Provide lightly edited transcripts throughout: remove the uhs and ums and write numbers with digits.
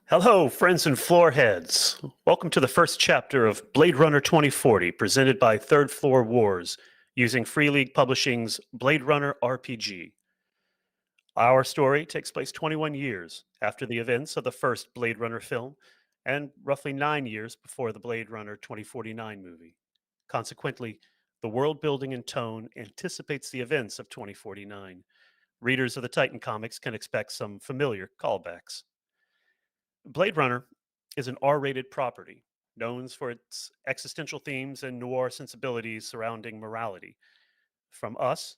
Hello, friends and floorheads. Welcome to the first chapter of Blade Runner 2040, presented by Third Floor Wars, using Free League Publishing's Blade Runner RPG. Our story takes place 21 years after the events of the first Blade Runner film, and roughly 9 years before the Blade Runner 2049 movie. Consequently, the world building and tone anticipates the events of 2049. Readers of the Titan comics can expect some familiar callbacks. Blade Runner is an R-rated property known for its existential themes and noir sensibilities surrounding morality. From us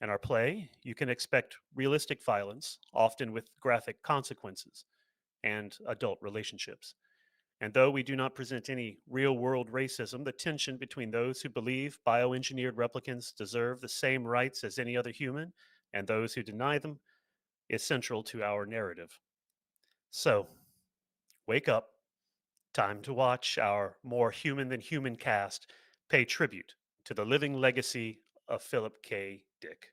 and our play, you can expect realistic violence, often with graphic consequences, and adult relationships. And though we do not present any real world racism, the tension between those who believe bioengineered replicants deserve the same rights as any other human and those who deny them is central to our narrative. So, wake up. Time to watch our more human than human cast pay tribute to the living legacy of Philip K. Dick.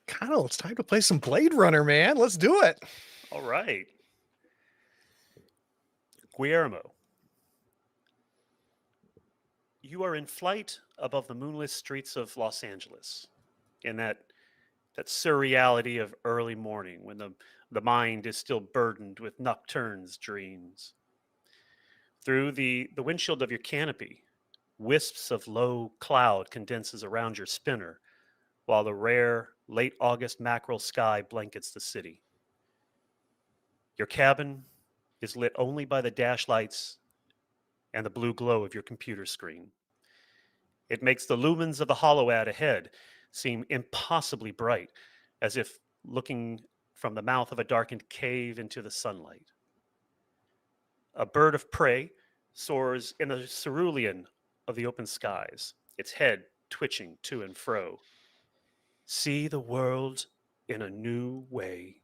Kyle, it's time to play some Blade Runner, man. Let's do it. All right. Guillermo, you are in flight above the moonless streets of Los Angeles in that surreality of early morning when the mind is still burdened with nocturne's dreams. Through the windshield of your canopy, wisps of low cloud condenses around your spinner, while the rare late August mackerel sky blankets the city. Your cabin is lit only by the dash lights and the blue glow of your computer screen. It makes the lumens of the hoload ahead seem impossibly bright, as if looking from the mouth of a darkened cave into the sunlight. A bird of prey soars in the cerulean of the open skies, its head twitching to and fro. See the world in a new way.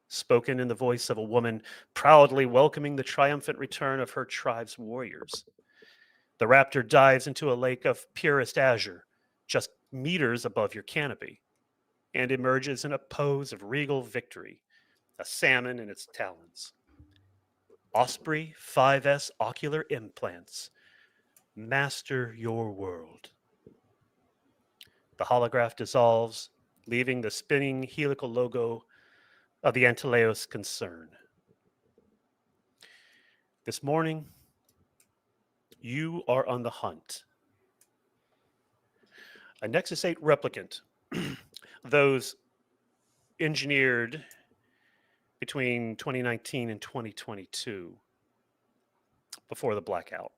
Spoken in the voice of a woman proudly welcoming the triumphant return of her tribe's warriors. The raptor dives into a lake of purest azure, just meters above your canopy, and emerges in a pose of regal victory, a salmon in its talons. Osprey 5S ocular implants. Master your world. The holograph dissolves, leaving the spinning helical logo of the Antileos concern. This morning, you are on the hunt. A Nexus 8 replicant, those engineered between 2019 and 2022, before the blackout,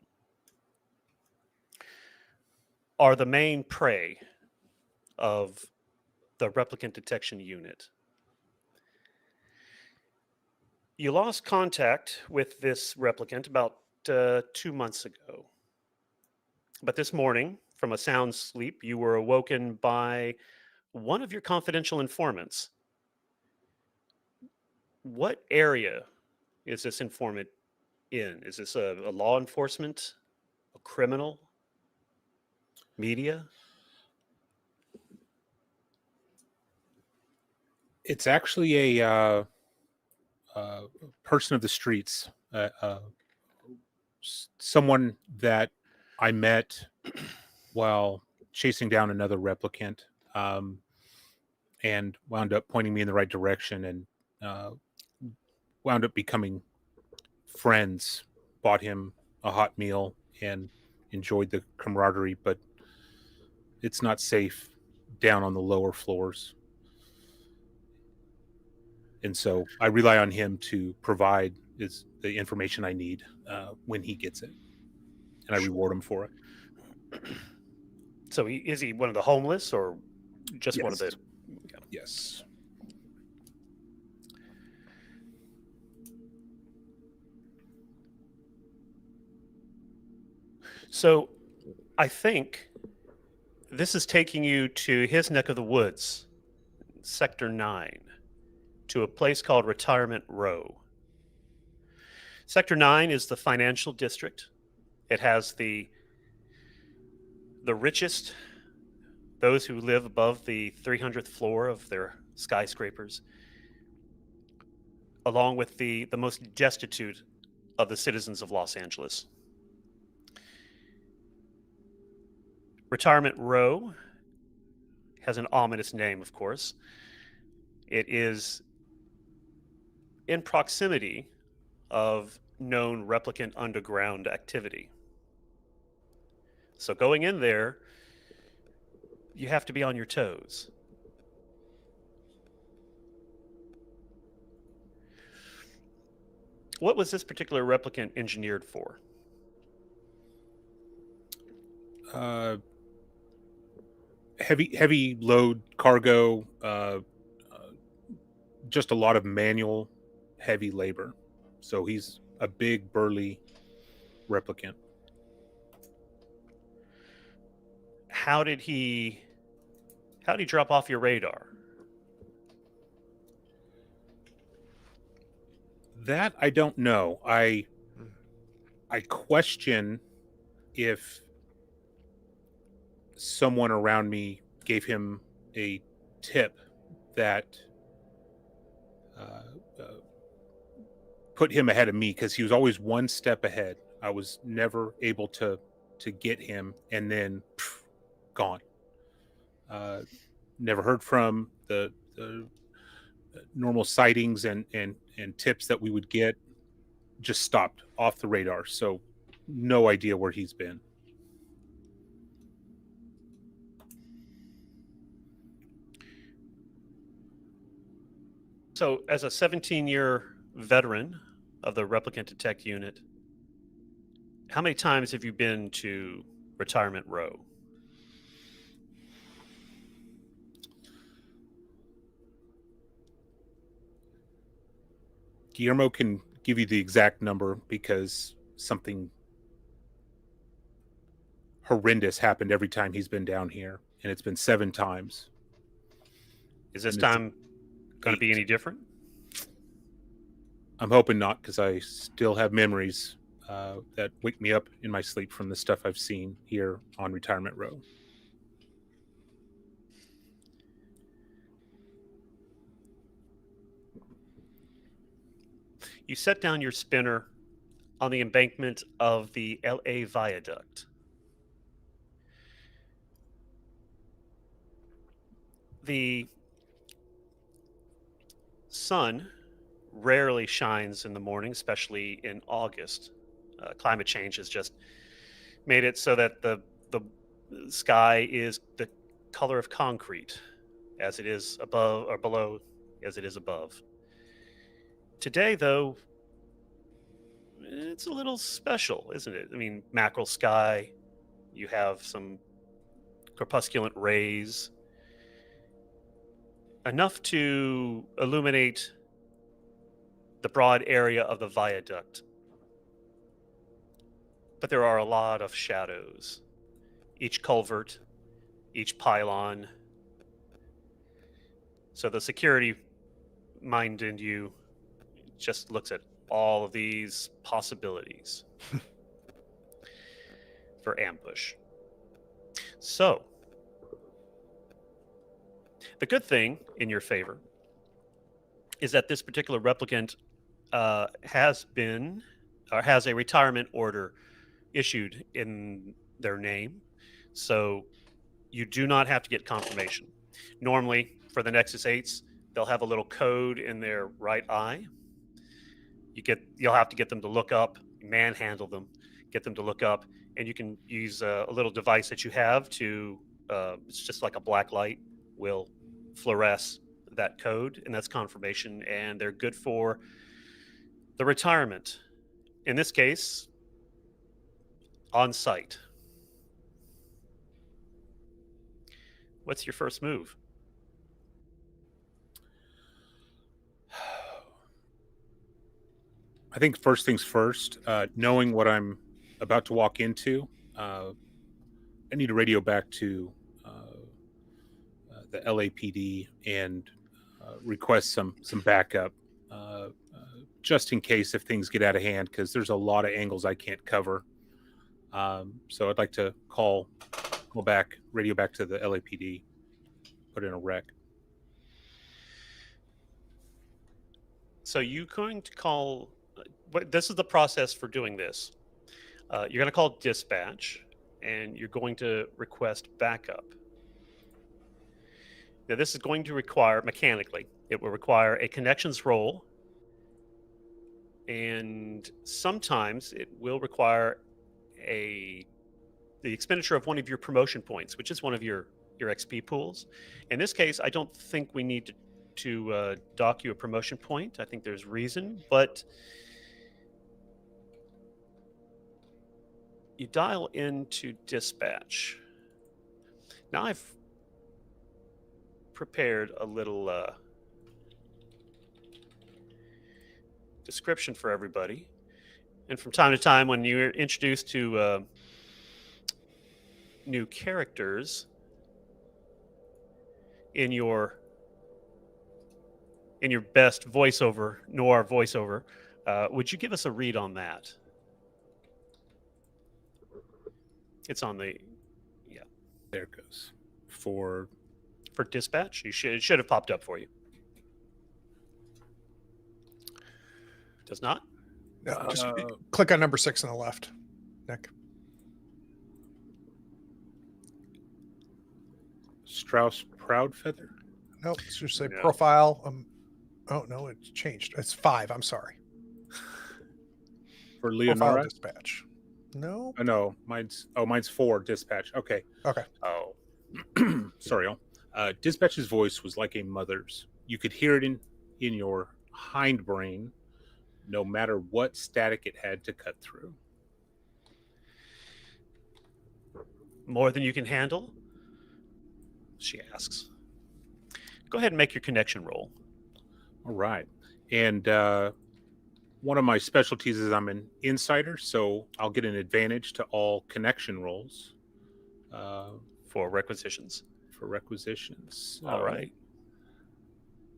are the main prey of the replicant detection unit. You lost contact with this replicant about 2 months ago. But this morning, from a sound sleep, you were awoken by one of your confidential informants. What area is this informant in? Is this a law enforcement, a criminal, media? It's actually a person of the streets, someone that I met while chasing down another replicant, um, and wound up pointing me in the right direction, and uh, wound up becoming friends. Bought him a hot meal and enjoyed the camaraderie, but it's not safe down on the lower floors. And so I rely on him to provide is the information I need when he gets it, and I reward him for it. So is he one of the homeless or just one of Yes, the? yes. So I think this is taking you to his neck of the woods, Sector 9, to a place called Retirement Row. Sector 9 is the financial district. It has the richest, those who live above the 300th floor of their skyscrapers, along with the most destitute of the citizens of Los Angeles. Retirement Row has an ominous name, of course. It is in proximity of known replicant underground activity. So going in there, you have to be on your toes. What was this particular replicant engineered for? Heavy load cargo, just a lot of manual heavy labor. So he's a big burly replicant. How did he drop off your radar? That I don't know. I question if someone around me gave him a tip that uh, uh, put him ahead of me, because he was always one step ahead. I was never able to get him, and then gone. Never heard from the normal sightings and tips that we would get. Just stopped off the radar. So no idea where he's been. So, as a 17-year veteran of the Replicant Detect Unit, how many times have you been to Retirement Row? Guillermo can give you the exact number, because something horrendous happened every time he's been down here, and it's been 7 times. Is this And it's time going to be 8. any different? I'm hoping not, because I still have memories that wake me up in my sleep from the stuff I've seen here on Retirement Row. You set down your spinner on the embankment of the LA Viaduct. The sun rarely shines in the morning, especially in August. Climate change has just made it so that the sky is the color of concrete, as it is above or below as it is above. Today, though, it's a little special, isn't it? I mean, mackerel sky, you have some corpusculent rays, enough to illuminate the broad area of the viaduct. But there are a lot of shadows each culvert, each pylon. So the security mind in you just looks at all of these possibilities for ambush. So, the good thing in your favor is that this particular replicant has a retirement order issued in their name. So you do not have to get confirmation. Normally, for the Nexus 8s, they'll have a little code in their right eye. You'll have to get them to look up, manhandle them, get them to look up, and you can use a little device that you have to. It's just like a black light will fluoresce that code, and that's confirmation, and they're good for the retirement. In this case, on site. What's your first move? I think first things first, knowing what I'm about to walk into, I need to radio back to the LAPD and request some backup, just in case if things get out of hand, because there's a lot of angles I can't cover. So I'd like to radio back to the LAPD, put in a rec. So you're going to call. This is the process for doing this. You're going to call dispatch, and you're going to request backup. Now, this is going to require, mechanically, it will require a connections roll, and sometimes it will require the expenditure of one of your promotion points, which is one of your XP pools. In this case, I don't think we need to dock you a promotion point. I think there's reason, but you dial into dispatch. Now I've prepared a little description for everybody. And from time to time, when you're introduced to new characters in your best voiceover, noir voiceover, would you give us a read on that? It's on the, yeah. There it goes. For dispatch, it should have popped up for you. Does not? No, just click on number 6 on the left, Nick. Strauss Proudfeather? Nope, it's just say No. profile. Oh, no, it's changed. It's 5. I'm sorry. For Profile Leonora? dispatch. No. Oh, no, mine's 4 dispatch. Okay. Okay. Oh, sorry, y'all. Dispatch's voice was like a mother's. You could hear it in your hindbrain, no matter what static it had to cut through. More than you can handle? She asks. Go ahead and make your connection roll. All right. And one of my specialties is I'm an insider, so I'll get an advantage to all connection rolls. For requisitions. For requisitions. All right.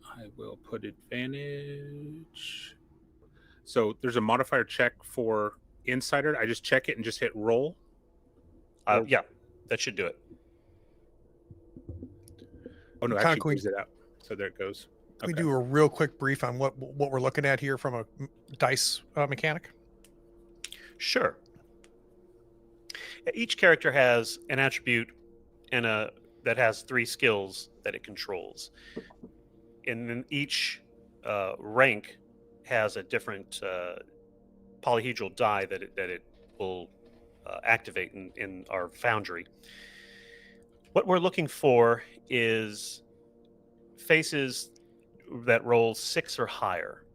I will put advantage. So there's a modifier check for insider. I just check it and just hit roll. Yeah, that should do it. Oh, no, Kinda actually can we- clears it out. So there it goes. Can we Okay. do a real quick brief on what we're looking at here from a dice mechanic? Sure. Each character has an attribute that has 3 skills that it controls. And then each rank has a different polyhedral die that it will activate in our foundry. What we're looking for is faces that roll 6 or higher,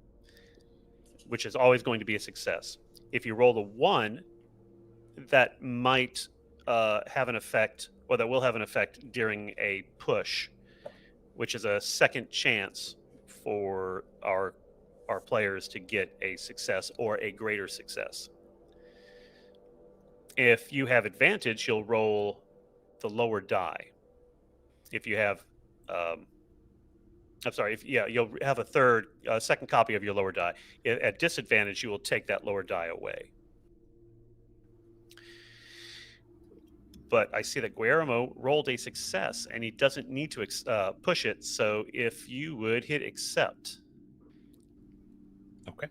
which is always going to be a success. If you roll the 1, that might have an effect, or that will have an effect during a push, which is a second chance for our players to get a success or a greater success. If you have advantage, you'll roll the lower die. If you have, I'm sorry, you'll have a second copy of your lower die. At disadvantage, you will take that lower die away. But I see that Guillermo rolled a success, and he doesn't need to push it. So if you would hit accept. Okay.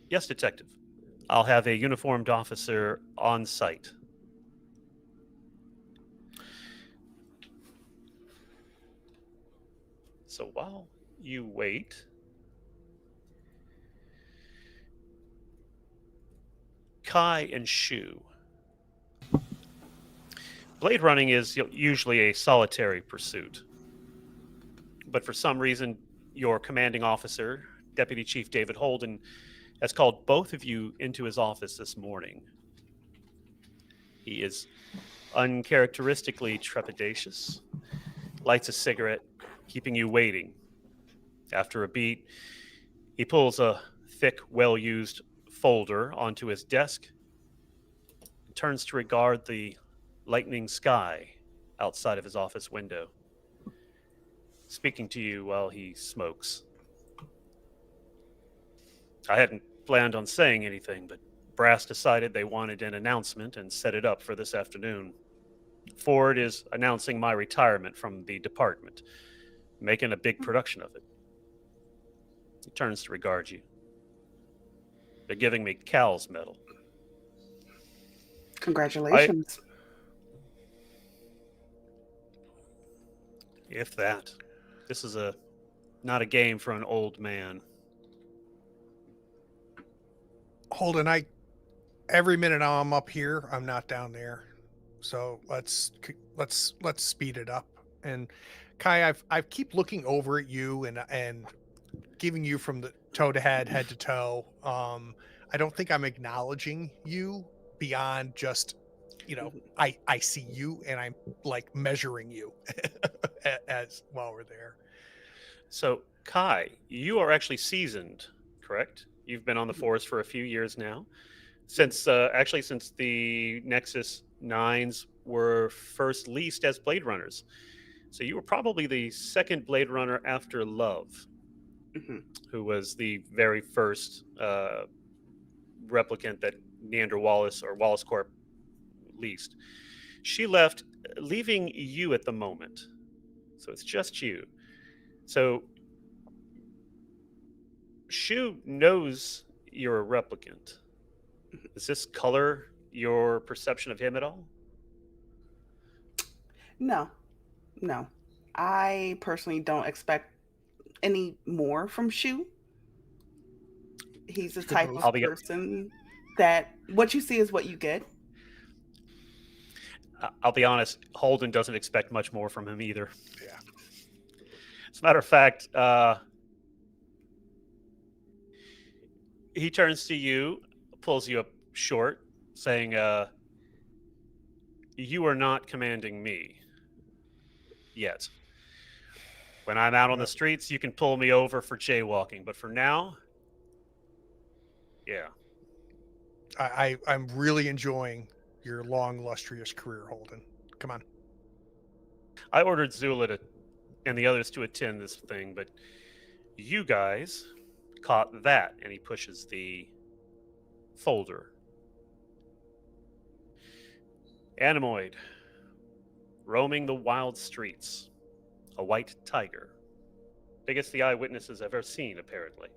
Yes, detective. I'll have a uniformed officer on site. So while you wait, Kai and Shu. Blade running is usually a solitary pursuit. But for some reason, your commanding officer, Deputy Chief David Holden, has called both of you into his office this morning. He is uncharacteristically trepidatious, lights a cigarette, keeping you waiting. After a beat, he pulls a thick, well-used folder onto his desk and turns to regard the lightening sky outside of his office window, speaking to you while he smokes. I hadn't planned on saying anything, but Brass decided they wanted an announcement and set it up for this afternoon. Ford is announcing my retirement from the department, making a big production of it. He turns to regard you. They're giving me Cal's medal. Congratulations. If that. This is not a game for an old man. Holden, every minute I'm up here, I'm not down there. So let's speed it up. And Kai, I keep looking over at you and giving you from the toe to head to toe. I don't think I'm acknowledging you beyond just, I see you and I'm like measuring you as while we're there. So Kai, you are actually seasoned, correct? You've been on the force for a few years now. Since the Nexus 9s were first leased as Blade Runners. So you were probably the second Blade Runner after Love, who was the very first replicant that Neander Wallace or Wallace Corp leased. She left, leaving you at the moment. So it's just you. So Shu knows you're a replicant. Does this color your perception of him at all? No. I personally don't expect any more from Shu. He's the type of person that what you see is what you get. I'll be honest, Holden doesn't expect much more from him either. Yeah. As a matter of fact, he turns to you, pulls you up short, saying, you are not commanding me yet. When I'm out on the streets, you can pull me over for jaywalking. But for now, yeah. I'm really enjoying your long, illustrious career, Holden. Come on. I ordered Zula and the others to attend this thing, but you guys caught that. And he pushes the folder. Animoid, roaming the wild streets. A white tiger. Biggest the eyewitnesses have ever seen, apparently.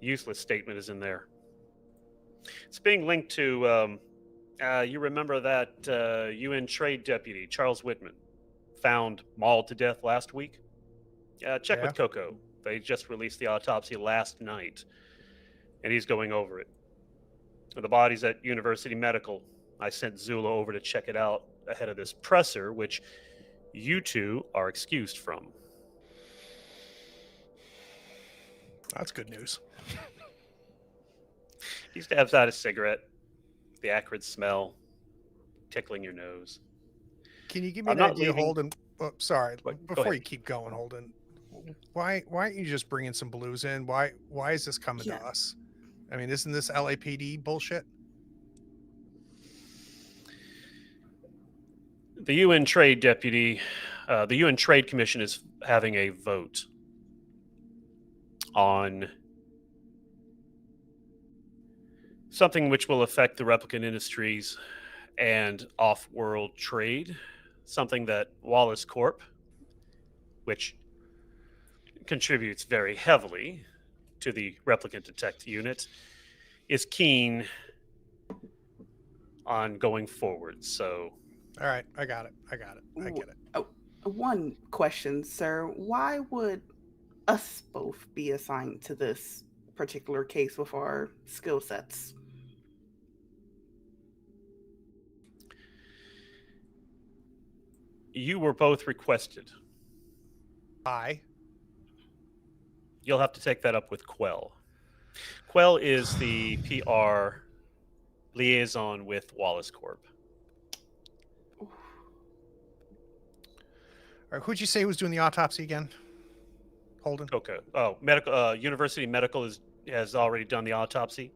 Useless statement is in there. It's being linked to, you remember that UN trade deputy, Charles Whitman, found mauled to death last week? Check with Coco. They just released the autopsy last night, and he's going over it. The body's at University Medical. I sent Zula over to check it out ahead of this presser, which you two are excused from. That's good news. He stabs out a cigarette. The acrid smell tickling your nose. Can you give me an idea, Holden? Oh, sorry, Go before ahead. you keep going, Holden. Why aren't you just bringing some blues in? Why is this coming to us? I mean, isn't this LAPD bullshit? The UN Trade Deputy, the UN Trade Commission is having a vote on something which will affect the replicant industries and off-world trade, something that Wallace Corp, which contributes very heavily to the replicant detect unit, is keen on going forward. So, All right, I got it. I get it. Oh, one question, sir. Why would us both be assigned to this particular case with our skill sets? you were both requested. You'll have to take that up with Quell. Quell is the PR liaison with Wallace Corp. All right, who'd you say was doing the autopsy again? Holden. Okay. Oh, medical. University Medical has already done the autopsy.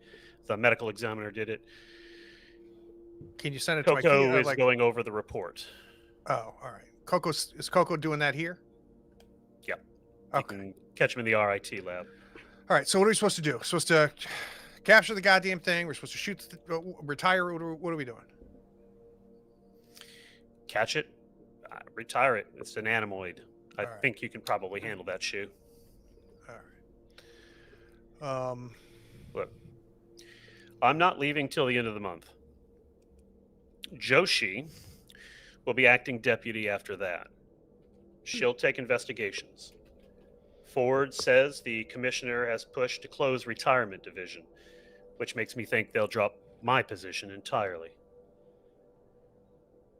The medical examiner did it. Can you send it to my Coco key? is going over the report. Oh, all right. Is Coco doing that here? Yep. You Okay. can catch him in the RIT lab. All right. So what are we supposed to do? Supposed to capture the goddamn thing? We're supposed to shoot, retire. What are we doing? Catch it, retire it. It's an animoid. I All right. think you can probably handle that shoe. All right. Look, I'm not leaving till the end of the month. Joshi will be acting deputy after that. She'll take investigations. Ford says the commissioner has pushed to close retirement division, which makes me think they'll drop my position entirely.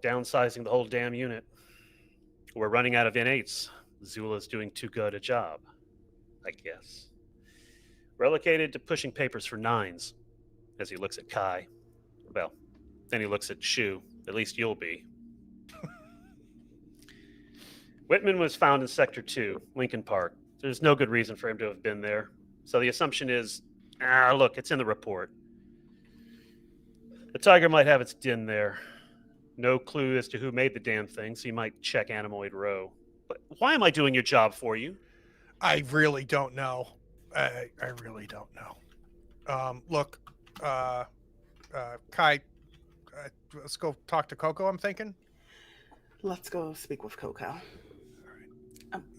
Downsizing the whole damn unit. We're running out of N8s. Zula's doing too good a job, I guess. Relegated to pushing papers for 9s, as he looks at Kai. Well, then he looks at Shu. At least you'll be. Whitman was found in Sector 2, Lincoln Park. There's no good reason for him to have been there. So the assumption is, look, it's in the report. The tiger might have its den there. No clue as to who made the damn thing, so you might check Animoid Row. But why am I doing your job for you? I really don't know. I really don't know. Look, Kai, let's go talk to Coco, I'm thinking. Let's go speak with Coco.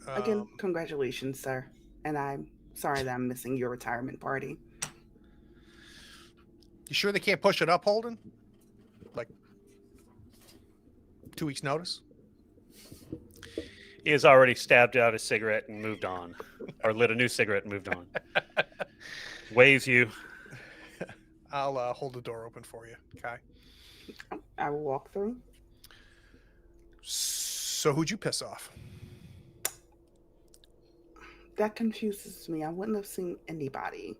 Again, congratulations, sir. And I'm sorry that I'm missing your retirement party. You sure they can't push it up, Holden? Like 2 weeks notice? He has already stabbed out a cigarette and moved on. Or lit a new cigarette and moved on. Waves you. I'll hold the door open for you, Kai. I will walk through. So who'd you piss off? That confuses me. I wouldn't have seen anybody.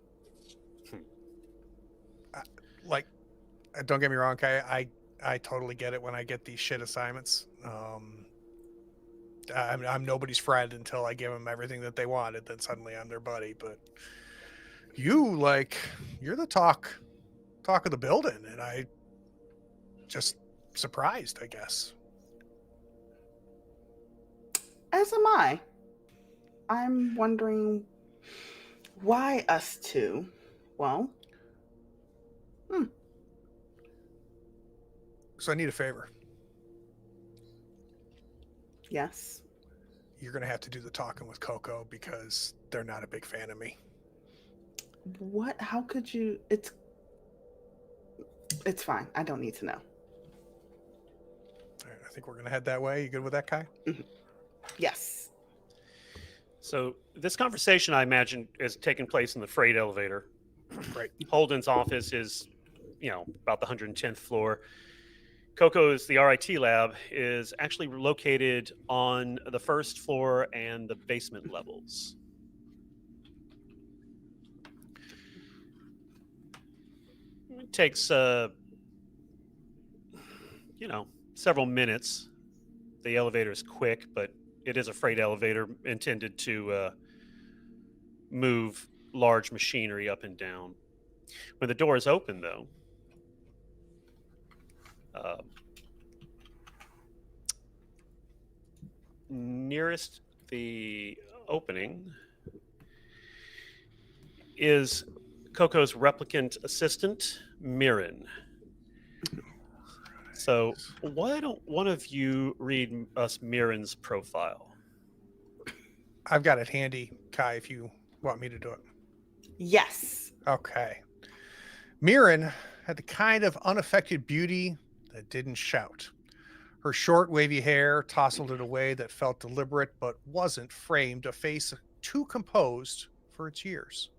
Like, don't get me wrong, Kai. I totally get it when I get these shit assignments. I'm nobody's friend until I give them everything that they wanted. Then suddenly I'm their buddy. But you're the talk of the building, and I just surprised, I guess. As am I. I'm wondering why us two? Well, So I need a favor. yes. You're going to have to do the talking with Coco because they're not a big fan of me. What? How could you? It's fine. I don't need to know. All right, I think we're going to head that way. You good with that, Kai? Mm-hmm. Yes. So this conversation, I imagine, is taking place in the freight elevator. Right. Holden's office is, about the 110th floor. Coco's, the RIT lab, is actually located on the first floor and the basement levels. It takes, several minutes. The elevator is quick, but it is a freight elevator intended to move large machinery up and down. When the door is open, though, nearest the opening is Coco's replicant assistant, Mirren. So why don't one of you read us Mirren's profile? I've got it handy, Kai, if you want me to do it. Yes. Okay. Mirren had the kind of unaffected beauty that didn't shout. Her short, wavy hair tousled in a way that felt deliberate but wasn't framed, a face too composed for its years.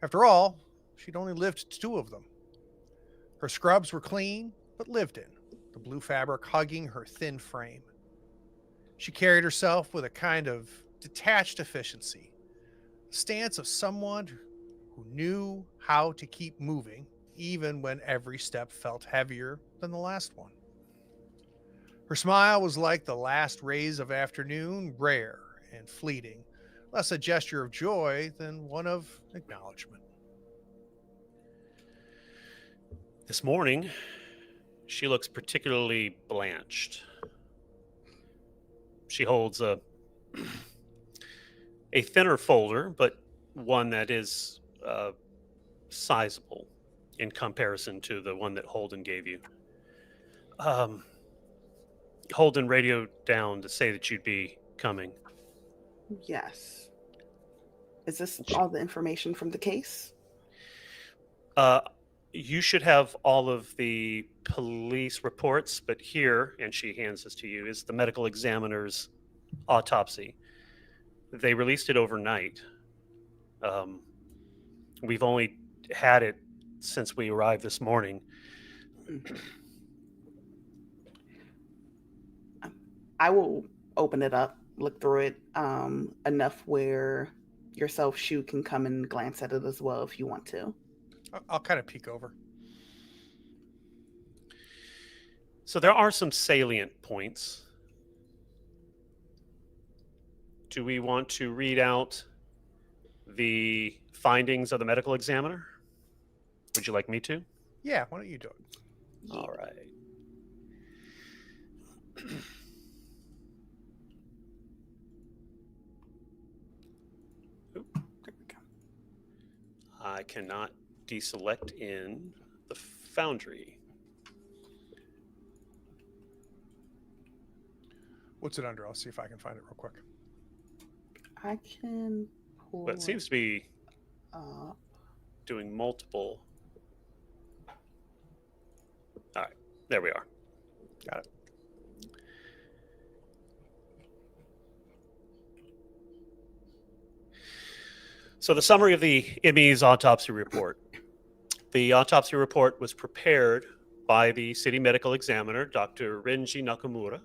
After all, she'd only lived 2 of them. Her scrubs were clean, but lived in, the blue fabric hugging her thin frame. She carried herself with a kind of detached efficiency, the stance of someone who knew how to keep moving, even when every step felt heavier than the last one. Her smile was like the last rays of afternoon, rare and fleeting, less a gesture of joy than one of acknowledgement. This morning, she looks particularly blanched. She holds a thinner folder, but one that is sizable in comparison to the one that Holden gave you. Holden radioed down to say that you'd be coming. Yes. Is this all the information from the case? You should have all of the police reports, but here, and she hands this to you, is the medical examiner's autopsy. They released it overnight. We've only had it since we arrived this morning. I will open it up, look through it enough where yourself, Shu, can come and glance at it as well if you want to. I'll kind of peek over. So there are some salient points. Do we want to read out the findings of the medical examiner? Would you like me to? Yeah, why don't you do it? All right. There we go. I cannot deselect in the Foundry. What's it under? I'll see if I can find it real quick. I can pull But it seems to be up. doing multiple. All right, there we are. Got it. So the summary of the ME's autopsy report. The autopsy report was prepared by the city medical examiner, Dr. Renji Nakamura.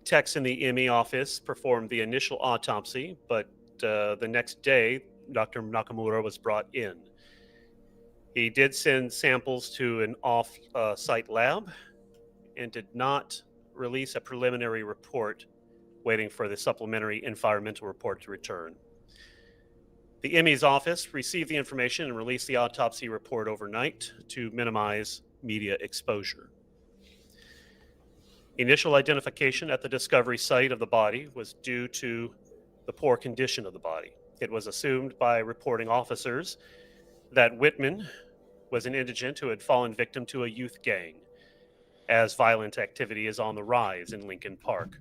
Techs in the ME office performed the initial autopsy, but the next day, Dr. Nakamura was brought in. He did send samples to an off-site lab and did not release a preliminary report, waiting for the supplementary environmental report to return. The ME's office received the information and released the autopsy report overnight to minimize media exposure. Initial identification at the discovery site of the body was due to the poor condition of the body. It was assumed by reporting officers that Whitman was an indigent who had fallen victim to a youth gang, as violent activity is on the rise in Lincoln Park.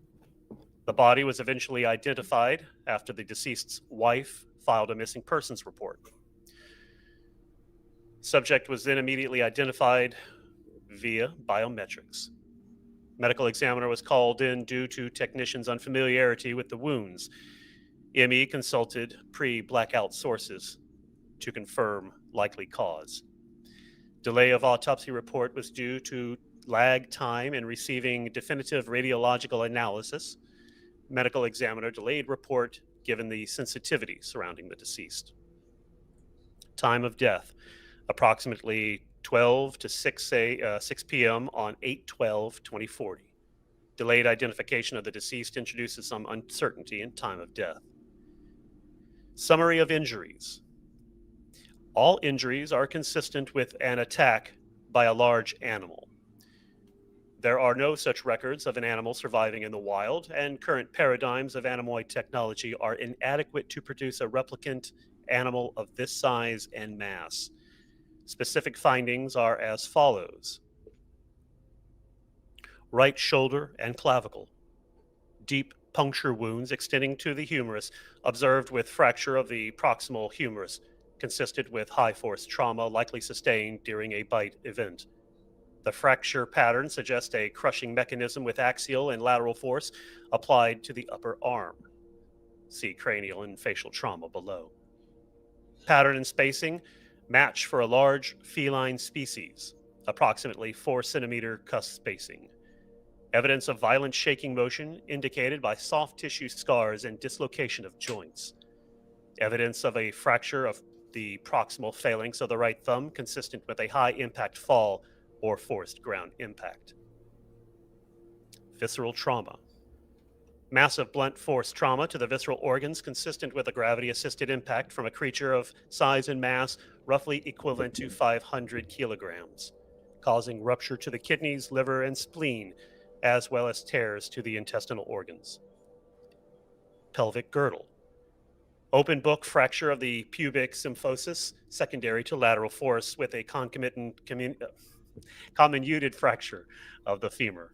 The body was eventually identified after the deceased's wife filed a missing persons report. Subject was then immediately identified via biometrics. Medical examiner was called in due to technicians' unfamiliarity with the wounds. ME consulted pre-blackout sources to confirm likely cause. Delay of autopsy report was due to lag time in receiving definitive radiological analysis. Medical examiner delayed report given the sensitivity surrounding the deceased. Time of death, approximately 12 to 6 p.m. on 8/12/2040. Delayed identification of the deceased introduces some uncertainty in time of death. Summary of injuries. All injuries are consistent with an attack by a large animal. There are no such records of an animal surviving in the wild, and current paradigms of animoid technology are inadequate to produce a replicant animal of this size and mass. Specific findings are as follows: right shoulder and clavicle, deep puncture wounds extending to the humerus, observed with fracture of the proximal humerus, consistent with high force trauma likely sustained during a bite event. The fracture pattern suggests a crushing mechanism with axial and lateral force applied to the upper arm. See cranial and facial trauma below. Pattern and spacing match for a large feline species, approximately 4 centimeter cusp spacing. Evidence of violent shaking motion indicated by soft tissue scars and dislocation of joints. Evidence of a fracture of the proximal phalanx of the right thumb, consistent with a high impact fall or forced ground impact. Visceral trauma. Massive blunt force trauma to the visceral organs, consistent with a gravity assisted impact from a creature of size and mass roughly equivalent to 500 kilograms, causing rupture to the kidneys, liver, and spleen, as well as tears to the intestinal organs. Pelvic girdle. Open book fracture of the pubic symphysis, secondary to lateral force, with a concomitant comminuted fracture of the femur.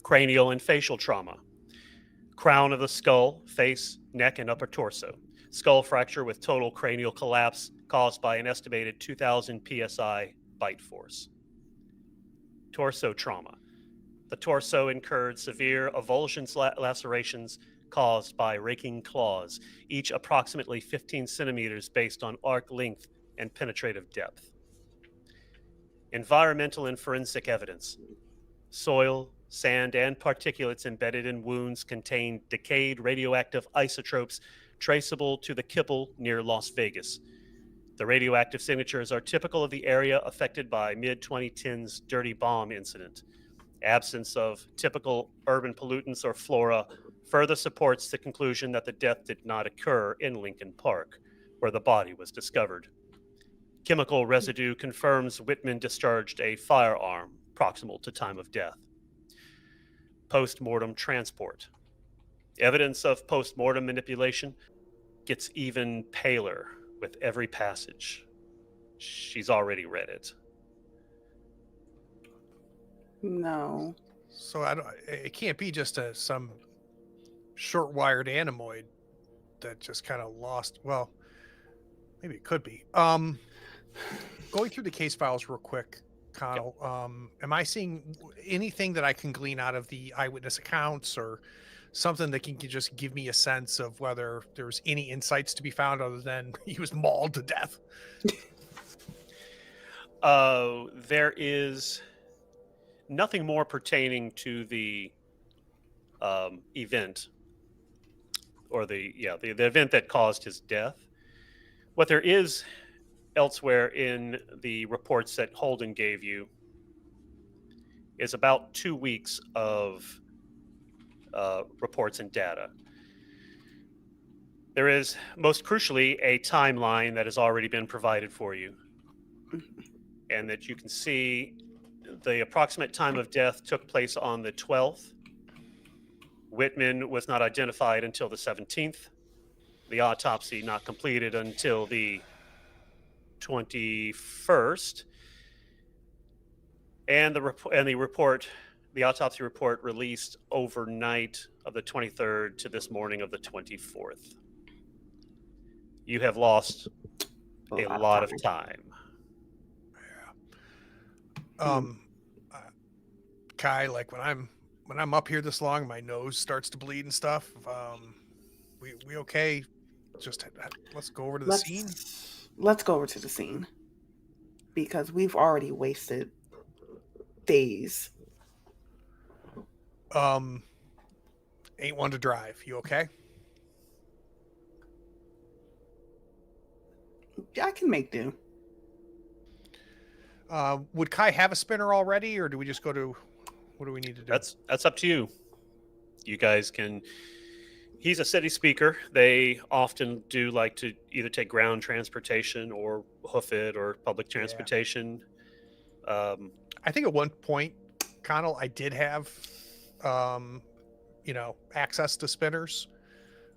Cranial and facial trauma. Crown of the skull, face, neck, and upper torso. Skull fracture with total cranial collapse caused by an estimated 2,000 psi bite force. Torso trauma. The torso incurred severe avulsions lacerations caused by raking claws, each approximately 15 centimeters based on arc length and penetrative depth. Environmental and forensic evidence. Soil, sand, and particulates embedded in wounds contain decayed radioactive isotopes traceable to the kibble near Las Vegas. The radioactive signatures are typical of the area affected by mid-2010s dirty bomb incident. Absence of typical urban pollutants or flora further supports the conclusion that the death did not occur in Lincoln Park, where the body was discovered. Chemical residue confirms Whitman discharged a firearm proximal to time of death. Post-mortem transport. Evidence of post-mortem manipulation gets even paler with every passage. She's already read it. No. So it can't be just some short-wired animoid that just kind of lost. Well, maybe it could be. Going through the case files real quick, Connell. Am I seeing anything that I can glean out of the eyewitness accounts, or something that can just give me a sense of whether there's any insights to be found other than he was mauled to death? There is nothing more pertaining to the event, or the event that caused his death. What there is elsewhere in the reports that Holden gave you is about 2 weeks of reports and data. There is, most crucially, a timeline that has already been provided for you, and that you can see the approximate time of death took place on the 12th. Whitman was not identified until the 17th. The autopsy not completed until the 21st. And the autopsy report released overnight of the 23rd to this morning of the 24th. You have lost a lot of time. Kai, like when I'm up here this long, my nose starts to bleed and stuff. We okay? Just let's go over to the scene. Let's go over to the scene, because we've already wasted days. Ain't one to drive. You okay? I can make do. Would Kai have a spinner already, or do we just go to? What do we need to do? That's up to you. You guys can. He's a city speaker. They often do like to either take ground transportation or hoof it or public transportation. I think at one point, Connell, I did have, access to spinners.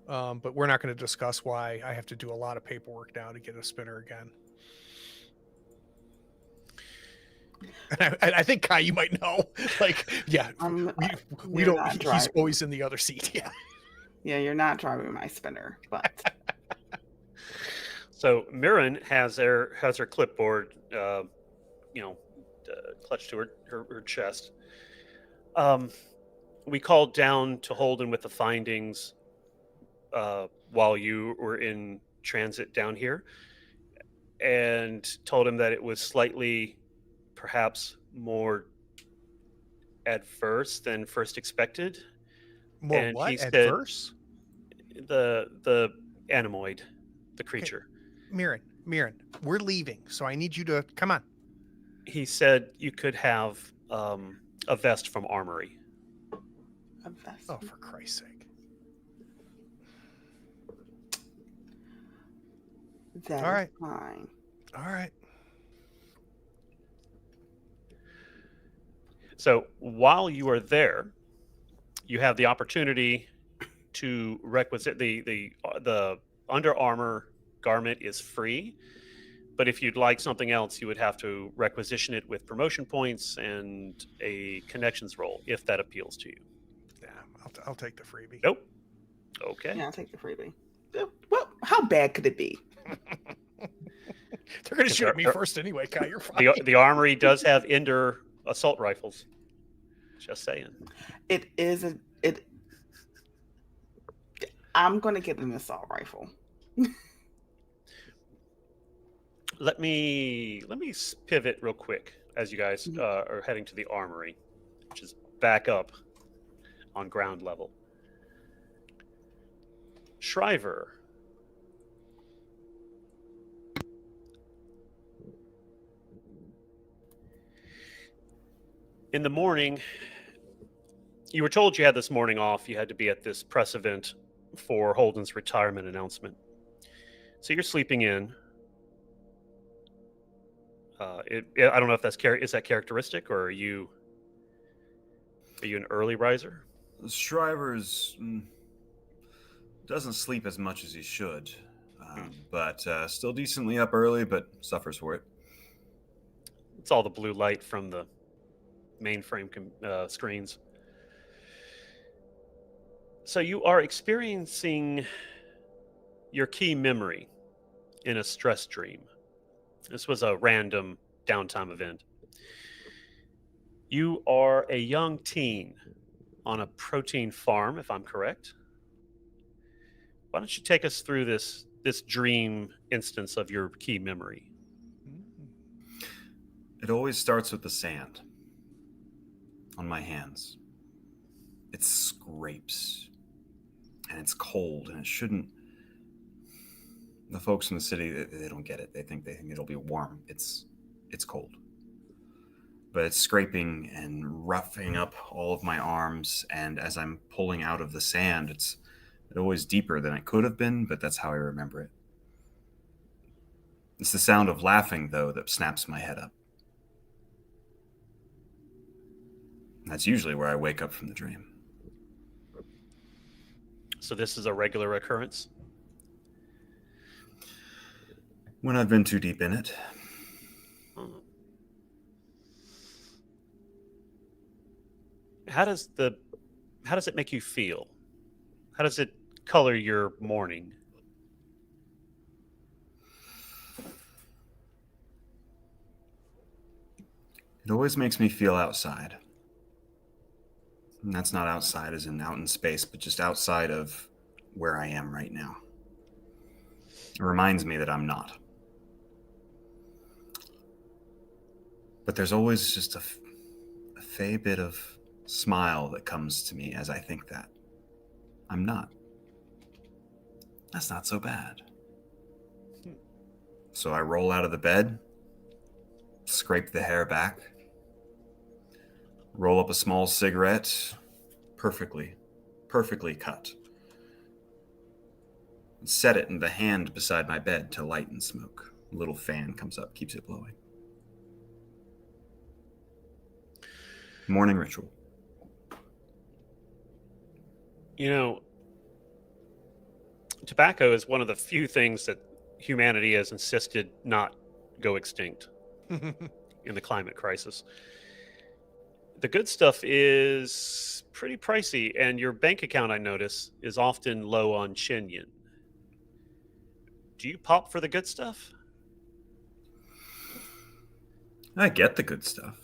But we're not going to discuss why I have to do a lot of paperwork now to get a spinner again. And I think Kai, you might know. Like, yeah, we You're don't. not He's driving. always in the other seat. Yeah. Yeah, you're not driving my spinner, but So Mirren has her clipboard, clutched to her chest. We called down to Holden with the findings while you were in transit down here, and told him that it was slightly, perhaps, more adverse than first expected. More And what? he said Adverse? the animoid, the creature. Mirren, we're leaving, so I need you to come on. He said you could have a vest from Armory. a vest. Oh, for Christ's sake. That All is right. fine. All right. So while you are there, you have the opportunity to requisite the Under Armour garment is free, but if you'd like something else, you would have to requisition it with promotion points and a connections roll if that appeals to you. Yeah, I'll take the freebie. Nope. Okay. Yeah, I'll take the freebie. Well, how bad could it be? They're going to shoot at me They're- first anyway, Kai. You're fine. The Armory does have Ender assault rifles. Just saying. It is it. I'm going to get an assault rifle. Let me pivot real quick as you guys are heading to the Armory, which is back up on ground level. Shriver. In the morning, you were told you had this morning off. You had to be at this press event for Holden's retirement announcement. So you're sleeping in. I don't know if is that characteristic, or are you an early riser? Shriver's doesn't sleep as much as he should, but still decently up early, but suffers for it. It's all the blue light from the mainframe screens. So you are experiencing your key memory in a stress dream. This was a random downtime event. You are a young teen on a protein farm, if I'm correct. Why don't you take us through this dream instance of your key memory? It always starts with the sand on my hands. It scrapes, and it's cold, and it shouldn't. The folks in the city, they don't get it. They think it'll be warm. It's cold. But it's scraping and roughing up all of my arms, and as I'm pulling out of the sand, it's always deeper than it could have been, but that's how I remember it. It's the sound of laughing, though, that snaps my head up. That's usually where I wake up from the dream. So this is a regular occurrence? When I've been too deep in it. How does it make you feel? How does it color your morning? It always makes me feel outside. And that's not outside as in out in space, but just outside of where I am right now. It reminds me that I'm not. But there's always just a fey bit of smile that comes to me as I think that. I'm not. That's not so bad. So I roll out of the bed, scrape the hair back, roll up a small cigarette, perfectly cut, and set it in the hand beside my bed to light and smoke. A little fan comes up, keeps it blowing. Morning ritual. You know, tobacco is one of the few things that humanity has insisted not go extinct in the climate crisis. The good stuff is pretty pricey, and your bank account, I notice, is often low on Shinyan. Do you pop for the good stuff? I get the good stuff.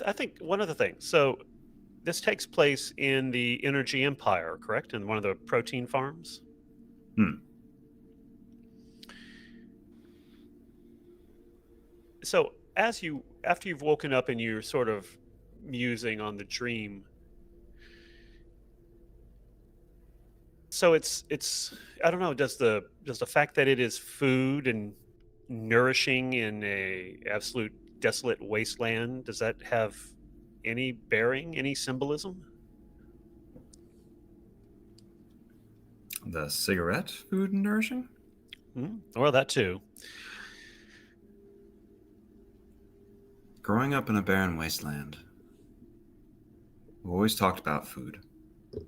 I think one of the things. So this takes place in the Energy Empire, correct? In one of the protein farms. So after you've woken up and you're sort of musing on the dream, so it's I don't know, does the fact that it is food and nourishing in a absolute desolate wasteland, does that have any bearing, any symbolism? The cigarette, food and nourishing? Well, that too. Growing up in a barren wasteland, we always talked about food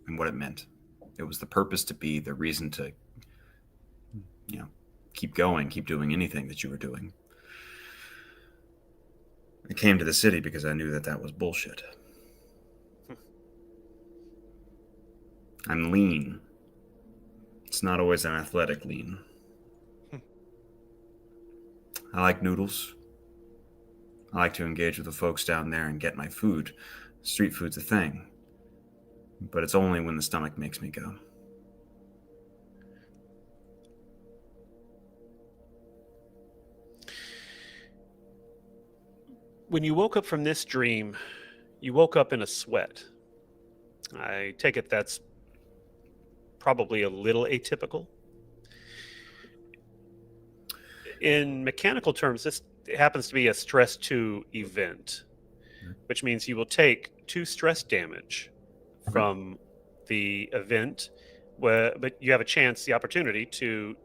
and what it meant. It was the purpose to be, the reason to, keep going, keep doing anything that you were doing. I came to the city because I knew that was bullshit. I'm lean. It's not always an athletic lean. I like noodles. I like to engage with the folks down there and get my food. Street food's a thing. But it's only when the stomach makes me go. When you woke up from this dream, you woke up in a sweat. I take it that's probably a little atypical. In mechanical terms, this happens to be a stress 2 event, which means you will take 2 stress damage from the event, but you have the opportunity to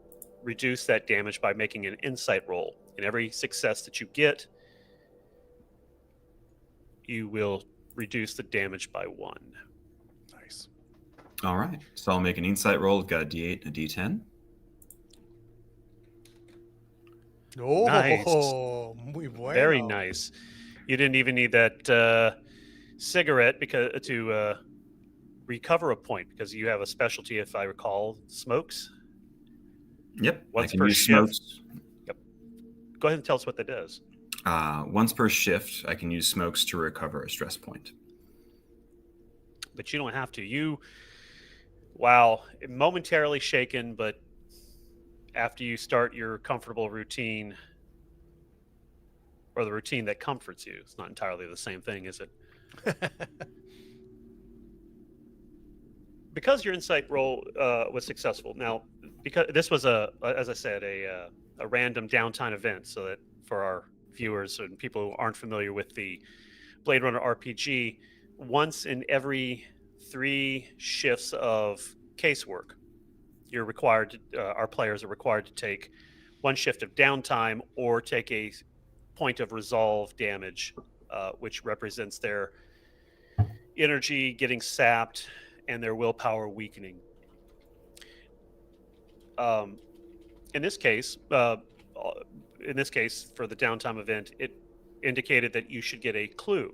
reduce that damage by making an insight roll. And every success that you get, you will reduce the damage by 1. Nice. All right. So I'll make an insight roll. I've got a D8 and a D10. Oh, Nice. muy bueno. Very nice. You didn't even need that cigarette to recover a point, because you have a specialty, if I recall, smokes. Yep. Once I can per use shift. smokes. Yep. Go ahead and tell us what that does. Once per shift, I can use smokes to recover a stress point. But you don't have to. Wow, momentarily shaken, but after you start your comfortable routine, or the routine that comforts you, it's not entirely the same thing, is it? Because your insight roll was successful. Now, because this was as I said, a random downtime event, so that for our viewers and people who aren't familiar with the Blade Runner RPG, once in every 3 shifts of casework, our players are required to take 1 shift of downtime or take a point of resolve damage, which represents their energy getting sapped and their willpower weakening. In this case, for the downtime event, it indicated that you should get a clue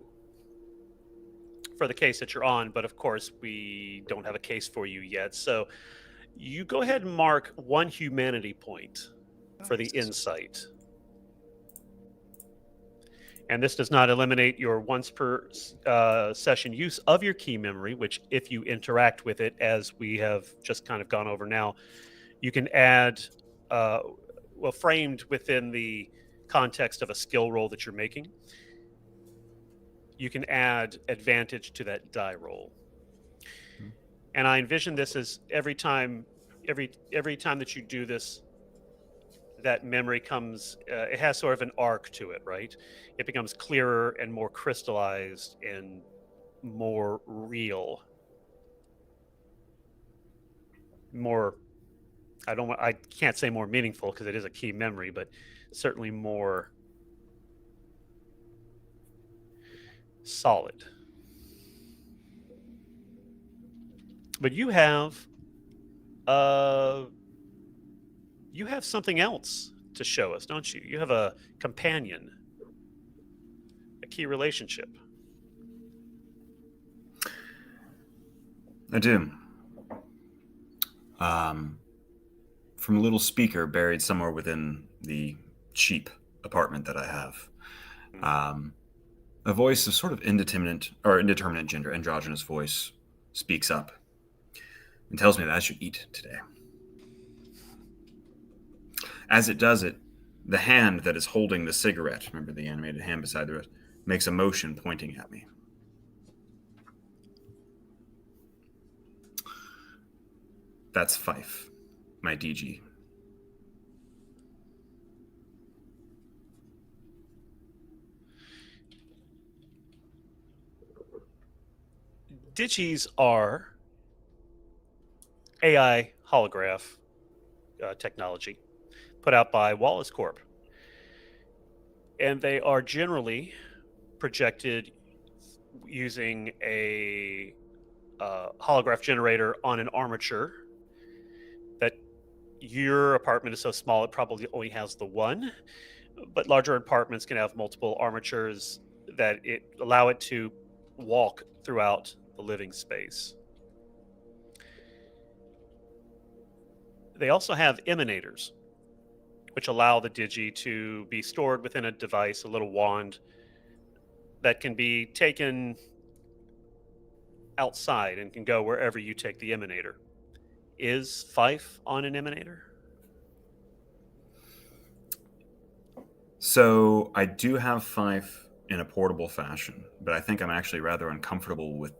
for the case that you're on, but of course we don't have a case for you yet. So you go ahead and mark 1 humanity point for the insight. And this does not eliminate your once per session use of your key memory, which if you interact with it, as we have just kind of gone over now, you can add, framed within the context of a skill roll that you're making, you can add advantage to that die roll. And I envision this as every time that you do this, that memory comes, it has sort of an arc to it, right? It becomes clearer and more crystallized and more real, more I can't say more meaningful because it is a key memory, but certainly more solid. But you have something else to show us, don't you? You have a companion, a key relationship. I do. From a little speaker buried somewhere within the cheap apartment that I have. A voice of sort of indeterminate gender, androgynous voice, speaks up and tells me that I should eat today. As it does it, the hand that is holding the cigarette, remember the animated hand beside the rest, makes a motion pointing at me. That's Fife, my DG. Digis are AI holograph technology put out by Wallace Corp. And they are generally projected using a holograph generator on an armature. That your apartment is so small it probably only has the one, but larger apartments can have multiple armatures that allow it to walk throughout the living space. They also have emanators, which allow the digi to be stored within a device, a little wand that can be taken outside and can go wherever you take the emanator. Is Fife on an emanator? So I do have Fife in a portable fashion, but I think I'm actually rather uncomfortable with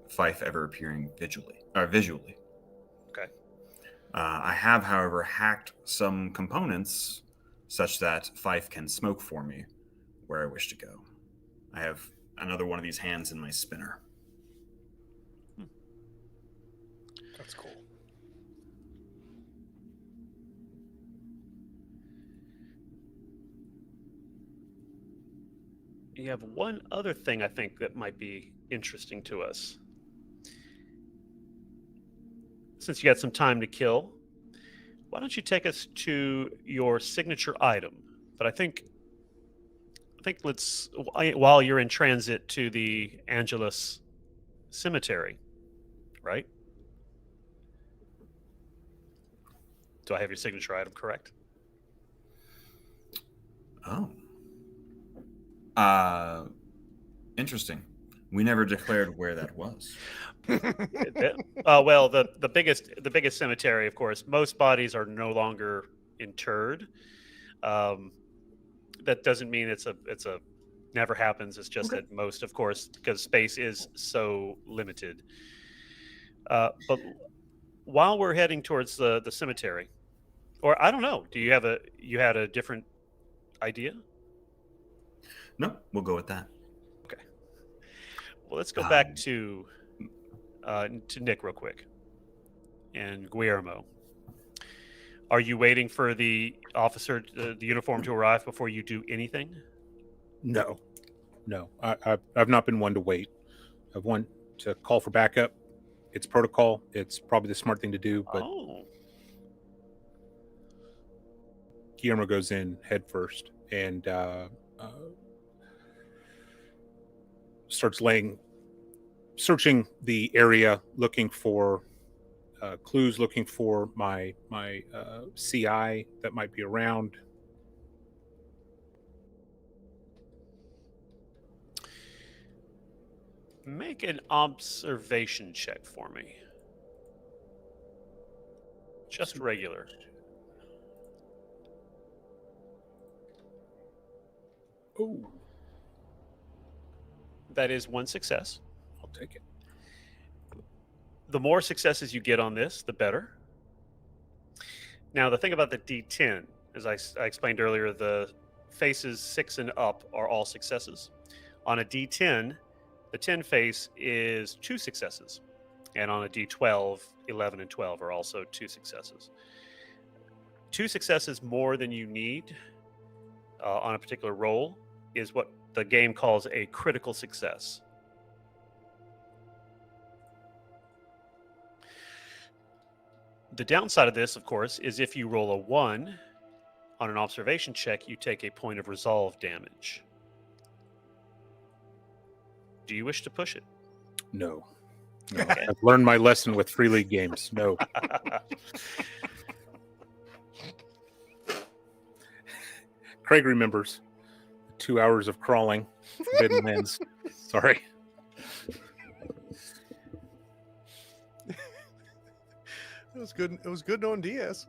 Fife ever appearing visually. Okay. I have, however, hacked some components such that Fife can smoke for me where I wish to go. I have another one of these hands in my spinner. That's cool. You have one other thing I think that might be interesting to us. Since you got some time to kill, why don't you take us to your signature item? But I think while you're in transit to the Angelus Cemetery, right? Do I have your signature item correct? Oh. Interesting. We never declared where that was. Well, the biggest cemetery, of course. Most bodies are no longer interred. That doesn't mean it's a never happens. It's just that most, of course, because space is so limited. But while we're heading towards the cemetery, or I don't know, you had a different idea? No, we'll go with that. Okay. Well, let's go back to Nick real quick and Guillermo. Are you waiting for the officer, the uniform to arrive before you do anything? No. I've not been one to wait. I've one to call for backup. It's protocol. It's probably the smart thing to do, but Guillermo goes in head first and starts searching the area, looking for clues, looking for my CI that might be around. Make an observation check for me. Just regular. Oh, that is one success. I'll take it. The more successes you get on this, the better. Now, the thing about the D10, as I explained earlier, the faces 6 and up are all successes. On a D10, the 10 face is 2 successes. And on a D12, 11 and 12 are also 2 successes. 2 successes more than you need on a particular roll is what the game calls a critical success. The downside of this, of course, is if you roll a 1 on an observation check, you take a point of resolve damage. Do you wish to push it? No. No. Okay. I've learned my lesson with free league games. No. Craig remembers 2 hours of crawling, forbidden lands. Sorry. It was good. It was good knowing Diaz.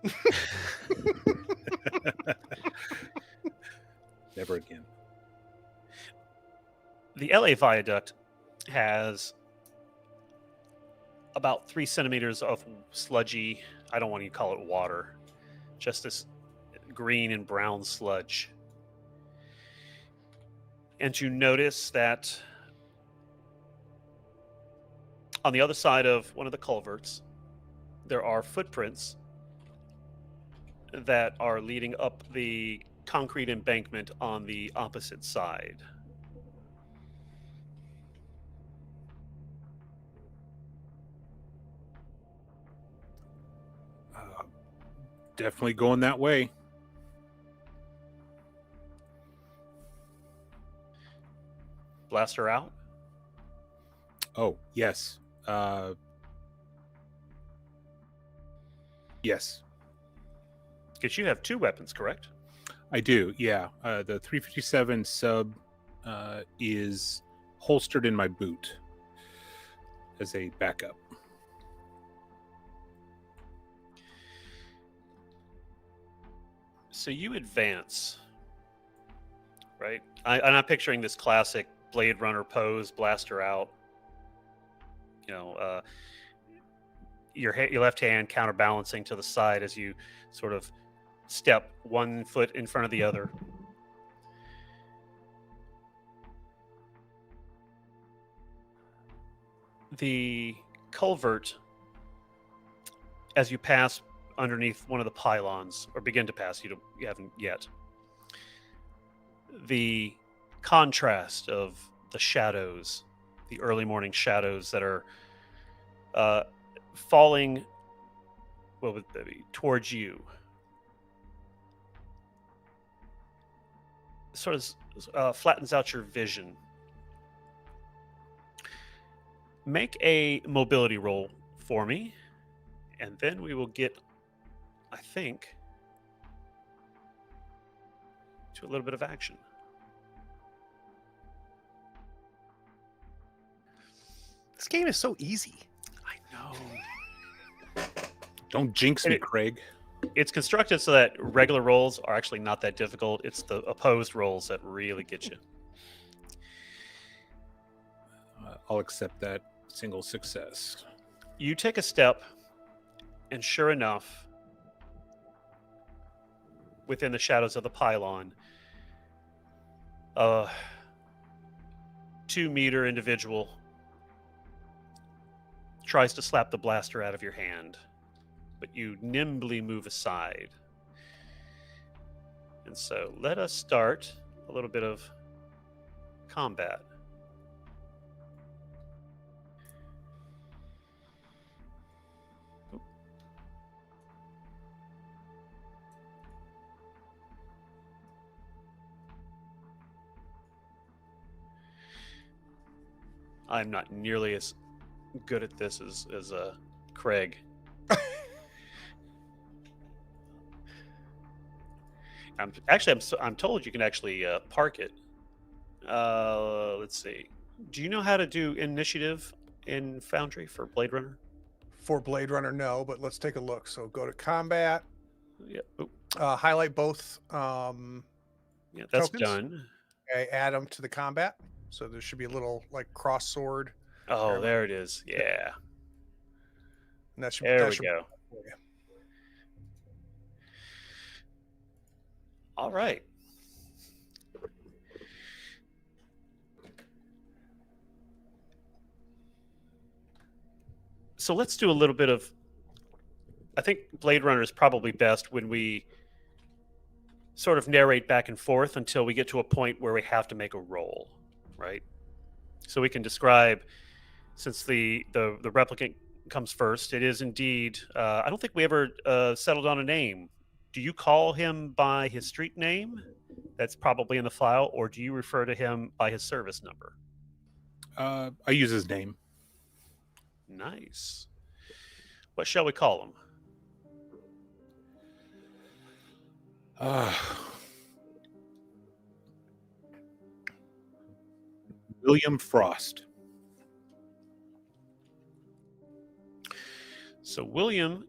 Never again. The LA viaduct has about 3 centimeters of sludgy, I don't want to call it water, just this green and brown sludge. And you notice that on the other side of one of the culverts, there are footprints that are leading up the concrete embankment on the opposite side. Definitely going that way. Blaster out. Oh, yes. Yes, Because you have 2 weapons, correct? I do. Yeah. The 357 sub is holstered in my boot as a backup. So you advance, right? I'm not picturing this classic Blade Runner pose, blaster out. You know, your left hand counterbalancing to the side as you sort of step 1 foot in front of the other. The culvert, as you pass underneath one of the pylons, or begin to pass, you haven't yet. The contrast of the shadows, the early morning shadows that are falling, what would that be, towards you, sort of flattens out your vision. Make a mobility roll for me, and then we will get, I think, to a little bit of action. This game is so easy. I know. Don't jinx me, Craig. It's constructed so that regular rolls are actually not that difficult. It's the opposed rolls that really get you. I'll accept that single success. You take a step, and sure enough, within the shadows of the pylon, a 2-meter individual tries to slap the blaster out of your hand, but you nimbly move aside. And so let us start a little bit of combat. I'm not nearly as good at this as Craig. I'm told you can actually park it. Let's see. Do you know how to do initiative in Foundry for Blade Runner? For Blade Runner, no, but let's take a look. So go to combat, Yeah. Oh, highlight both. yeah, that's Tokens? done. Okay, add them to the combat. So there should be a little like cross sword, Oh, there it is. Yeah. and that should. There that we should go. for you. All right. So let's do a little bit of I think Blade Runner is probably best when we sort of narrate back and forth until we get to a point where we have to make a roll, right? So we can describe, since the replicant comes first, it is indeed. I don't think we ever settled on a name. Do you call him by his street name? That's probably in the file, or do you refer to him by his service number? I use his name. Nice. What shall we call him? William Frost. So William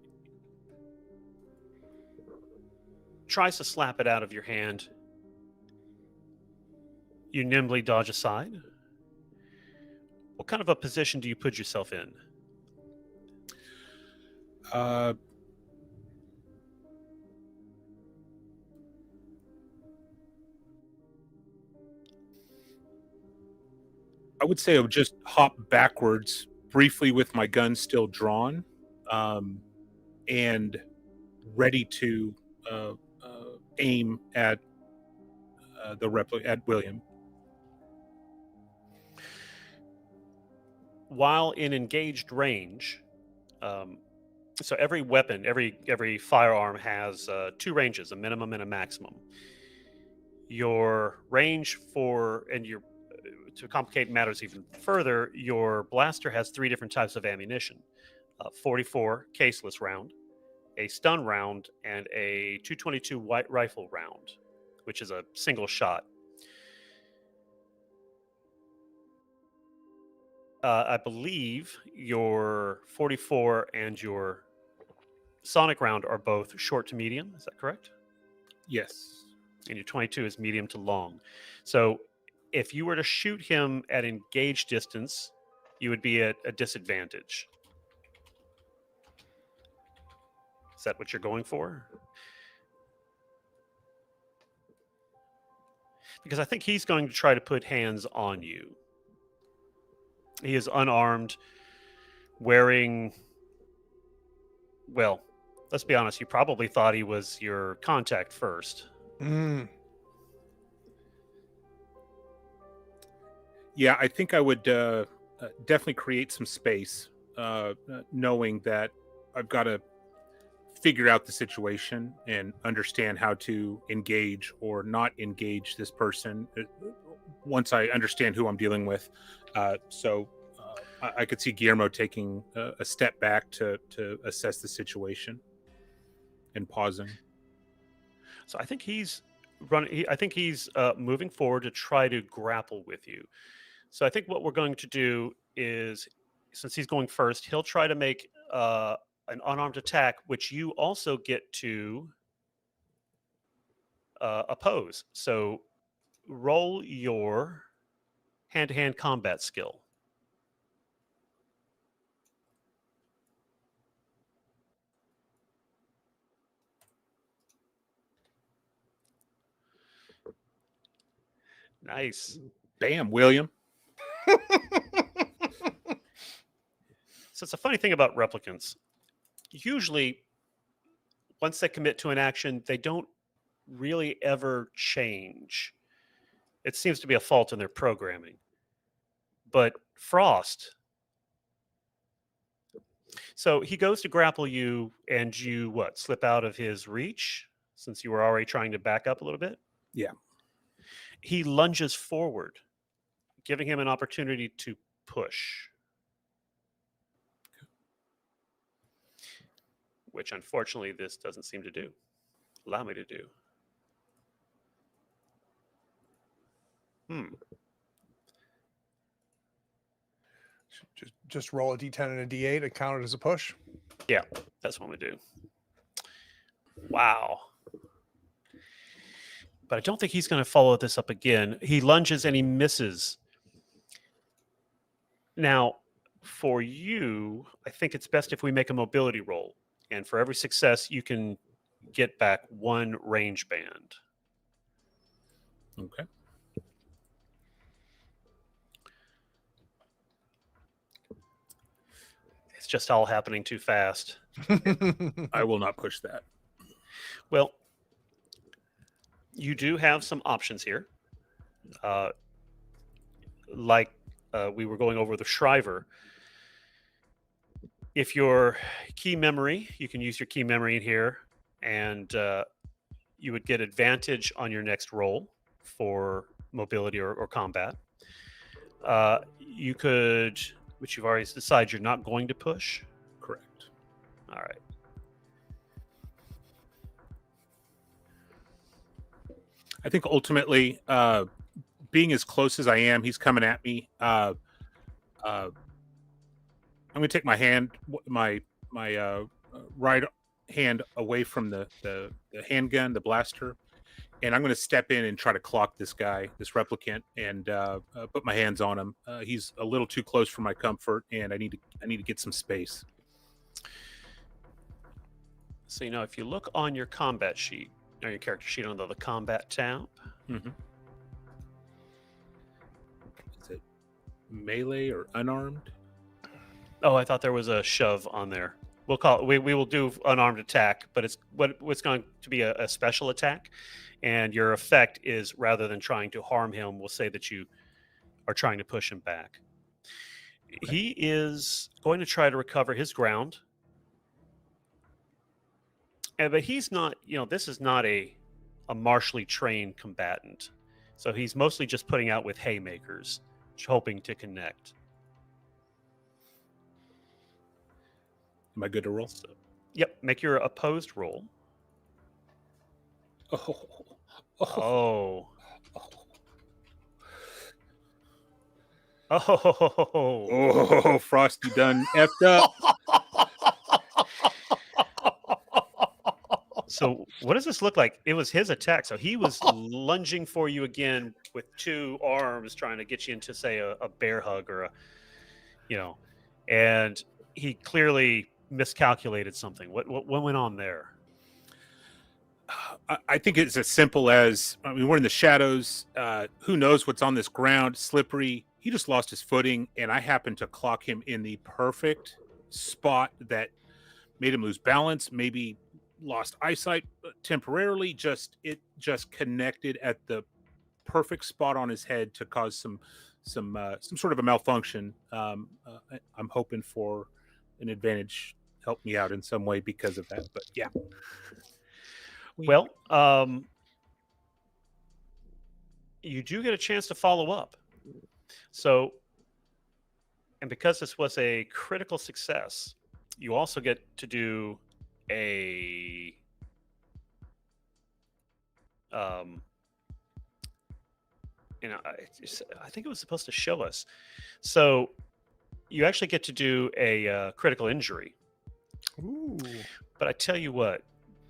tries to slap it out of your hand. You nimbly dodge aside. What kind of a position do you put yourself in? Uh, I would say I would just hop backwards briefly with my gun still drawn, and ready to aim at at William. While in engaged range, so every weapon, every firearm has two ranges, a minimum and a maximum. Your range for, and your to complicate matters even further, your blaster has three different types of ammunition: 44 caseless round, a stun round, and a 222 white rifle round, which is a single shot. I believe your 44 and your sonic round are both short to medium. Is that correct? Yes. And your 22 is medium to long. So if you were to shoot him at engaged distance, you would be at a disadvantage. Is that what you're going for? Because I think he's going to try to put hands on you. He is unarmed, wearing, well, let's be honest, you probably thought he was your contact first. Yeah, I think I would definitely create some space, knowing that I've got to figure out the situation and understand how to engage or not engage this person once I understand who I'm dealing with. So I could see Guillermo taking a step back to assess the situation and pausing. So I think he's moving forward to try to grapple with you. So I think what we're going to do is, since he's going first, he'll try to make an unarmed attack, which you also get to oppose. So roll your hand-to-hand combat skill. Nice. Bam, William. So it's a funny thing about replicants. Usually, once they commit to an action, they don't really ever change. It seems to be a fault in their programming. But Frost, so he goes to grapple you, and you what? Slip out of his reach, since you were already trying to back up a little bit? Yeah. He lunges forward, giving him an opportunity to push. Which, unfortunately, this doesn't seem to do. Allow me to do. Just roll a d10 and a d8 and count it as a push. Yeah, that's what I'm going to do. Wow. But I don't think he's going to follow this up again. He lunges and he misses. Now, for you, I think it's best if we make a mobility roll. And for every success, you can get back one range band. Okay. It's just all happening too fast. I will not push that. Well, you do have some options here. Like we were going over with the Shriver. If your key memory, you can use your key memory in here, and you would get advantage on your next roll for mobility or combat. You could, which you've already decided you're not going to push. Correct. All right. I think ultimately, being as close as I am, he's coming at me. I'm going to take my hand, my right hand away from the handgun, the blaster, and I'm going to step in and try to clock this guy, this replicant, and put my hands on him. He's a little too close for my comfort, and I need to get some space. So if you look on your combat sheet, or your character sheet under the combat tab. Mm-hmm. Is it melee or unarmed? Oh, I thought there was a shove on there. We'll call it. We will do unarmed attack, but it's what's going to be a special attack, and your effect is rather than trying to harm him, we'll say that you are trying to push him back. Okay. He is going to try to recover his ground, but he's not. This is not a martially trained combatant, so he's mostly just putting out with haymakers, hoping to connect. Am I good to roll? So, yep. Make your opposed roll. Oh. Oh, Frosty done effed up. So what does this look like? It was his attack. So he was lunging for you again with two arms, trying to get you into, say, a bear hug or and he clearly miscalculated something. What went on there? I think it's as simple as, we're in the shadows. Who knows what's on this ground? Slippery. He just lost his footing, and I happened to clock him in the perfect spot that made him lose balance, maybe lost eyesight temporarily. It just connected at the perfect spot on his head to cause some sort of a malfunction. I'm hoping for an advantage. Help me out in some way because of that. But yeah. Well, you do get a chance to follow up. So, and because this was a critical success, you also get to do a I think it was supposed to show us. So you actually get to do a critical injury. Ooh. But I tell you what,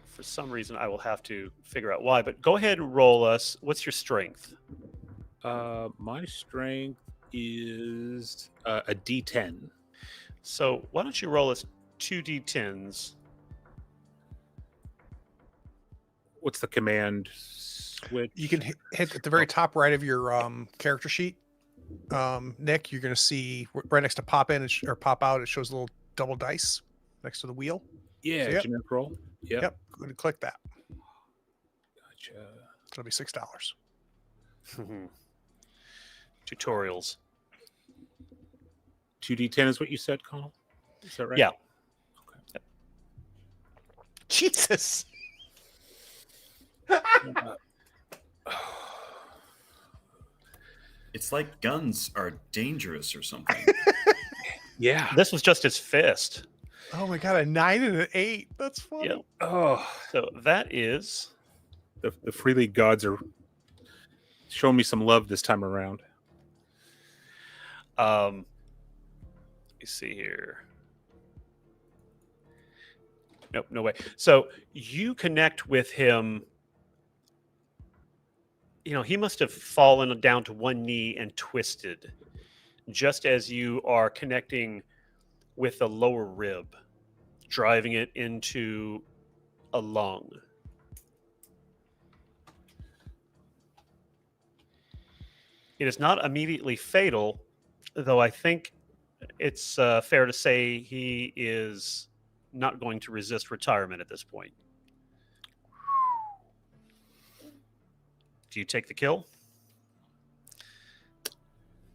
for some reason I will have to figure out why. But go ahead and roll us. What's your strength? My strength is a D10. So why don't you roll us 2 D10s? What's the command switch? You can hit at the very top right of your character sheet. Nick, you're going to see right next to pop in or pop out. It shows a little double dice next to the wheel. Yeah, so, generic roll. Yep. Go ahead and click that. Gotcha. It'll be $6. Tutorials. 2D10 is what you said, Colin? Is that right? Yeah. Okay. Yep. Jesus. It's like guns are dangerous or something. Yeah. This was just his fist. Oh my god, a 9 and an 8. That's funny. Yep. Oh, so that is the Free League gods are showing me some love this time around. Let me see here. Nope, no way. So you connect with him. He must have fallen down to one knee and twisted, just as you are connecting with the lower rib, driving it into a lung. It is not immediately fatal, though I think it's fair to say he is not going to resist retirement at this point. Do you take the kill?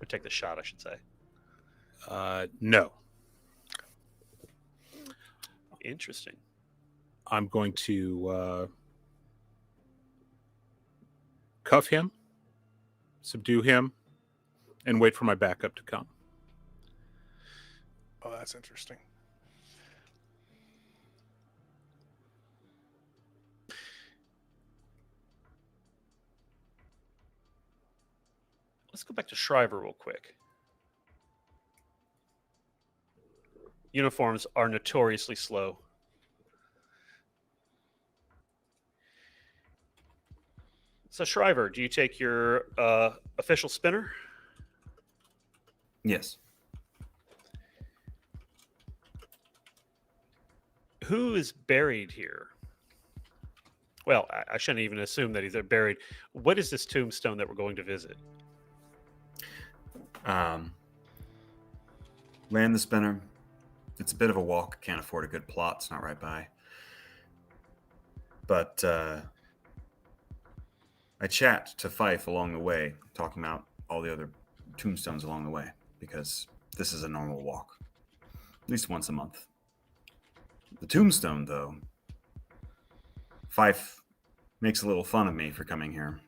Or take the shot, I should say. No. Interesting. I'm going to cuff him, subdue him, and wait for my backup to come. Oh, that's interesting. Let's go back to Shriver real quick. Uniforms are notoriously slow. So Shriver, do you take your official spinner? Yes. Who is buried here? Well, I shouldn't even assume that he's buried. What is this tombstone that we're going to visit? Land the spinner. It's a bit of a walk. Can't afford a good plot. It's not right by. But I chat to Fife along the way, talking about all the other tombstones along the way, because this is a normal walk, at least once a month. The tombstone, though, Fife makes a little fun of me for coming here,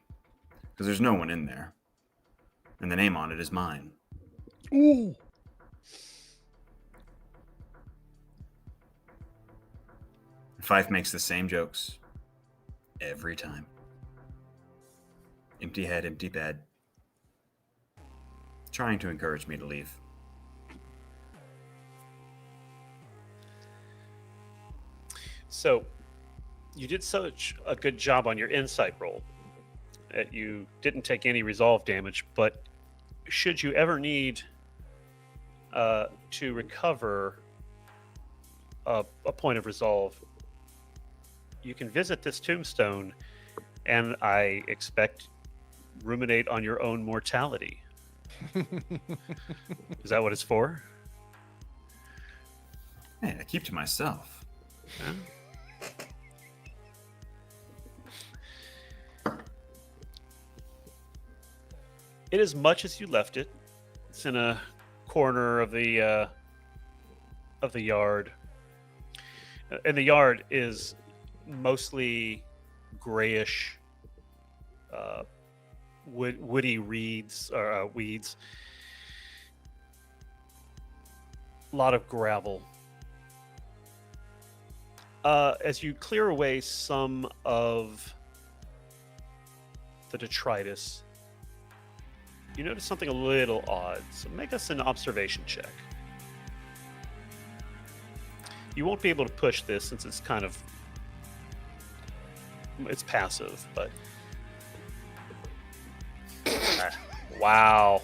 because there's no one in there, and the name on it is mine. Ooh. Fife makes the same jokes every time. Empty head, empty bed. Trying to encourage me to leave. So, you did such a good job on your insight roll that you didn't take any resolve damage, but should you ever need to recover a point of resolve, you can visit this tombstone and I expect ruminate on your own mortality. Is that what it's for? Hey, I keep to myself. Yeah. It is much as you left it. It's in a corner of the yard, and the yard is mostly grayish, woody weeds. A lot of gravel. As you clear away some of the detritus, you notice something a little odd. So make us an observation check. You won't be able to push this since it's it's passive, but wow.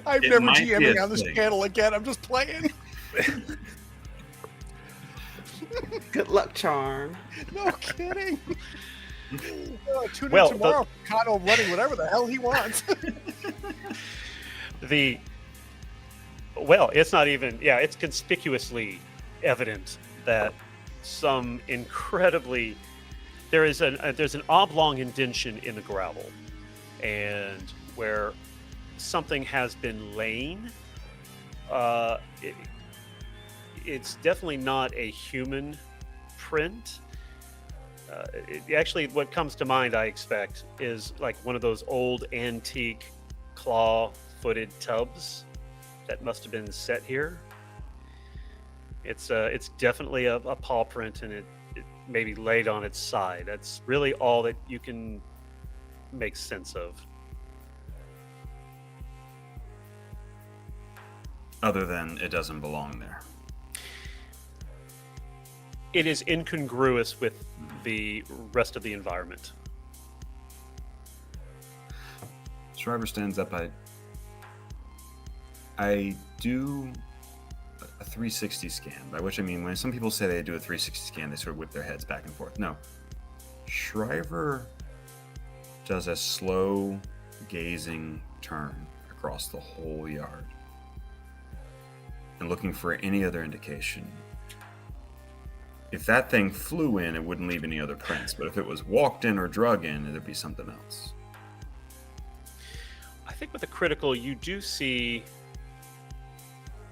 I'm It never might be a GMing on this thing. channel again. I'm just playing. Good luck, charm. No kidding. Tune Well, in tomorrow. Kano running whatever the hell he wants. It's not even, it's conspicuously evident that some incredibly, there's an oblong indention in the gravel, and where something has been laying, it's definitely not a human print. Actually, what comes to mind, I expect, is like one of those old antique claw-footed tubs that must have been set here. It's definitely a paw print, and it maybe laid on its side. That's really all that you can make sense of. Other than it doesn't belong there. It is incongruous with the rest of the environment. Shriver stands up. I do a 360 scan, by which I mean when some people say they do a 360 scan, they sort of whip their heads back and forth. No. Shriver does a slow gazing turn across the whole yard and looking for any other indication. If that thing flew in, it wouldn't leave any other prints, but if it was walked in or drug in, it'd be something else. I think with the critical, you do see.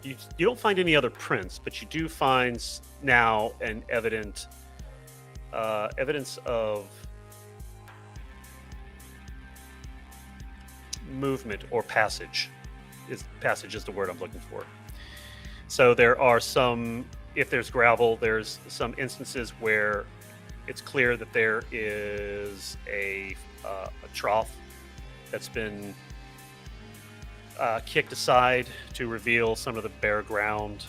You don't find any other prints, but you do find now an evidence of movement or passage. Passage is the word I'm looking for. So there are some, if there's gravel, there's some instances where it's clear that there is a trough that's been kicked aside to reveal some of the bare ground.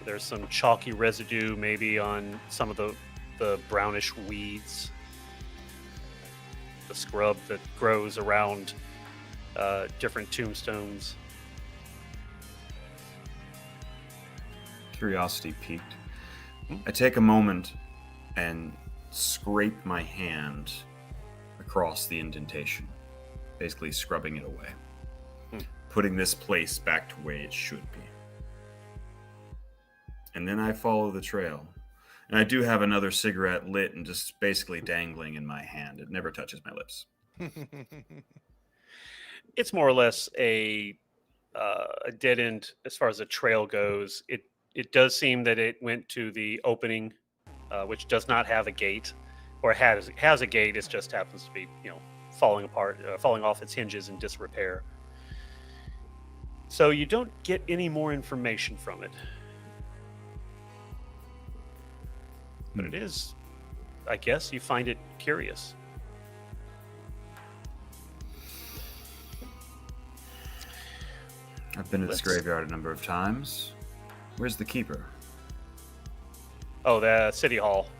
There's some chalky residue maybe on some of the brownish weeds, the scrub that grows around different tombstones. Curiosity piqued. I take a moment and scrape my hand across the indentation, basically scrubbing it away, putting this place back to where it should be. And then I follow the trail. And I do have another cigarette lit and just basically dangling in my hand. It never touches my lips. It's more or less a dead end as far as the trail goes. It does seem that it went to the opening, which does not have a gate, or has a gate. It just happens to be, falling apart, falling off its hinges in disrepair. So you don't get any more information from it. But it is, I guess, you find it curious. I've been to this graveyard a number of times. Where's the keeper? Oh, the city hall.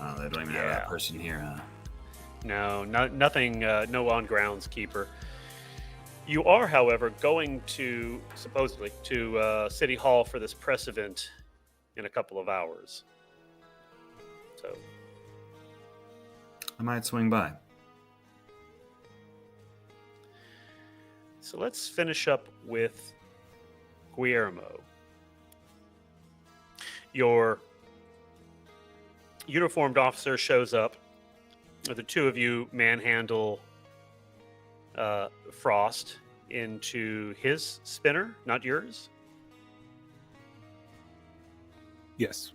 Oh, they don't even have that person here, huh? No, nothing, no on-grounds keeper. You are, however, going to, supposedly, to City Hall for this press event in a couple of hours. So I might swing by. So let's finish up with Guillermo. Your uniformed officer shows up. The two of you manhandle Frost into his spinner, not yours. Yes.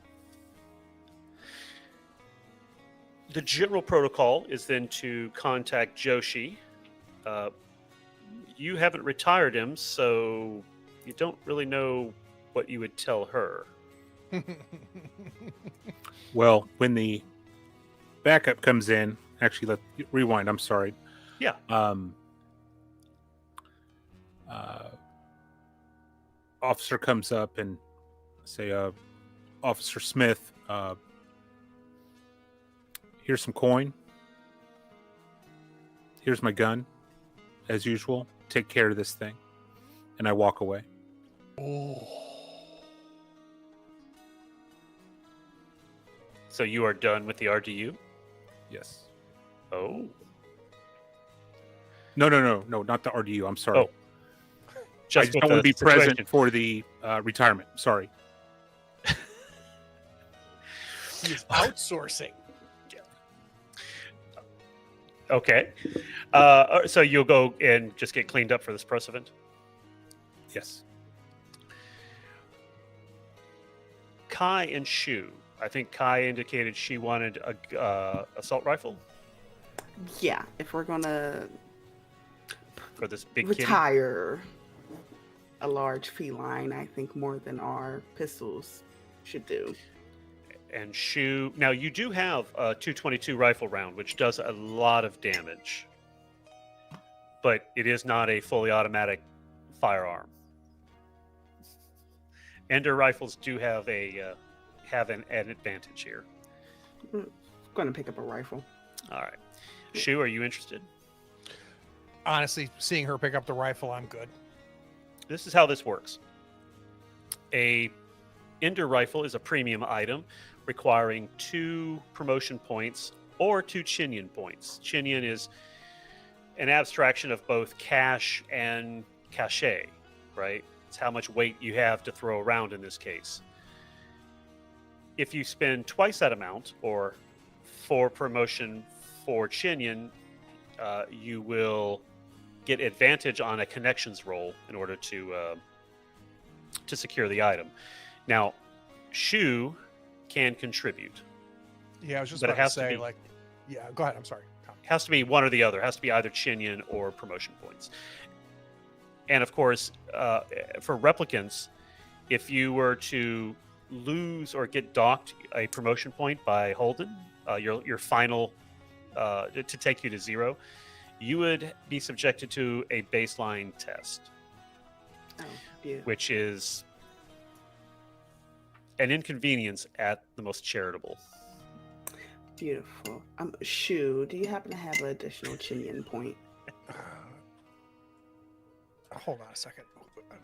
The general protocol is then to contact Joshi. You haven't retired him, so you don't really know what you would tell her. Well, when the backup comes in, actually, let's rewind. I'm sorry. Yeah. Officer comes up and say, Officer Smith, here's some coin. Here's my gun. As usual, take care of this thing. And I walk away. Oh. So you are done with the RDU? Yes. Oh. No, not the RDU. I'm sorry. Oh. I just don't want to be present for the retirement. Sorry. He's outsourcing. Okay. So you'll go and just get cleaned up for this press event? Yes. Kai and Shu. I think Kai indicated she wanted a assault rifle Yeah, if we're gonna for this big kitty. retire a large feline, I think more than our pistols should do. And Shu. Now you do have a 222 rifle round, which does a lot of damage, but it is not a fully automatic firearm. Ender rifles do have an advantage here. I'm gonna pick up a rifle. All right, Shu, are you interested? Honestly, seeing her pick up the rifle, I'm good. This is how this works. A Ender rifle is a premium item requiring 2 promotion points or 2 Chinian points. Chinian is an abstraction of both cash and cachet, right? It's how much weight you have to throw around in this case. If you spend twice that amount, or 4 promotion, 4 Chinian, you will get advantage on a connections roll in order to secure the item. Now, Shu can contribute. Yeah, I was just But it about to has to say, be- like, yeah, go ahead. I'm sorry. It has to be one or the other. It has to be either Chinian or promotion points. And of course, for replicants, if you were to lose or get docked a promotion point by Holden, your final to take you to 0, you would be subjected to a baseline test, Oh, beautiful. which is an inconvenience at the most charitable. Beautiful. Shu, do you happen to have an additional Chinian point? Hold on a second.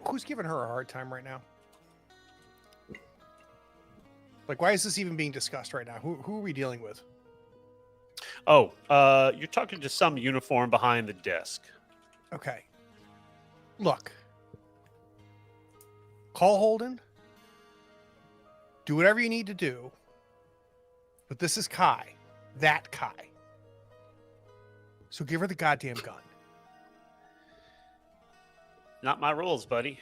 Who's giving her a hard time right now? Like, why is this even being discussed right now? Who are we dealing with? Oh, you're talking to some uniform behind the desk. Okay. Look. Call Holden. Do whatever you need to do. But this is Kai. That Kai. So give her the goddamn gun. Not my rules, buddy.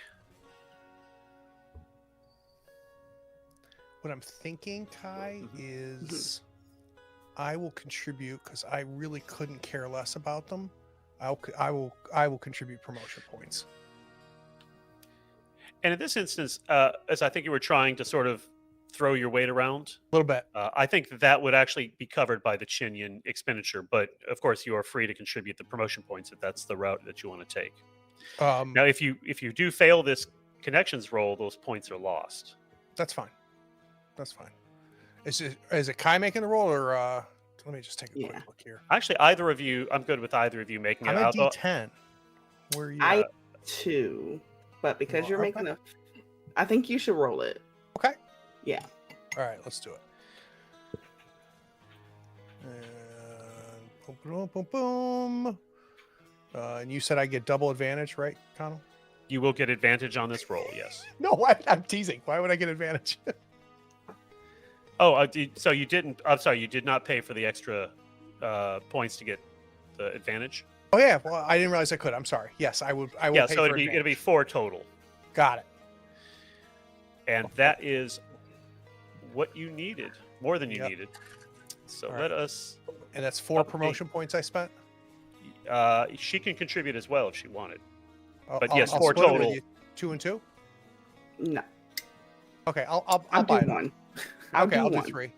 What I'm thinking, Kai, Mhm. is I will contribute because I really couldn't care less about them. I will contribute promotion points. And in this instance, as I think you were trying to sort of throw your weight around, A little bit. I think that would actually be covered by the Chinian expenditure. But of course, you are free to contribute the promotion points if that's the route that you want to take. Now, if you do fail this connections roll, those points are lost. That's fine. That's fine. Is it Kai making the roll, or let me just take a Yeah. quick look here. Actually, either of you, I'm good with either of you making it. I'm a Although- D10. Where are you? I at? 2, but because you're Okay. making I think you should roll it. Okay. Yeah. All right, let's do it. And boom, boom, boom, boom. And you said I get double advantage, right, Connell? you will get advantage on this roll. Yes. No, I'm teasing. Why would I get advantage? Oh, so you didn't. I'm sorry, you did not pay for the extra points to get the advantage. Oh yeah, well I didn't realize I could. I'm sorry. Yes, I would. I will. Yeah, pay so for it'll be advantage. 4 total, Got it. and that is what you needed, more than you Yep. needed. So All let right. us. And that's 4 Okay. promotion points I spent. She can contribute as well if she wanted. I'll- But I'll- yes, I'll 4 split it with total. you. 2 and 2. No. Okay, I'll I'll buy do it. one. Okay, I'll do one. 3.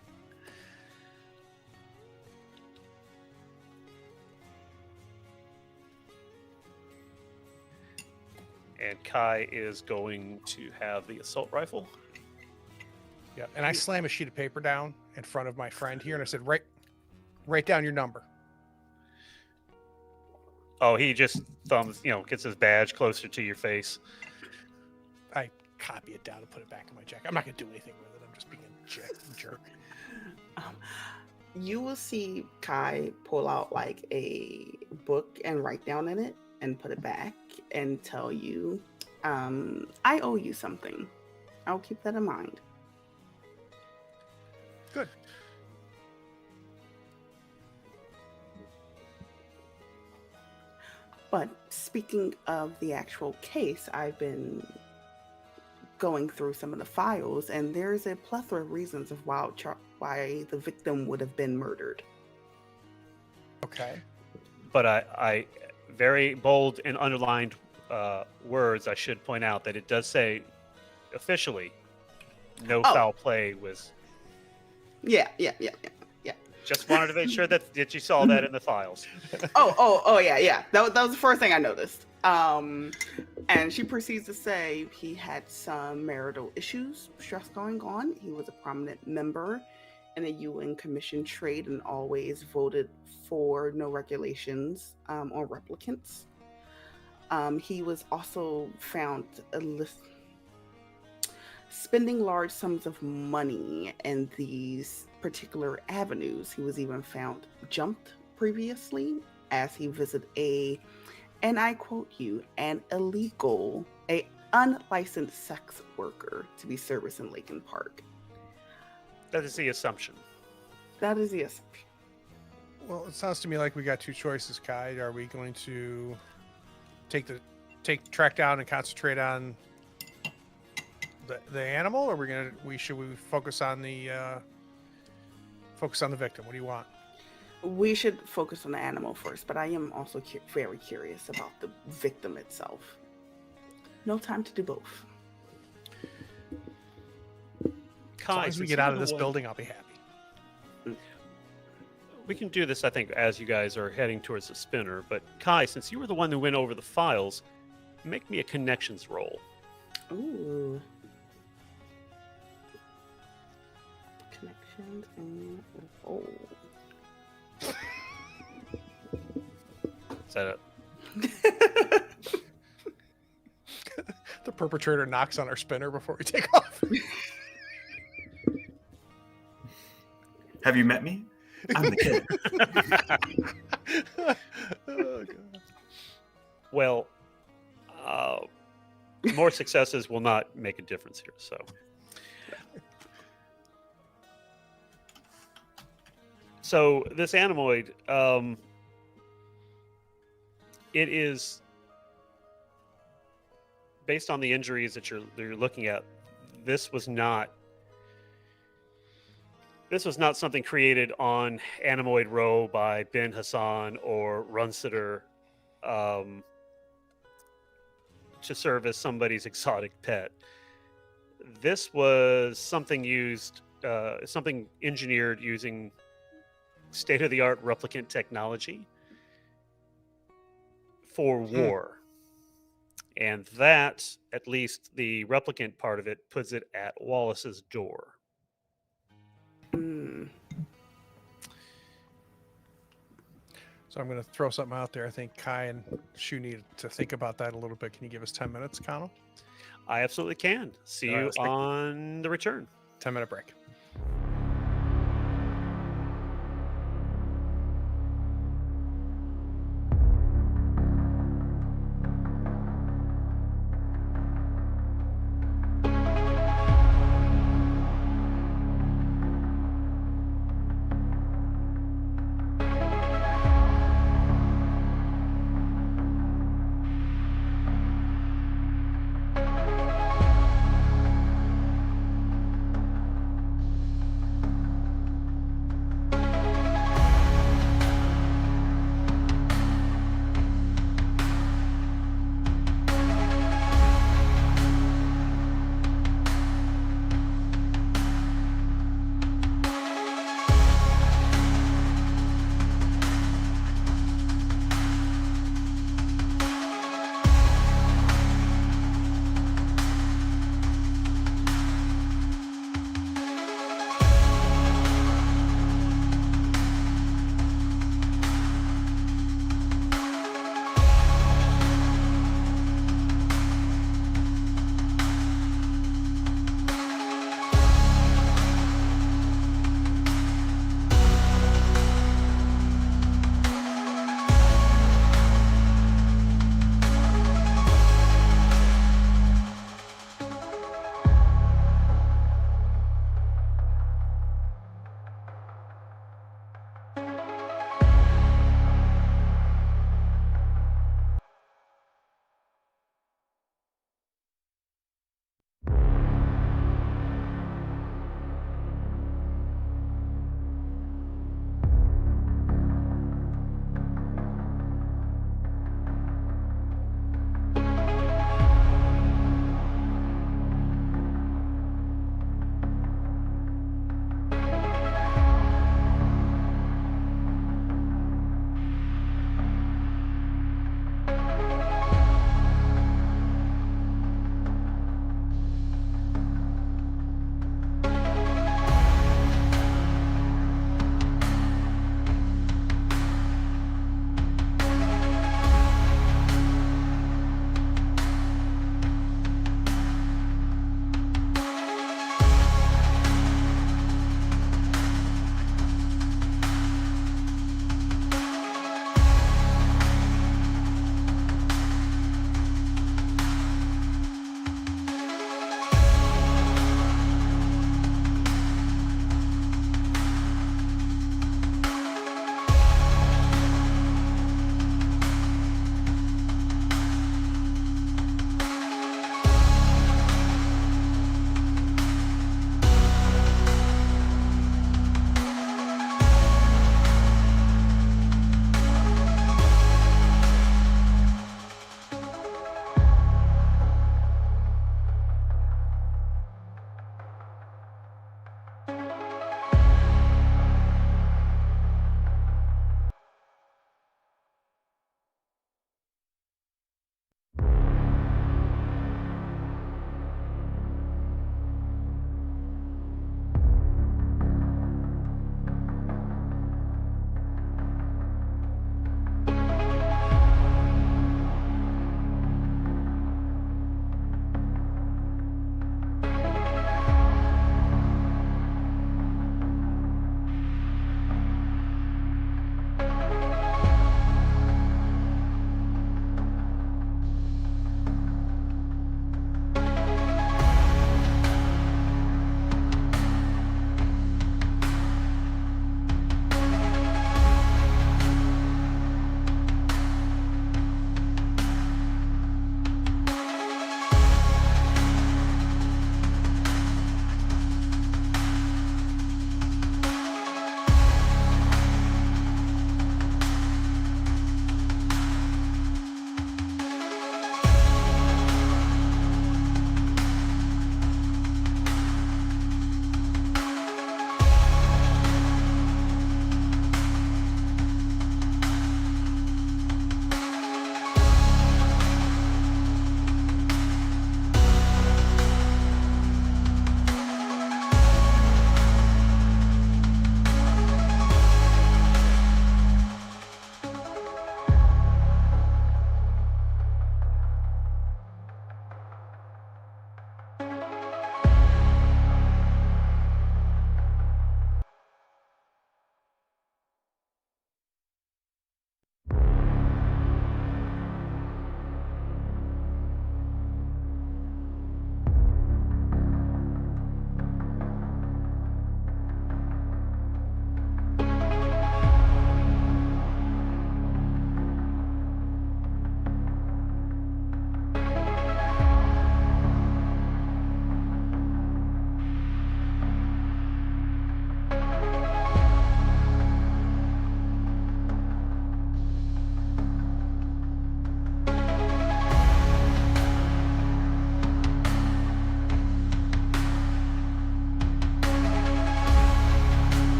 And Kai is going to have the assault rifle. Yeah, and I slam a sheet of paper down in front of my friend here, and I said, write down your number. Oh, he just gets his badge closer to your face. I copy it down and put it back in my jacket. I'm not gonna do anything with it. I'm just being a jerk. You will see Kai pull out like a book and write down in it and put it back and tell you, I owe you something. I'll keep that in mind. Good. But speaking of the actual case, I've been going through some of the files, and there's a plethora of reasons of why the victim would have been murdered. Okay. But I very bold and underlined words. I should point out that it does say officially, no Oh. foul play was. Yeah. Just wanted to make sure that you saw that in the files. Oh, yeah. That was the first thing I noticed. And she proceeds to say he had some marital issues, stress going on. He was a prominent member in a UN commission trade and always voted for no regulations on replicants. He was also found spending large sums of money in these particular avenues. He was even found jumped previously as he visits and I quote you, an unlicensed sex worker to be serviced in Lincoln Park. That is the assumption. That is the assumption. Well, it sounds to me like we got two choices, Kai. Are we going to track down and concentrate on the animal, or should we focus on the victim? What do you want? We should focus on the animal first, but I am also very curious about the victim itself. No time to do both. As long as we get out of this building, I'll be happy. We can do this, I think, as you guys are heading towards the spinner. But Kai, since you were the one who went over the files, make me a connections roll. Ooh. Connections and roll. Is that The perpetrator knocks on our spinner before we take off. Have you met me? I'm the kid. Oh, God. Well, more successes will not make a difference here. So this animoid, it is based on the injuries that you're looking at. This was not something created on Animoid Row by Ben Hassan or Runsitter to serve as somebody's exotic pet. This was something engineered using state-of-the-art replicant technology for war. And that, at least the replicant part of it, puts it at Wallace's door. So I'm going to throw something out there. I think Kai and Shu need to think about that a little bit. Can you give us 10 minutes, Connell? I absolutely can. See you on the return. 10-minute break.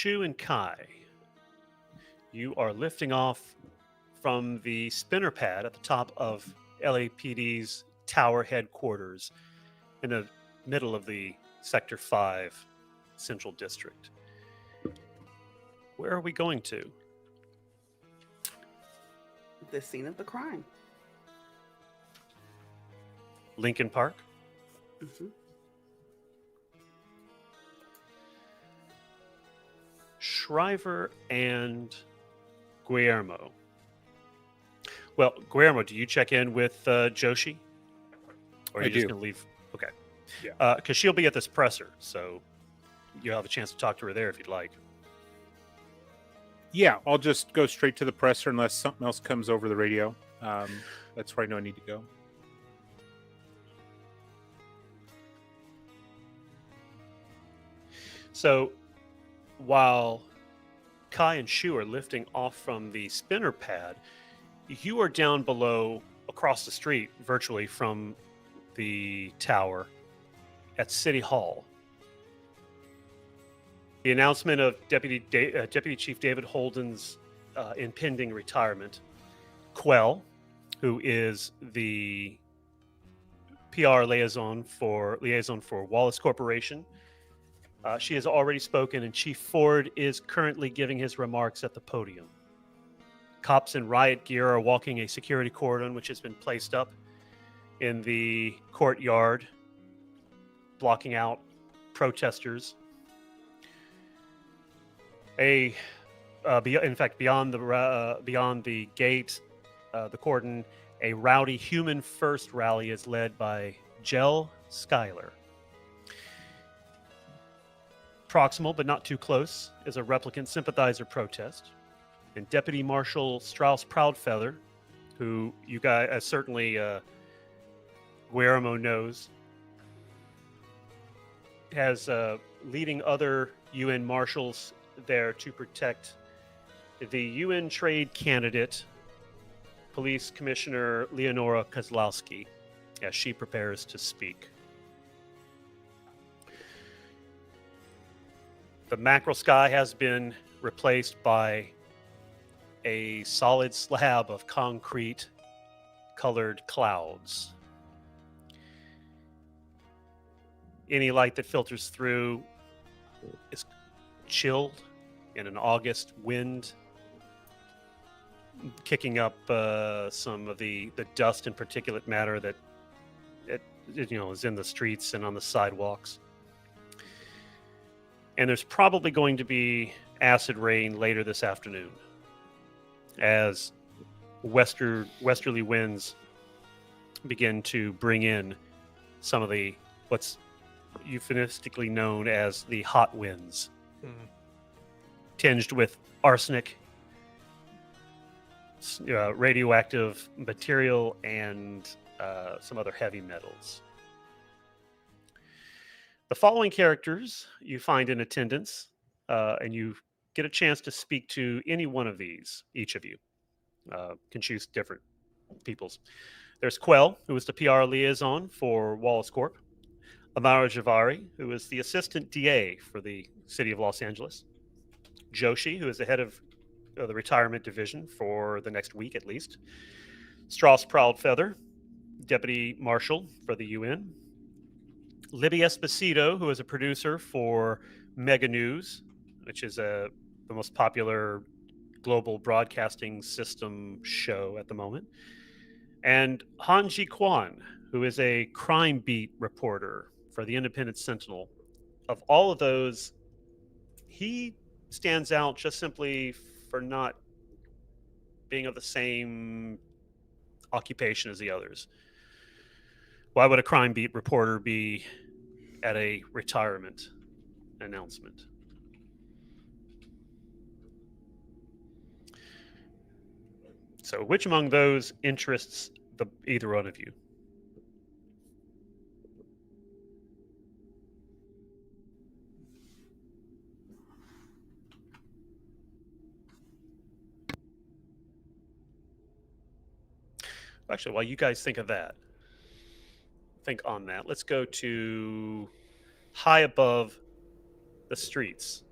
Shu and Kai, you are lifting off from the spinner pad at the top of LAPD's tower headquarters in the middle of the Sector 5 Central District. Where are we going to? The scene of the crime. Lincoln Park? Mhm. Shriver and Guillermo. Well, Guillermo, do you check in with Joshi? Or are I you just do. going to leave? Okay. Yeah. Because she'll be at this presser, so you'll have a chance to talk to her there if you'd like. Yeah, I'll just go straight to the presser unless something else comes over the radio. That's where I know I need to go. So while Kai and Shu are lifting off from the spinner pad, you are down below across the street virtually from the tower at City Hall. The announcement of Deputy Chief David Holden's impending retirement. Quell, who is the PR liaison for Wallace Corporation, she has already spoken, and Chief Ford is currently giving his remarks at the podium. Cops in riot gear are walking a security cordon, which has been placed up in the courtyard, blocking out protesters. In fact, beyond the gate, the cordon, a rowdy Human First rally is led by Jell Schuyler. Proximal, but not too close, is a replicant sympathizer protest. And Deputy Marshal Strauss Proudfeather, who you guys certainly Guillermo knows, has leading other UN marshals there to protect the UN trade candidate, Police Commissioner Leonora Kozlowski, as she prepares to speak. The mackerel sky has been replaced by a solid slab of concrete colored clouds. Any light that filters through is chilled in an August wind, kicking up some of the dust and particulate matter that is in the streets and on the sidewalks. And there's probably going to be acid rain later this afternoon as westerly winds begin to bring in some of the what's euphemistically known as the hot winds, tinged with arsenic, radioactive material, and some other heavy metals. The following characters you find in attendance, and you get a chance to speak to any one of these. Each of you can choose different peoples. There's Quell, who is the PR liaison for Wallace Corp. Amara Javari, who is the assistant DA for the city of Los Angeles. Joshi, who is the head of the retirement division for the next week at least. Strauss Proudfeather, deputy marshal for the UN. Libby Esposito, who is a producer for Mega News, which is the most popular global broadcasting system show at the moment. And Hanji Kwan, who is a crime beat reporter for the Independent Sentinel. Of all of those, he stands out just simply for not being of the same occupation as the others. Why would a crime beat reporter be at a retirement announcement? So which among those interests either one of you? Actually, while you guys think on that, let's go to high above the streets.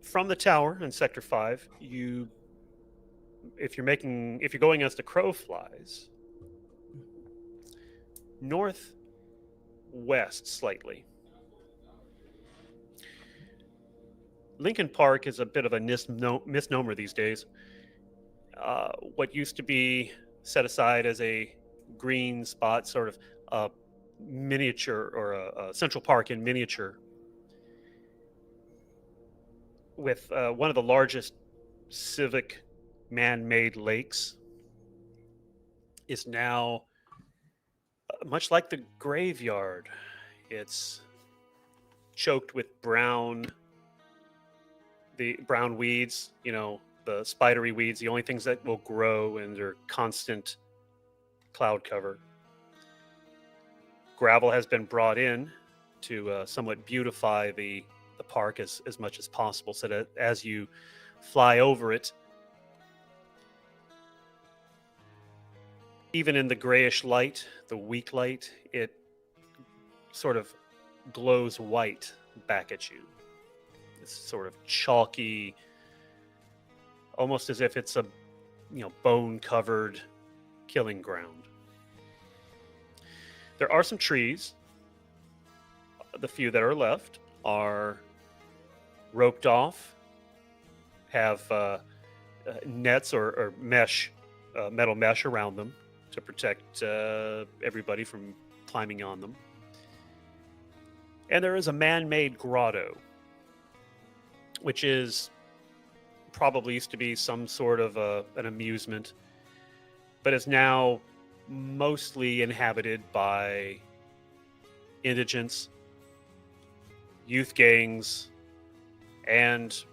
from the tower in Sector 5, if you're going as the crow flies, northwest slightly. Lincoln Park is a bit of a misnomer these days. What used to be set aside as a green spot, sort of a miniature or a Central Park in miniature, with one of the largest civic man-made lakes, is now much like the graveyard. It's choked with the brown weeds, the spidery weeds, the only things that will grow in their constant cloud cover. Gravel has been brought in to somewhat beautify the park as much as possible, so that as you fly over it, even in the grayish light, the weak light, it sort of glows white back at you. This sort of chalky, almost as if it's a bone-covered killing ground. There are some trees. The few that are left are roped off, have nets or mesh, metal mesh around them to protect everybody from climbing on them. And there is a man-made grotto, which is probably used to be some sort of an amusement, but is now mostly inhabited by indigents, youth gangs, and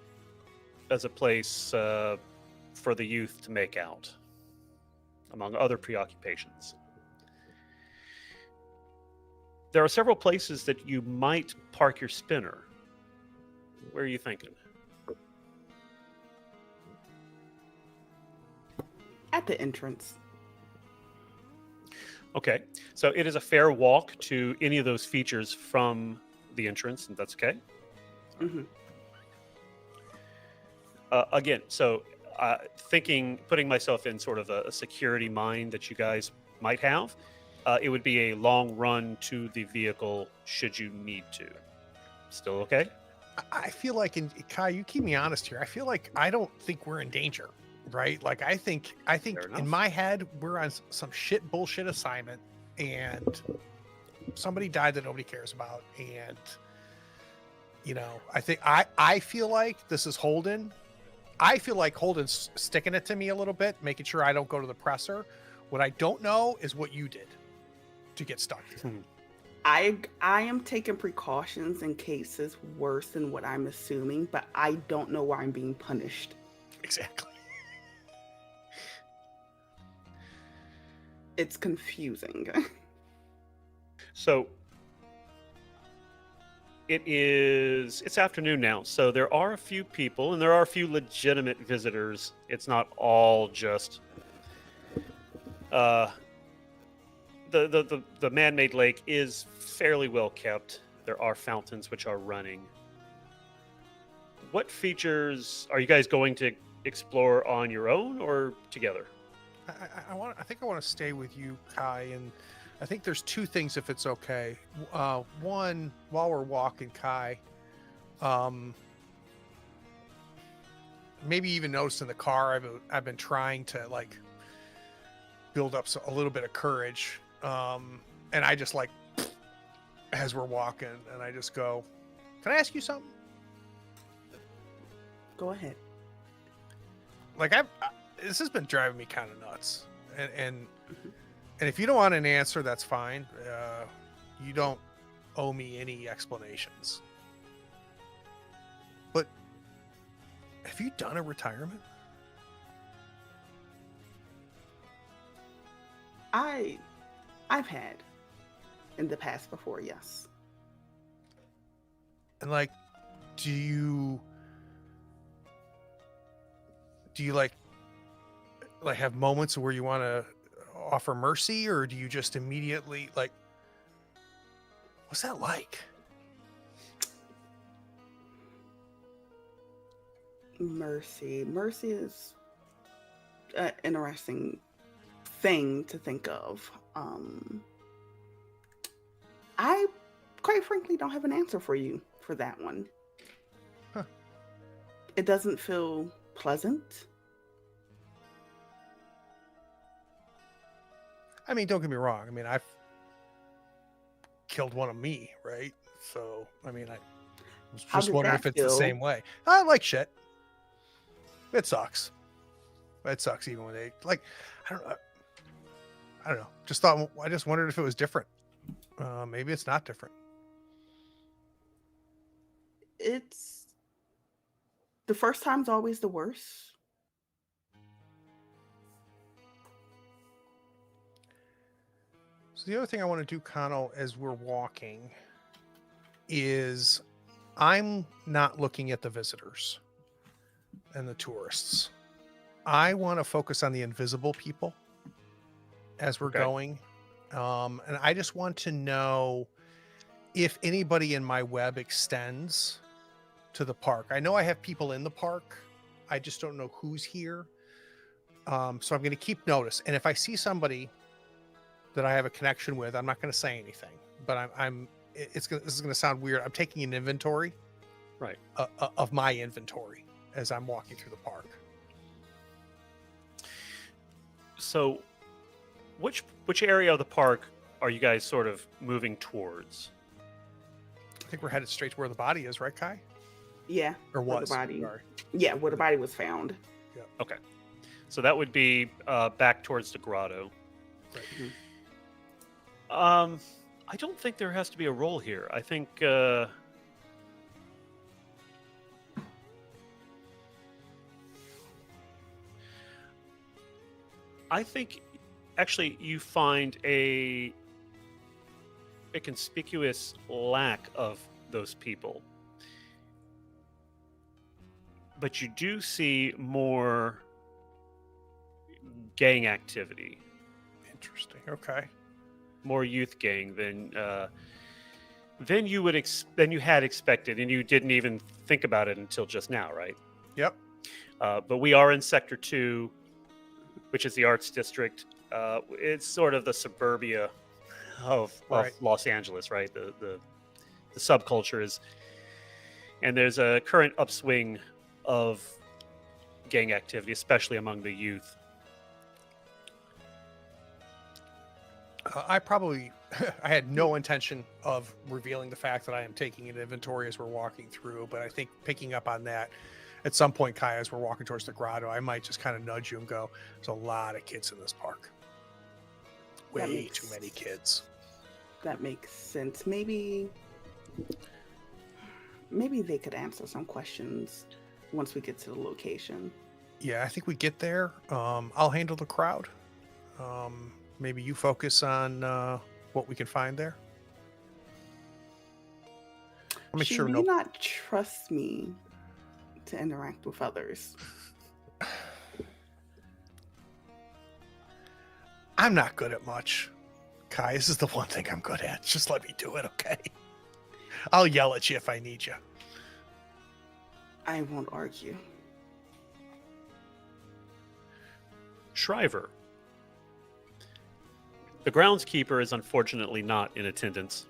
as a place for the youth to make out, among other preoccupations. There are several places that you might park your spinner. Where are you thinking? At the entrance. Okay, so it is a fair walk to any of those features from the entrance, and that's okay. Mm-hmm. Again, so putting myself in sort of a security mind that you guys might have, it would be a long run to the vehicle should you need to. Still okay? I feel like, Kai, you keep me honest here. I feel like I don't think we're in danger, right? Like I think in my head we're on some shit bullshit assignment, and somebody died that nobody cares about, and I feel like this is Holden. I feel like Holden's sticking it to me a little bit, making sure I don't go to the presser. What I don't know is what you did to get stuck here. I am taking precautions in cases worse than what I'm assuming, but I don't know why I'm being punished. Exactly. It's confusing. So it's afternoon now, so there are a few people and there are a few legitimate visitors. It's not all just the man-made lake is fairly well kept. There are fountains which are running. What features are you guys going to explore on your own or together? I think I want to stay with you, Kai, and I think there's two things, if it's okay. One, while we're walking, Kai, maybe even noticed in the car, I've been trying to build up a little bit of courage, and I just as we're walking, and I just go, "Can I ask you something?" Go ahead. This has been driving me kind of nuts, and if you don't want an answer, that's fine. You don't owe me any explanations. But have you done a retirement? I've had in the past before, yes. And do you have moments where you want to offer mercy, or do you just immediately what's that like? Mercy. Mercy is an interesting thing to think of. I, quite frankly, don't have an answer for you for that one. Huh. It doesn't feel pleasant. I mean, don't get me wrong. I mean, I've killed one of me, right? So, I mean, I was How just did wondering that if it's the feel? same way. I like shit. It sucks. It sucks even when they like. I don't know. I just wondered if it was different. Maybe it's not different. It's the first time's always the worst. So the other thing I want to do, Connell, as we're walking, is I'm not looking at the visitors and the tourists. I want to focus on the invisible people as we're Okay. going. And I just want to know if anybody in my web extends to the park. I know I have people in the park. I just don't know who's here. So I'm going to keep notice. And if I see somebody that I have a connection with, I'm not going to say anything. But this is going to sound weird. I'm taking an inventory, Right. of my inventory as I'm walking through the park. So, which area of the park are you guys sort of moving towards? I think we're headed straight to where the body is, right, Kai? Yeah. Or Where the was? body- Sorry. Yeah, where the body was found. Okay, so that would be back towards the grotto. Right. I don't think there has to be a roll here. I think actually you find a conspicuous lack of those people. But you do see more gang activity, Interesting. Okay. more youth gang than you had expected, and you didn't even think about it until just now, right? Yep. But we are in Sector 2, which is the arts district. It's sort of the suburbia of Right. Los Angeles, right? The subculture is, and there's a current upswing of gang activity, especially among the youth. I had no intention of revealing the fact that I am taking an inventory as we're walking through, but I think picking up on that at some point, Kai, as we're walking towards the grotto, I might just kind of nudge you and go, there's a lot of kids in this park. That Way makes- too many kids. That makes sense. Maybe they could answer some questions once we get to the location. Yeah, I think we get there. I'll handle the crowd. Maybe you focus on what we can find there. I'll make sure Do no. you not trust me to interact with others? I'm not good at much. Kai, this is the one thing I'm good at. Just let me do it, okay? I'll yell at you if I need you. I won't argue. Shriver. The groundskeeper is unfortunately not in attendance.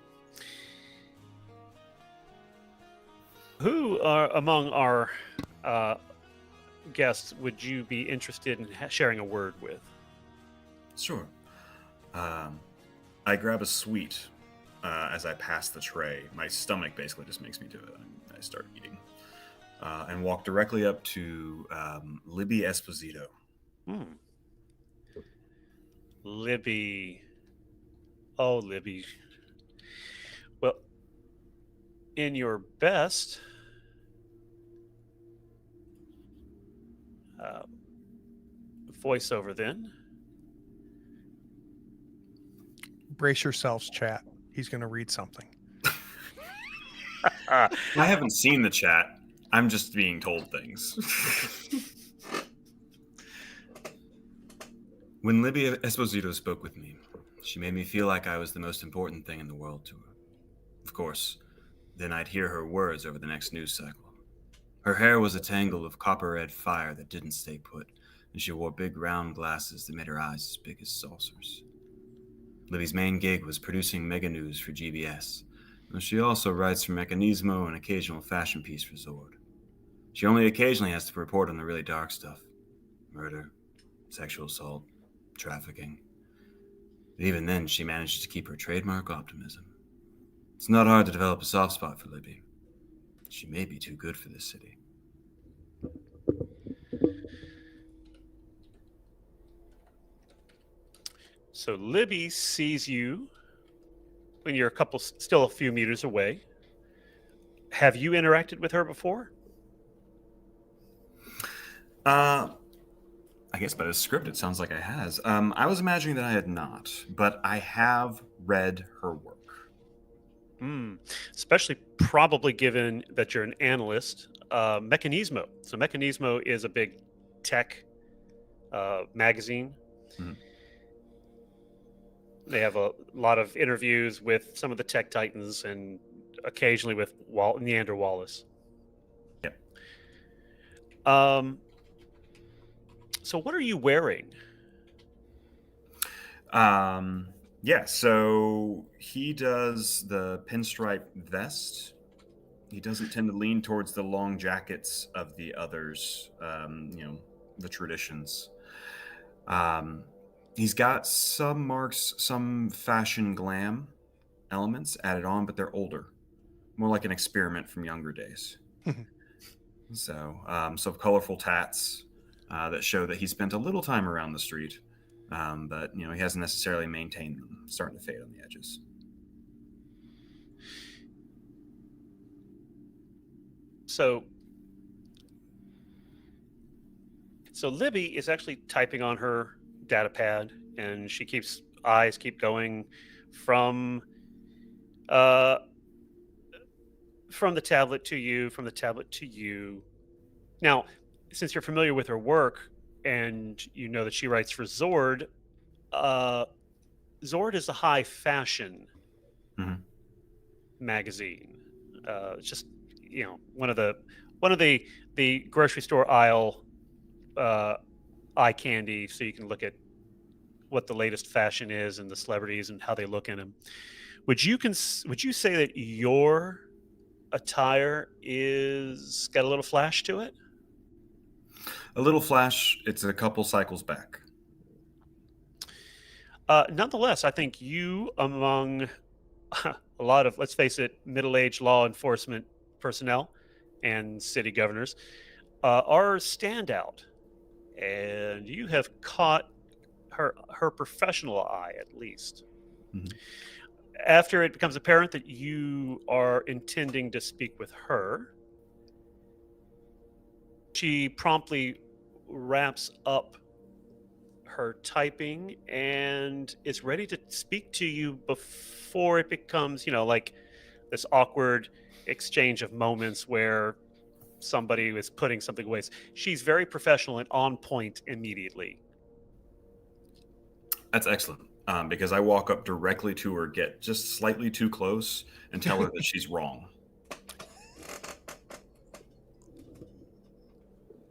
Who among our guests would you be interested in sharing a word with? Sure. I grab a sweet as I pass the tray. My stomach basically just makes me do it. I start eating. And walk directly up to Libby Esposito. Libby. Oh, Libby. Well, in your best voiceover, then. Brace yourselves, chat. He's going to read something. I haven't seen the chat. I'm just being told things. When Libby Esposito spoke with me, she made me feel like I was the most important thing in the world to her. Of course, then I'd hear her words over the next news cycle. Her hair was a tangle of copper-red fire that didn't stay put, and she wore big round glasses that made her eyes as big as saucers. Libby's main gig was producing mega news for GBS, though she also writes for Mechanismo and occasional fashion piece for Zord. She only occasionally has to report on the really dark stuff. Murder, sexual assault, trafficking. But even then, she manages to keep her trademark optimism. It's not hard to develop a soft spot for Libby. She may be too good for this city. So Libby sees you when you're still a few meters away. Have you interacted with her before? I guess by the script, it sounds like I has. I was imagining that I had not, but I have read her work. Especially probably given that you're an analyst. Mechanismo. So Mechanismo is a big tech magazine. Mhm. They have a lot of interviews with some of the tech titans and occasionally with Neander Wallace. Yep. So what are you wearing? Yeah, so he does the pinstripe vest. He doesn't tend to lean towards the long jackets of the others, the traditions. He's got some marks, some fashion glam elements added on, but they're older, more like an experiment from younger days. So colorful tats that show that he spent a little time around the street, but he hasn't necessarily maintained them, starting to fade on the edges. So Libby is actually typing on her data pad, and eyes keep going from the tablet to you, from the tablet to you. Now, since you're familiar with her work and you know that she writes for Zord, Zord is a high fashion magazine. It's just one of the grocery store aisle eye candy, so you can look at what the latest fashion is and the celebrities and how they look in them. Would you say that your attire is got a little flash to it? A little flash. It's a couple cycles back. Nonetheless, I think you, among a lot of, let's face it, middle-aged law enforcement personnel and city governors, are standout, and you have caught her professional eye, at least. Mhm. After it becomes apparent that you are intending to speak with her, she promptly wraps up her typing and is ready to speak to you before it becomes, like this awkward exchange of moments where somebody is putting something away. She's very professional and on point immediately. That's excellent, because I walk up directly to her, get just slightly too close, and tell her that she's wrong.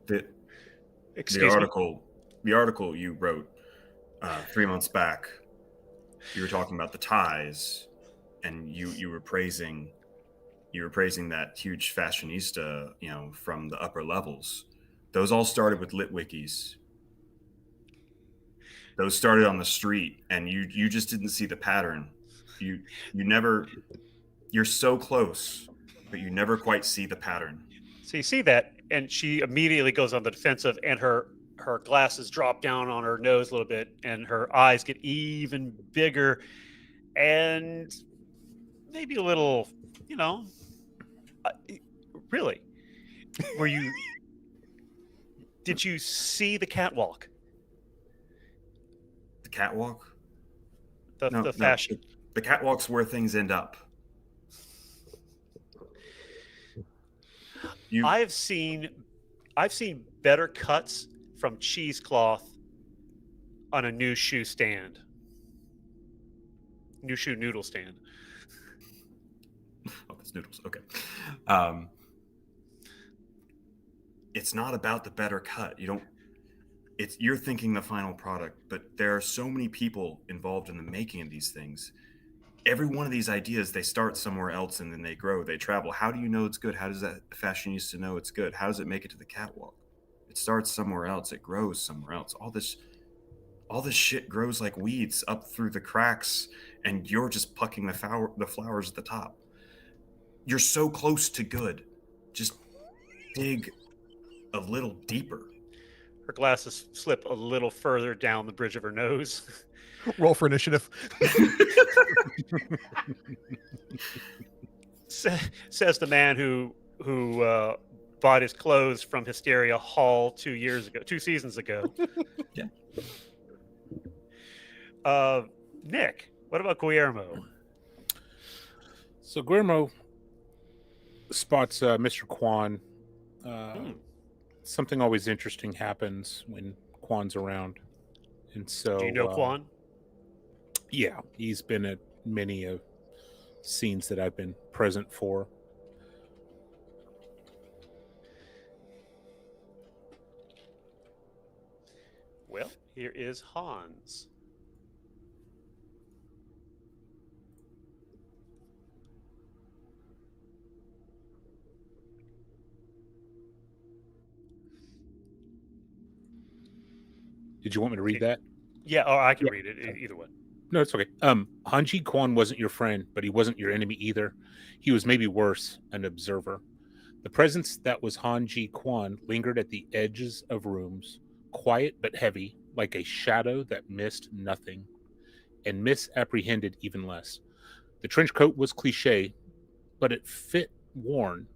The article you wrote 3 months back, you were talking about the ties, and you were praising that huge fashionista, from the upper levels. Those all started with lit wikis. Those started on the street, and you just didn't see the pattern. You're so close, but you never quite see the pattern. So you see that, and she immediately goes on the defensive, and her glasses drop down on her nose a little bit, and her eyes get even bigger, and maybe a little, really. Did you see the catwalk? The catwalk? The fashion. The catwalk's where things end up. I've seen better cuts from cheesecloth on a new shoe noodle stand. Oh, that's noodles. Okay. it's not about the better cut. You're thinking the final product, but there are so many people involved in the making of these things. Every one of these ideas, they start somewhere else and then they grow, they travel. How do you know it's good? How does that fashionista know it's good? How does it make it to the catwalk? It starts somewhere else, it grows somewhere else. All this shit grows like weeds up through the cracks, and you're just plucking the flowers at the top. You're so close to good. Just dig a little deeper. Her glasses slip a little further down the bridge of her nose. Roll for initiative. Says the man who bought his clothes from Hysteria Hall 2 seasons ago. Yeah. Nick, what about Guillermo? So Guillermo spots Mr. Kwan. Something always interesting happens when Kwan's around. And so, do you know Kwan? Yeah, he's been at many scenes that I've been present for. Well, here is Hans. Did you want me to read that? Yeah, or I can Yeah. read it. Either one. No, it's okay. Hanji Kwan wasn't your friend, but he wasn't your enemy either. He was maybe worse, an observer. The presence that was Hanji Kwan lingered at the edges of rooms, quiet but heavy, like a shadow that missed nothing, and misapprehended even less. The trench coat was cliche, but it fit worn,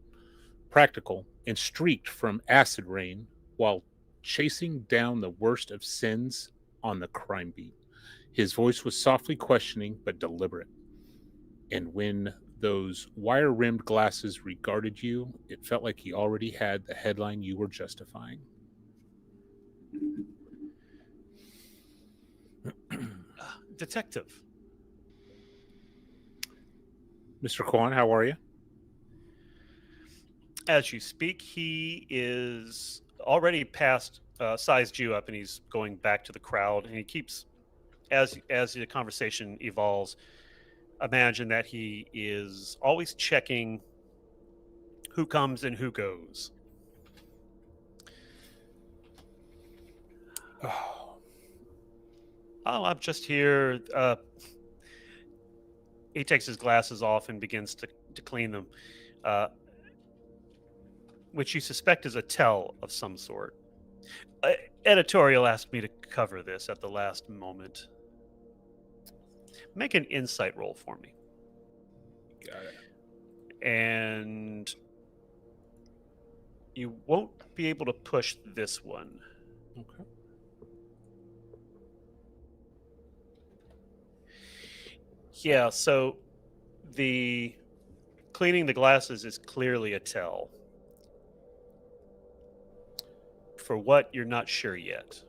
practical, and streaked from acid rain while chasing down the worst of sins on the crime beat. His voice was softly questioning but deliberate. And when those wire-rimmed glasses regarded you, it felt like he already had the headline you were justifying. Detective. Mr. Kwan, how are you? As you speak, he is already past sized you up, and he's going back to the crowd. And he keeps, as the conversation evolves, imagine that he is always checking who comes and who goes. Oh, I'm just here. He takes his glasses off and begins to clean them, which you suspect is a tell of some sort. Editorial asked me to cover this at the last moment. Make an insight roll for me. Got it. And you won't be able to push this one. Okay. Yeah, so the cleaning the glasses is clearly a tell. For what, you're not sure yet.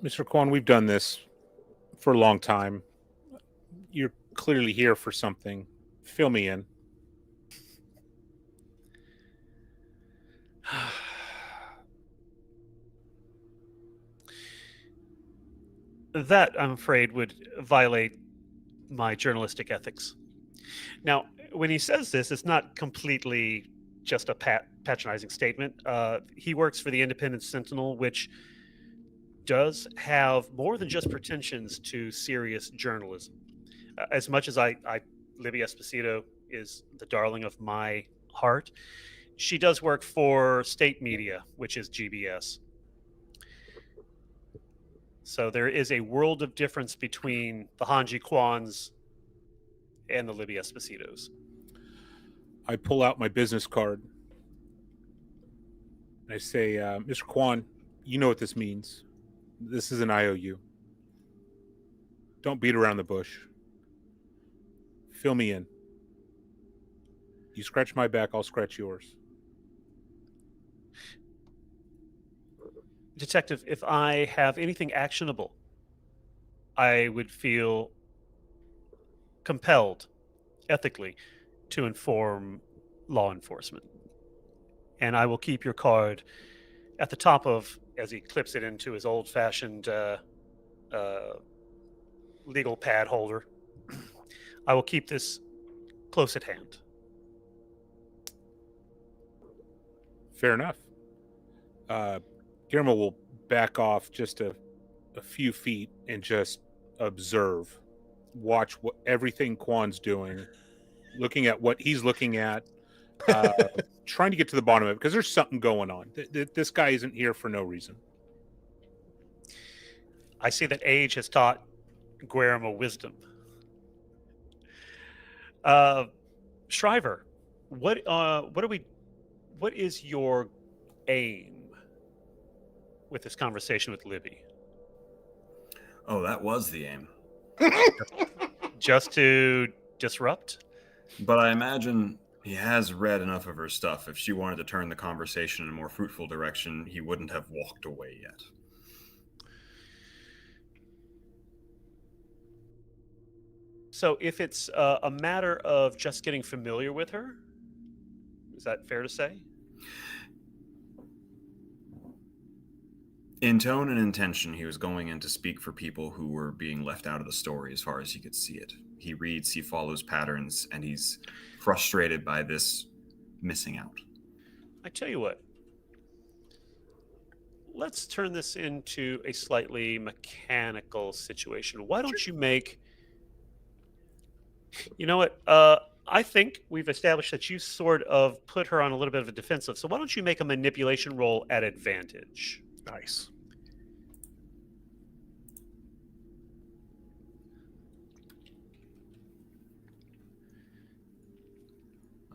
Mr. Kwan, we've done this for a long time. You're clearly here for something. Fill me in. That, I'm afraid, would violate my journalistic ethics. Now, when he says this, it's not completely just a patronizing statement. He works for the Independent Sentinel, which does have more than just pretensions to serious journalism. As much as Libby Esposito is the darling of my heart, she does work for state media, which is GBS. So there is a world of difference between the Hanji Kwans and the Libby Espositos. I pull out my business card. And I say, Mr. Kwan, you know what this means. This is an IOU. Don't beat around the bush. Fill me in. You scratch my back, I'll scratch yours. Detective, if I have anything actionable, I would feel compelled, ethically, to inform law enforcement. and I will keep your card at the top of, as he clips it into his old-fashioned legal pad holder. I will keep this close at hand. Fair enough. Guillermo will back off just a few feet and just observe, watch what everything Quan's doing, looking at what he's looking at, trying to get to the bottom of it, because there's something going on. This guy isn't here for no reason. I see that age has taught Guillermo wisdom. Shriver, what is your aim with this conversation with Libby? Oh, that was the aim. Just to disrupt? But I imagine he has read enough of her stuff. If she wanted to turn the conversation in a more fruitful direction, he wouldn't have walked away yet. So if it's a matter of just getting familiar with her, is that fair to say? In tone and intention, he was going in to speak for people who were being left out of the story as far as he could see it. He reads, he follows patterns, and he's frustrated by this missing out. I tell you what, let's turn this into a slightly mechanical situation. Why don't you make... You know what? I think we've established that you sort of put her on a little bit of a defensive. So why don't you make a manipulation roll at advantage? Nice.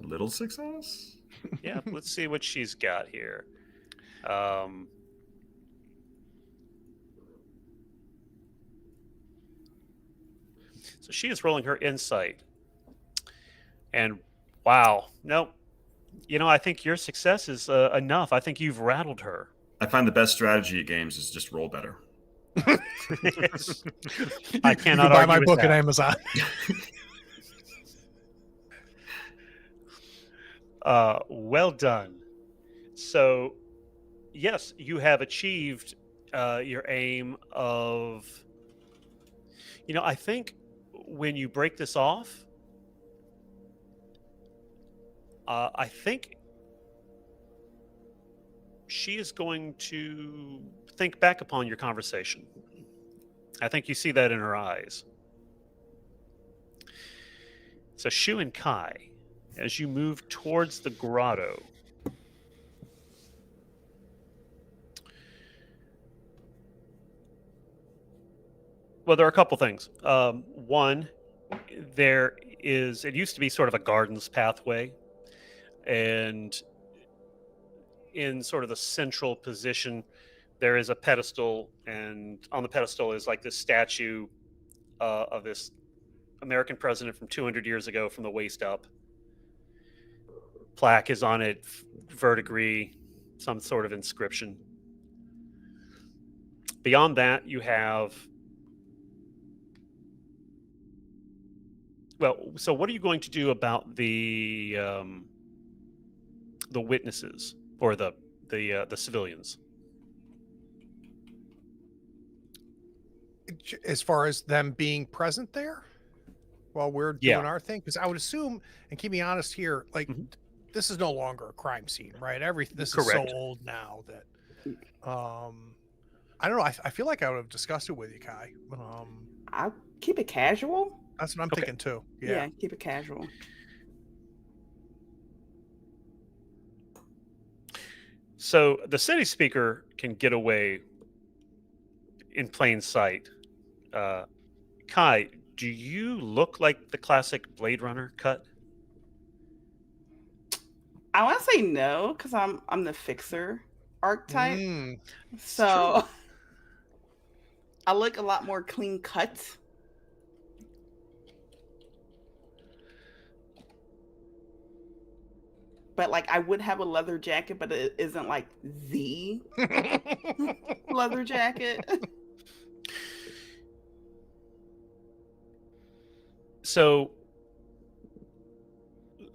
A little success? Yeah, let's see what she's got here. So she is rolling her insight. And wow, no, I think your success is enough. I think you've rattled her. I find the best strategy at games is just roll better. Yes. I You cannot can buy argue my with book that. at Amazon. Well done. So, yes, you have achieved your aim of... I think when you break this off, I think she is going to think back upon your conversation. I think you see that in her eyes. So Shu and Kai, as you move towards the grotto, well, there are a couple things. One, it used to be sort of a gardens pathway, and in sort of the central position, there is a pedestal, and on the pedestal is like this statue of this American president from 200 years ago from the waist up. Plaque is on it, verdigris, some sort of inscription. Beyond that, you have... Well, so what are you going to do about the witnesses or the civilians? As far as them being present there while we're doing our thing, because I would assume, and keep me honest here, like this is no longer a crime scene, right? This is so old now that I don't know. I feel like I would have discussed it with you, Kai. I'll keep it casual. That's what I'm thinking too. Yeah, keep it casual. So the city speaker can get away in plain sight. Kai, do you look like the classic Blade Runner cut? I want to say no, because I'm the fixer archetype. So true. I look a lot more clean cut. But like I would have a leather jacket, but it isn't like the leather jacket. So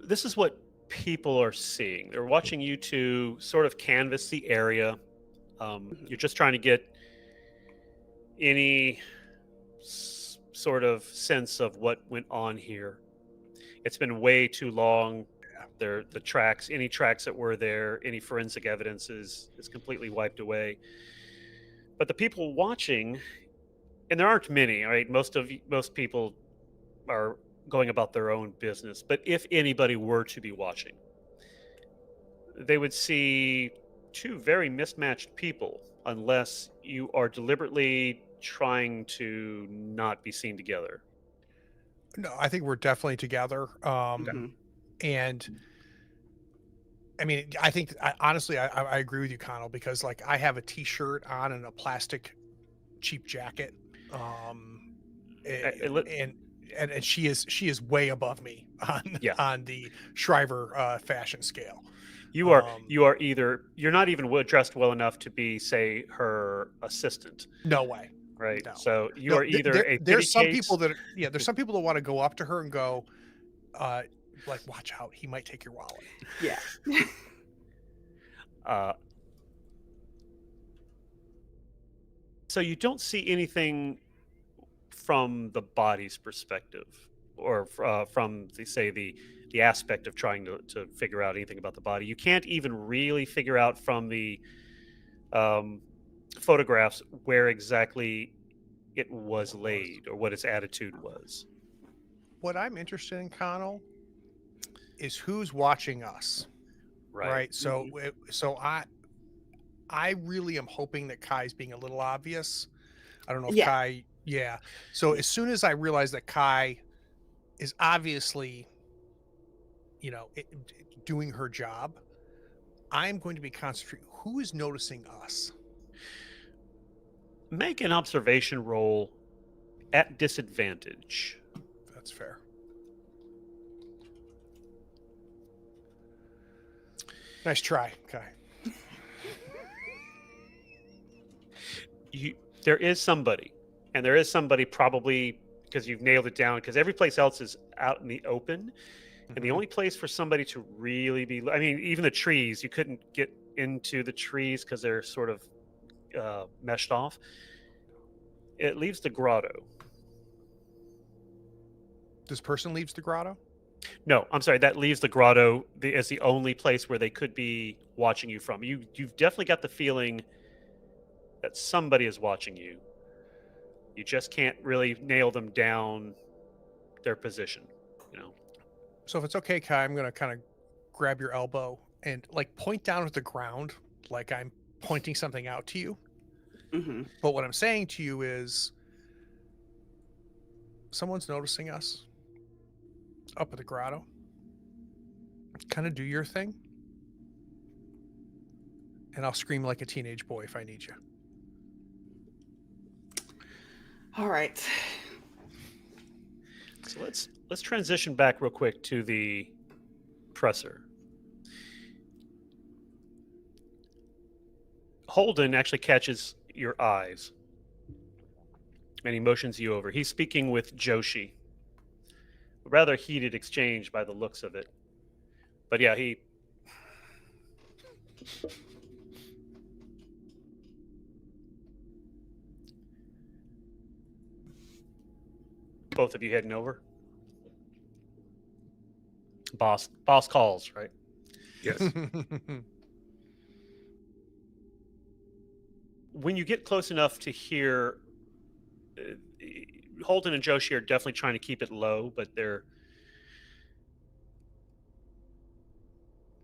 this is what people are seeing. They're watching you two sort of canvass the area. You're just trying to get any sort of sense of what went on here. It's been way too long. The tracks, any tracks that were there, any forensic evidence is completely wiped away. But the people watching, and there aren't many, right? Most people are going about their own business. But if anybody were to be watching, they would see two very mismatched people, unless you are deliberately trying to not be seen together. No, I think we're definitely together. Mhm. And I mean, I think honestly, I agree with you, Connell, because like I have a t-shirt on and a plastic cheap jacket. And she is way above me on Yeah. on the Shriver fashion scale. You are either, you're not even dressed well enough to be, say, her assistant, No way. right? No. So you No, are either a there's some pity people case. that there's some people that want to go up to her and go, like, watch out, he might take your wallet. Yeah. So you don't see anything from the body's perspective, or from the aspect of trying to figure out anything about the body. You can't even really figure out from the photographs where exactly it was laid or what its attitude was. What I'm interested in, Connell, is who's watching us. Right. So I really am hoping that Kai's being a little obvious. I don't know if Yeah. Kai. Yeah. So as soon as I realize that Kai is obviously, doing her job, I'm going to be concentrating. Who is noticing us? Make an observation roll at disadvantage. That's fair. Nice try, Kai. There is somebody, and there is somebody probably because you've nailed it down, because every place else is out in the open. And the only place for somebody to really be, I mean, even the trees, you couldn't get into the trees because they're sort of meshed off. It leaves the grotto. This person leaves the grotto? No, I'm sorry. That leaves the grotto as the only place where they could be watching you from. You've definitely got the feeling that somebody is watching you. You just can't really nail them down, their position, So if it's okay, Kai, I'm going to kind of grab your elbow and like point down at the ground, like I'm pointing something out to you. Mm-hmm. But what I'm saying to you is someone's noticing us up at the grotto. Kind of do your thing. And I'll scream like a teenage boy if I need you. All right. So let's transition back real quick to the presser. Holden actually catches your eyes and he motions you over. He's speaking with Joshi. A rather heated exchange by the looks of it. But yeah, both of you heading over? Boss calls, right? Yes. When you get close enough to hear, Holden and Joshi are definitely trying to keep it low, but they're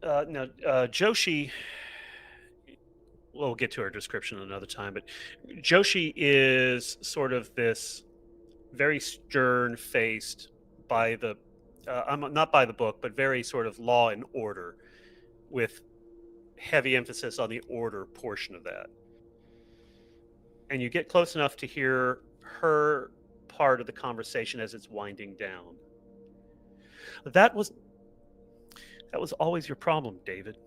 Joshi. We'll get to her description another time, but Joshi is sort of this very stern-faced, by the not by the book, but very sort of law and order, with heavy emphasis on the order portion of that. And you get close enough to hear her part of the conversation as it's winding down. That was always your problem, David.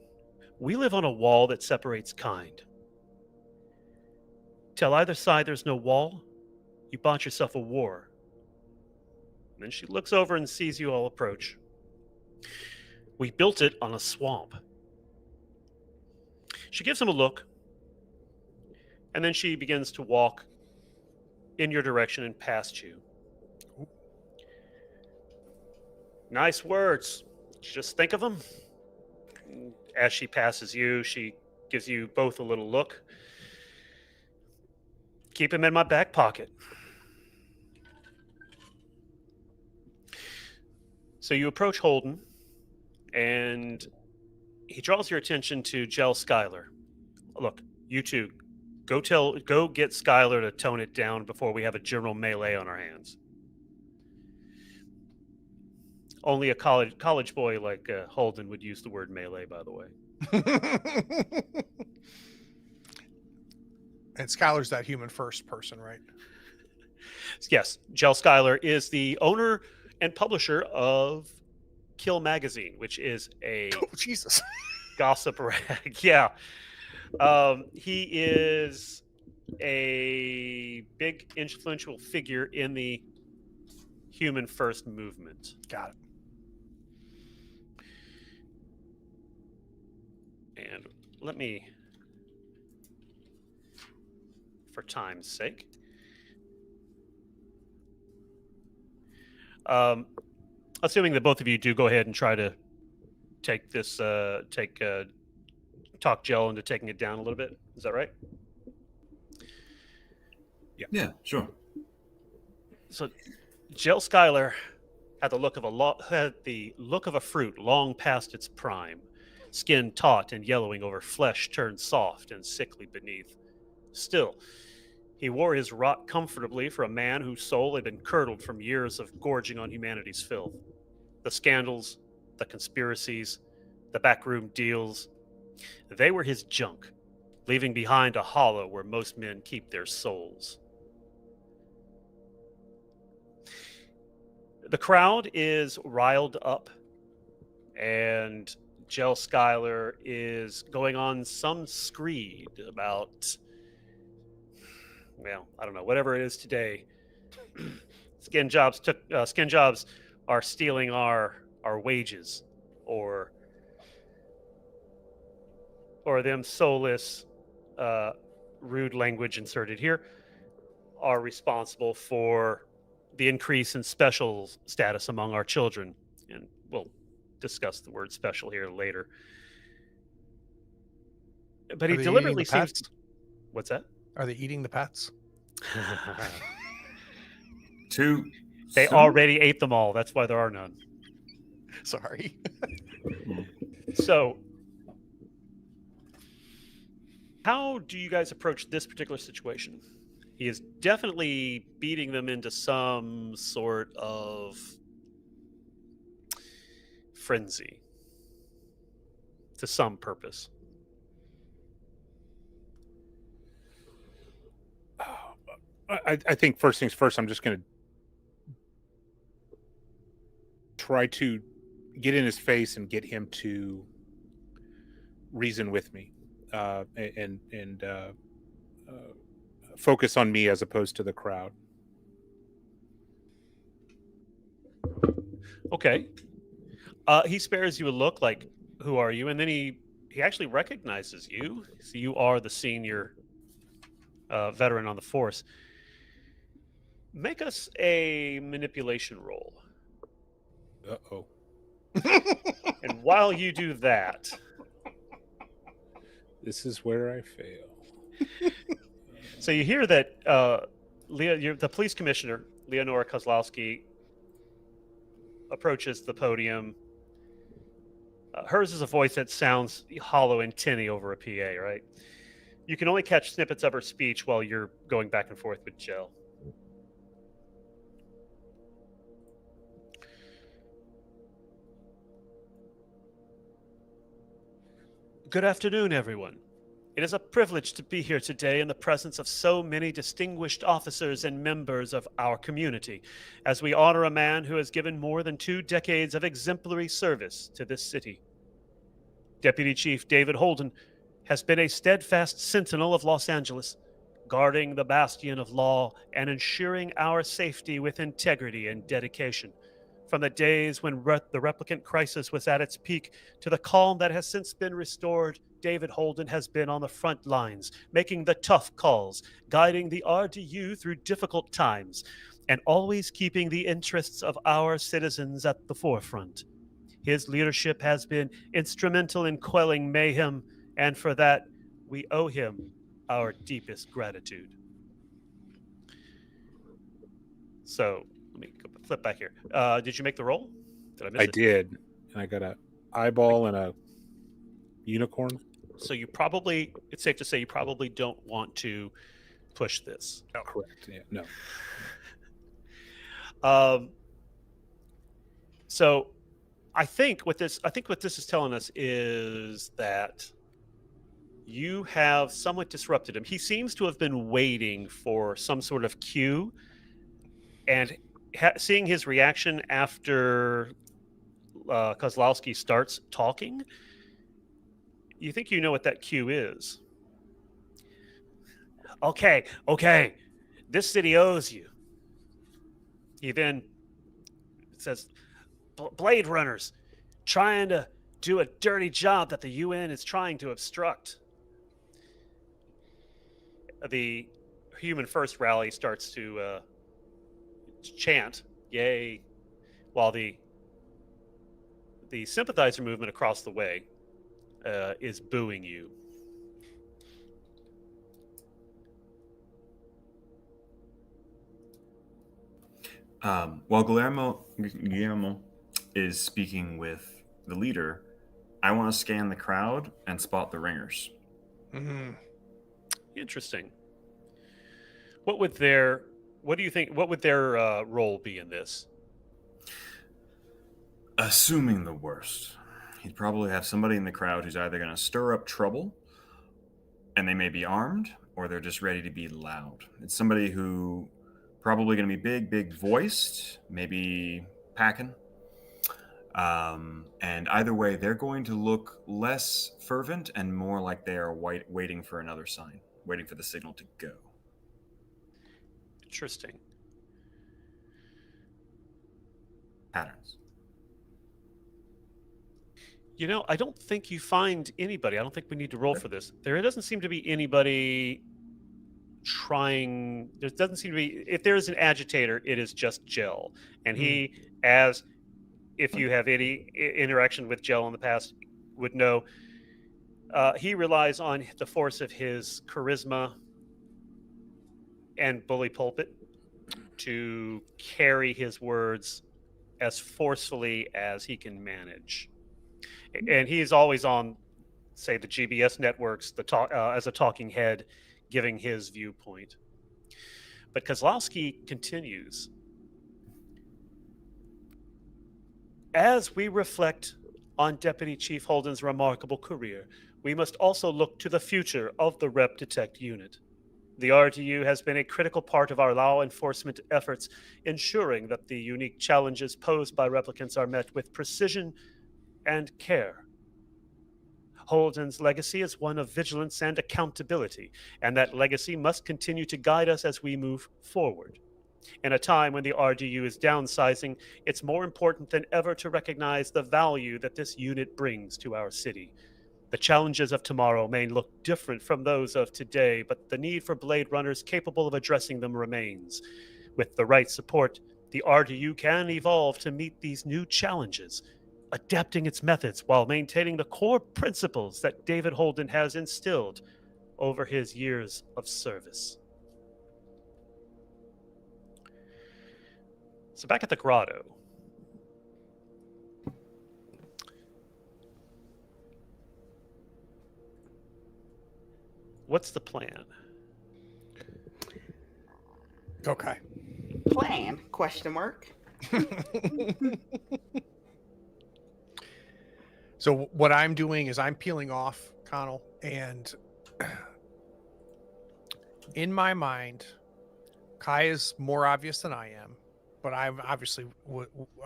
We live on a wall that separates kind. Tell either side there's no wall, you bought yourself a war. And then she looks over and sees you all approach. We built it on a swamp. She gives him a look, and then she begins to walk in your direction and past you. Nice words. Just think of them. As she passes you, she gives you both a little look. Keep him in my back pocket. So you approach Holden, and he draws your attention to Jell Schuyler. Look, you two, go get Schuyler to tone it down before we have a general melee on our hands. Only a college boy like Holden would use the word melee, by the way. And Schuyler's that human first person, right? Yes, Jell Schuyler is the owner and publisher of Kill Magazine, which is a Oh, Jesus. gossip rag. Yeah. He is a big influential figure in the human first movement. Got it. And let me, for time's sake, assuming that both of you do go ahead and try to take this, talk Jell into taking it down a little bit. Is that right? Yeah, sure. So, Jell Schuyler had the look of a fruit long past its prime, skin taut and yellowing over flesh turned soft and sickly beneath. Still, he wore his rot comfortably for a man whose soul had been curdled from years of gorging on humanity's filth. The scandals, the conspiracies, the backroom deals, they were his junk, leaving behind a hollow where most men keep their souls. The crowd is riled up, and Jell Schuyler is going on some screed about, well, I don't know, whatever it is today. Skin jobs are stealing our wages, or them soulless, rude language inserted here, are responsible for the increase in special status among our children. And we'll discuss the word special here later. But he Are they deliberately eating the seems... pets? What's that? Are they eating the pets? They already ate them all. That's why there are none. Sorry. So, how do you guys approach this particular situation? He is definitely beating them into some sort of frenzy to some purpose. I think first things first, I'm just going to try to get in his face and get him to reason with me, and focus on me as opposed to the crowd. Okay. He spares you a look like, who are you? And then he actually recognizes you. So you are the senior veteran on the force. Make us a manipulation roll. Uh-oh. And while you do that... This is where I fail. So you hear that the police commissioner, Leonora Kozlowski, approaches the podium. Hers is a voice that sounds hollow and tinny over a PA, right? You can only catch snippets of her speech while you're going back and forth with Jell. Good afternoon, everyone. It is a privilege to be here today in the presence of so many distinguished officers and members of our community, as we honor a man who has given more than 2 decades of exemplary service to this city. Deputy Chief David Holden has been a steadfast sentinel of Los Angeles, guarding the bastion of law and ensuring our safety with integrity and dedication. From the days when the replicant crisis was at its peak to the calm that has since been restored, David Holden has been on the front lines, making the tough calls, guiding the RDU through difficult times, and always keeping the interests of our citizens at the forefront. His leadership has been instrumental in quelling mayhem, and for that, we owe him our deepest gratitude. So, let me flip back here. Did you make the roll? Did I miss I it? did, and I got a eyeball and a unicorn. So it's safe to say you probably don't want to push this. Correct. Yeah. No. So I think what this is telling us is that you have somewhat disrupted him. He seems to have been waiting for some sort of cue, and seeing his reaction after Kozlowski starts talking, you think you know what that cue is. Okay, this city owes you. He then says, Blade Runners trying to do a dirty job that the UN is trying to obstruct. The Human First rally starts to chant, yay, while the sympathizer movement across the way is booing you. While Guillermo is speaking with the leader, I want to scan the crowd and spot the ringers. Mm-hmm. Interesting. What do you think? What would their role be in this? Assuming the worst, he'd probably have somebody in the crowd who's either going to stir up trouble, and they may be armed, or they're just ready to be loud. It's somebody who probably going to be big voiced, maybe packing. And either way, they're going to look less fervent and more like they are waiting for another sign, waiting for the signal to go. Interesting. Patterns. I don't think you find anybody. I don't think we need to roll for this. There doesn't seem to be anybody trying. There doesn't seem to be. If there is an agitator, it is just Gel. And he, if you have any interaction with Gel in the past, would know, he relies on the force of his charisma and bully pulpit to carry his words as forcefully as he can manage. And he is always on, say, the GBS networks, as a talking head, giving his viewpoint. But Kozlowski continues. As we reflect on Deputy Chief Holden's remarkable career, we must also look to the future of the Rep Detect unit. The RDU has been a critical part of our law enforcement efforts, ensuring that the unique challenges posed by replicants are met with precision and care. Holden's legacy is one of vigilance and accountability, and that legacy must continue to guide us as we move forward. In a time when the RDU is downsizing, it's more important than ever to recognize the value that this unit brings to our city. The challenges of tomorrow may look different from those of today, but the need for Blade Runners capable of addressing them remains. With the right support, the RDU can evolve to meet these new challenges, adapting its methods while maintaining the core principles that David Holden has instilled over his years of service. So back at the grotto. What's the plan? Okay. Plan? Question mark. So what I'm doing is I'm peeling off Connell, and in my mind, Kai is more obvious than I am, but I'm obviously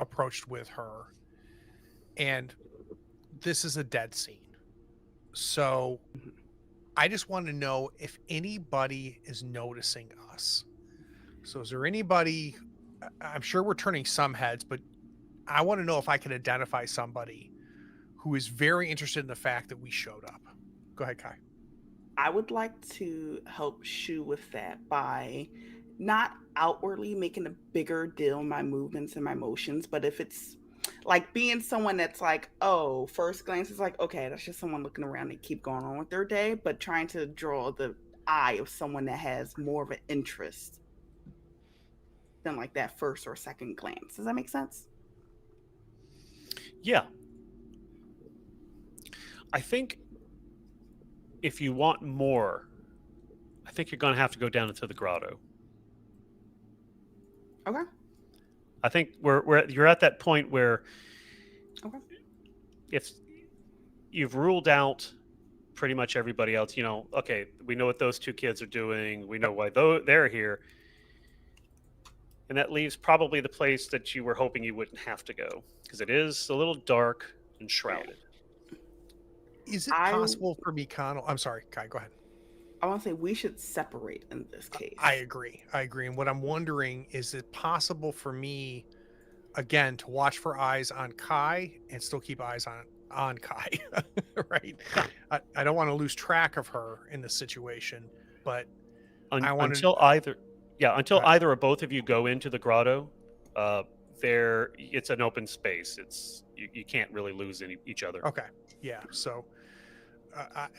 approached with her, and this is a dead scene. So I just want to know if anybody is noticing us. So is there anybody? I'm sure we're turning some heads, but I want to know if I can identify somebody who is very interested in the fact that we showed up. Go ahead, Kai. I would like to help Shu with that by not outwardly making a bigger deal in my movements and my motions, but if it's like being someone that's like, oh, first glance is like, okay, that's just someone looking around and keep going on with their day, but trying to draw the eye of someone that has more of an interest than like that first or second glance. Does that make sense? Yeah. I think if you want more, I think you're going to have to go down into the grotto. Okay. I think you're at that point where Okay. if you've ruled out pretty much everybody else, okay, we know what those two kids are doing. We know why they're here. And that leaves probably the place that you were hoping you wouldn't have to go, because it is a little dark and shrouded. Is it possible for me, Connell? I'm sorry, Kai, go ahead. I want to say we should separate in this case. I agree. And what I'm wondering, is it possible for me, again, to watch for eyes on Kai and still keep eyes on Kai, right? I don't want to lose track of her in this situation, but until either or both of you go into the grotto, it's an open space. It's you can't really lose each other. Okay, yeah. So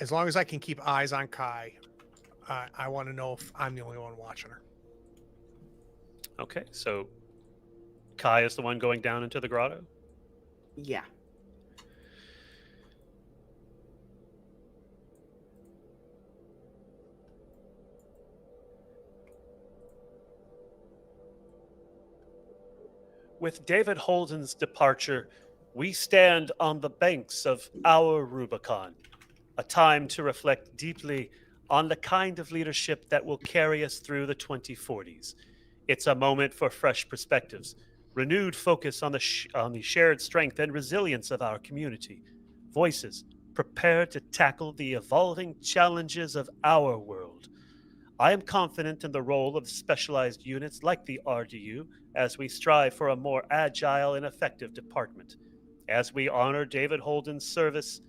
as long as I can keep eyes on Kai, I want to know if I'm the only one watching her. Okay, so Kai is the one going down into the grotto? Yeah. With David Holden's departure, we stand on the banks of our Rubicon, a time to reflect deeply on the kind of leadership that will carry us through the 2040s. It's a moment for fresh perspectives, renewed focus on the shared strength and resilience of our community, voices prepared to tackle the evolving challenges of our world. I am confident in the role of specialized units like the RDU as we strive for a more agile and effective department. As we honor David Holden's service,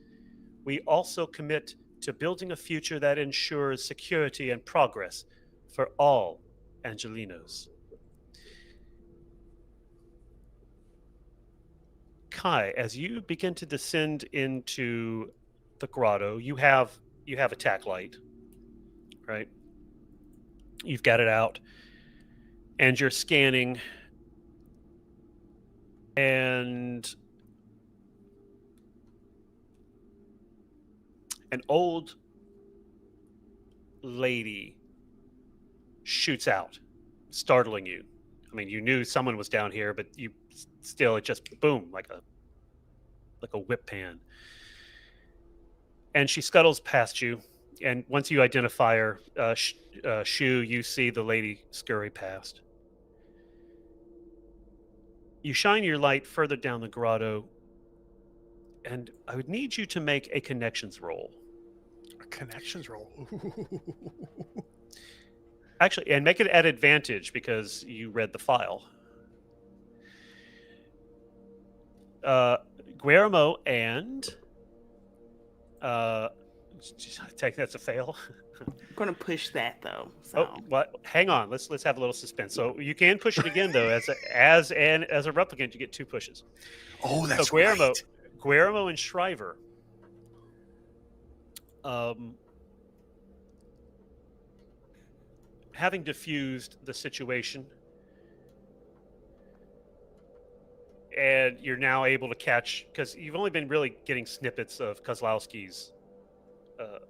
we also commit to building a future that ensures security and progress for all Angelinos. Kai, as you begin to descend into the grotto, you have a tack light, right? You've got it out, and you're scanning, and an old lady shoots out, startling you. I mean, you knew someone was down here, but it just boom, like a whip pan. And she scuttles past you, and once you identify her, Shu, you see the lady scurry past. You shine your light further down the grotto, and I would need you to make a connections roll. A connections roll. Actually, and make it at advantage because you read the file. Guillermo and that's a fail. I'm gonna push that though. So. Oh, what? Hang on. Let's have a little suspense. So you can push it again though. As a replicant, you get 2 pushes. Oh, that's so right. Guillermo and Shriver. Having diffused the situation, and you're now able to catch, because you've only been really getting snippets of Kozlowski's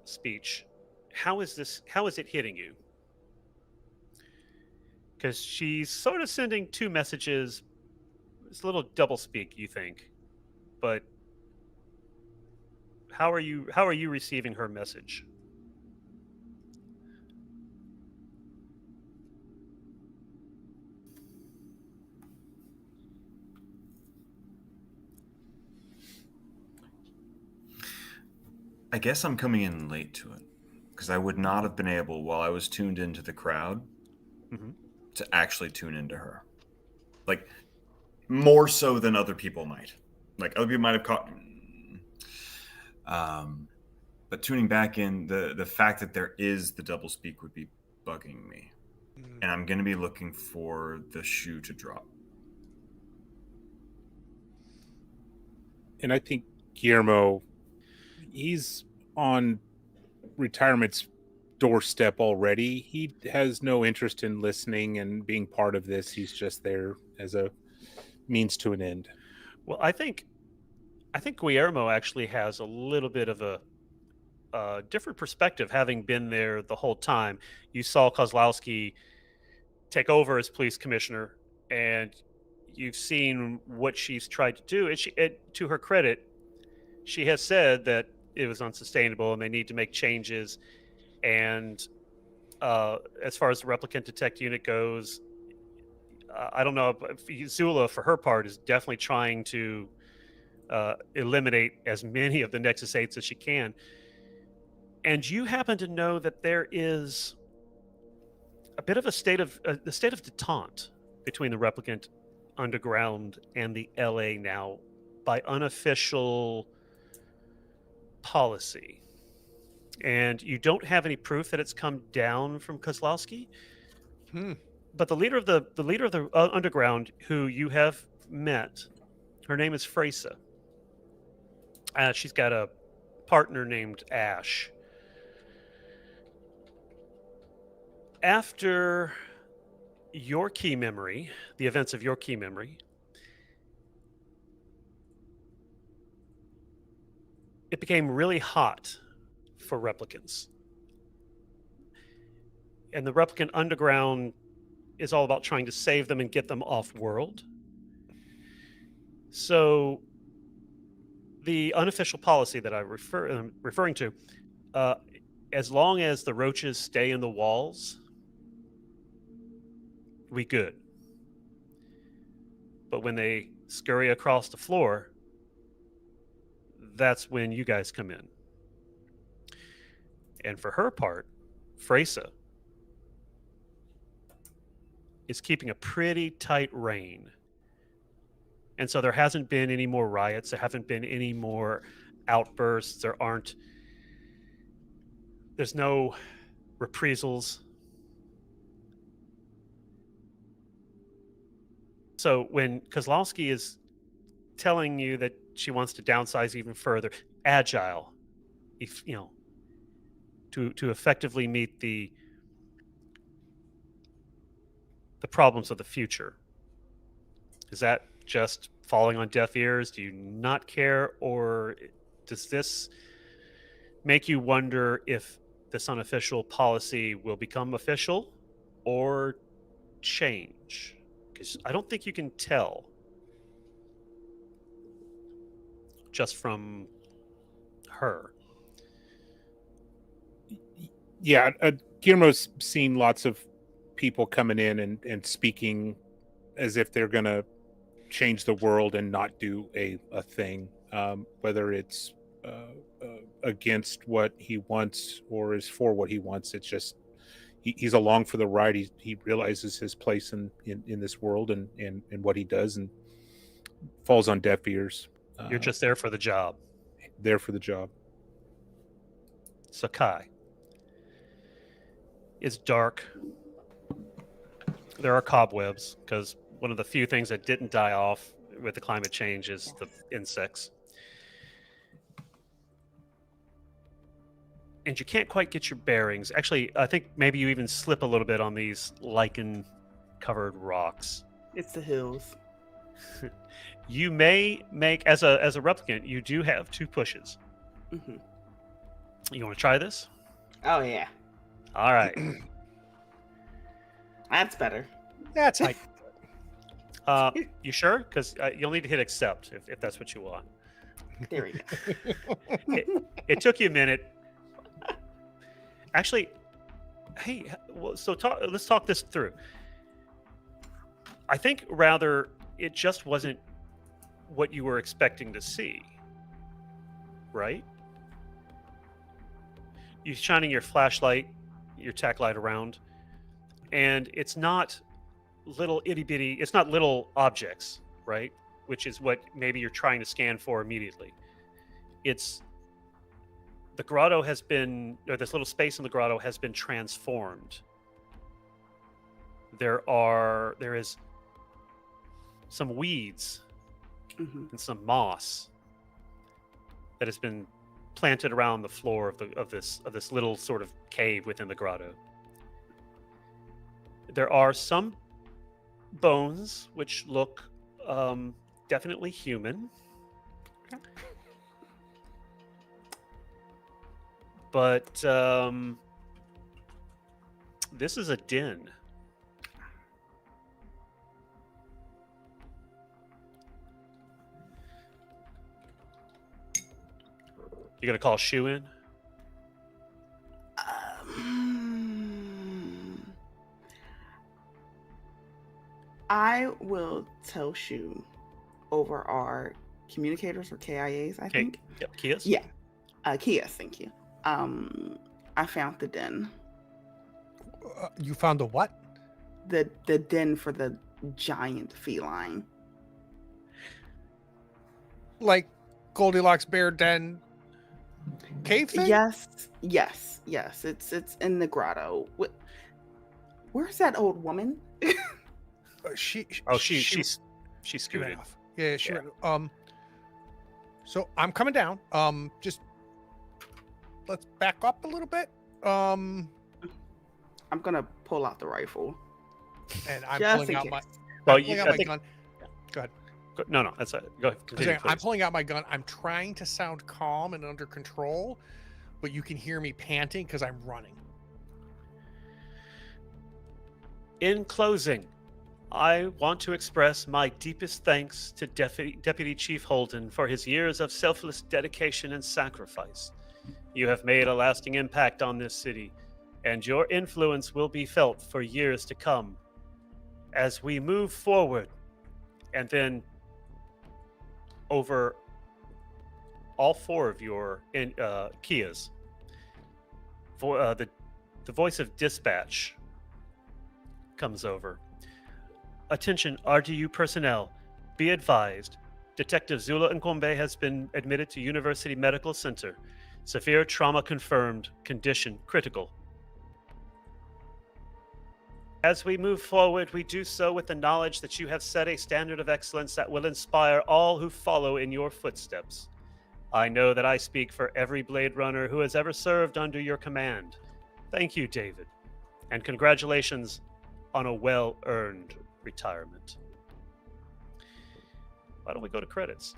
speech. How is it hitting you? Because she's sort of sending 2 messages. It's a little double speak, you think, but how are you receiving her message? I guess I'm coming in late to it, because I would not have been able, while I was tuned into the crowd, to actually tune into her. Like, more so than other people might. Like other people might have caught. But tuning back in, the fact that there is the double speak would be bugging me, and I'm going to be looking for the shoe to drop. And I think Guillermo, he's on retirement's doorstep already. He has no interest in listening and being part of this. He's just there as a means to an end. Well, I think Guillermo actually has a little bit of a different perspective, having been there the whole time. You saw Kozlowski take over as police commissioner, and you've seen what she's tried to do. And to her credit, she has said that it was unsustainable and they need to make changes. And as far as the replicant detect unit goes, I don't know. Zula, for her part, is definitely trying to eliminate as many of the Nexus 8s as she can. And you happen to know that there is a bit of a state of detente between the replicant underground and the LA now by unofficial policy. And you don't have any proof that it's come down from Kozlowski. But the leader of the underground, who you have met, her name is Freysa. She's got a partner named Ash. After your key memory, the events of your key memory, it became really hot for replicants. And the replicant underground is all about trying to save them and get them off world. So the unofficial policy that I'm referring to, as long as the roaches stay in the walls, we good. But when they scurry across the floor, that's when you guys come in. And for her part, Freysa is keeping a pretty tight rein. And so there hasn't been any more riots. There haven't been any more outbursts. There's no reprisals. So when Kozlowski is telling you that she wants to downsize even further, agile, to effectively meet the problems of the future, is that just falling on deaf ears? Do you not care, or does this make you wonder if this unofficial policy will become official or change? Because I don't think you can tell just from her. Yeah, Guillermo's seen lots of people coming in and speaking as if they're going to change the world and not do a thing, whether it's against what he wants or is for what he wants. It's just he's along for the ride. He realizes his place in this world and what he does, and falls on deaf ears. You're just there for the job. There for the job. Sakai. It's dark. There are cobwebs, because one of the few things that didn't die off with the climate change is the insects. And you can't quite get your bearings. Actually, I think maybe you even slip a little bit on these lichen-covered rocks. It's the hills. You may make, as a replicant, you do have 2 pushes. Mm-hmm. You want to try this? Oh, yeah. All right. That's better. That's like You sure? Because you'll need to hit accept if that's what you want. There we go. It took you a minute. Actually, hey, so let's talk this through. I think rather it just wasn't what you were expecting to see, right? You're shining your flashlight, your tack light around, and it's not little itty bitty, it's not little objects. right? Which is what maybe you're trying to scan for immediately. It's the grotto has been, or this little space in the grotto has been transformed. There is some weeds Mhm. and some moss that has been planted around the floor of this little sort of cave within the grotto. There are some bones which look definitely human, but this is a den. You gonna call Shu in? I will tell Shu over our communicators or KIAs, I think. Yep, Kias. Yeah. Kias, thank you. I found the den. You found the what? The den for the giant feline. Like Goldilocks bear den cave thing? Yes. It's in the grotto. Where's that old woman? She She ran scooted. off. Yeah, she Yeah. ran. So I'm coming down. Just let's back up a little bit. I'm gonna pull out the rifle. And I'm Just pulling in out my case. Well, I'm pulling out I my think, gun. Go ahead. no, that's it. Go ahead. Continue, I'm please. pulling out my gun. I'm trying to sound calm and under control, but you can hear me panting because I'm running. In closing, I want to express my deepest thanks to Deputy Chief Holden for his years of selfless dedication and sacrifice. You have made a lasting impact on this city, and your influence will be felt for years to come. As we move forward, and then over all four of your Kias, for the voice of dispatch comes over. Attention, RDU personnel. Be advised. Detective Zula Nkombe has been admitted to University Medical Center. Severe trauma confirmed. Condition critical. As we move forward, we do so with the knowledge that you have set a standard of excellence that will inspire all who follow in your footsteps. I know that I speak for every Blade Runner who has ever served under your command. Thank you, David, and congratulations on a well-earned retirement. Why don't we go to credits?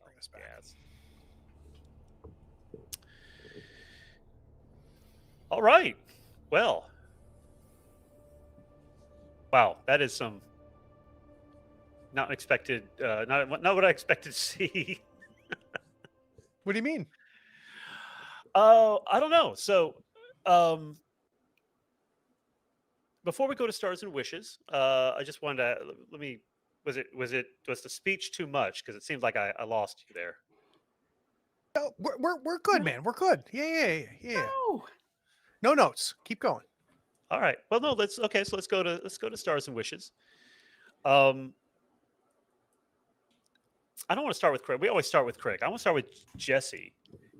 Bring us back. Yes. All right. Well. Wow, that is some not expected. Not what I expected to see. What do you mean? I don't know. So, before we go to stars and wishes, I just wanted to let me. Was the speech too much? Because it seems like I lost you there. No, we're good, man. We're good. Yeah. No. No notes. Keep going. All right. Well, no. So let's go to stars and wishes. I don't want to start with Craig. We always start with Craig. I want to start with Jesse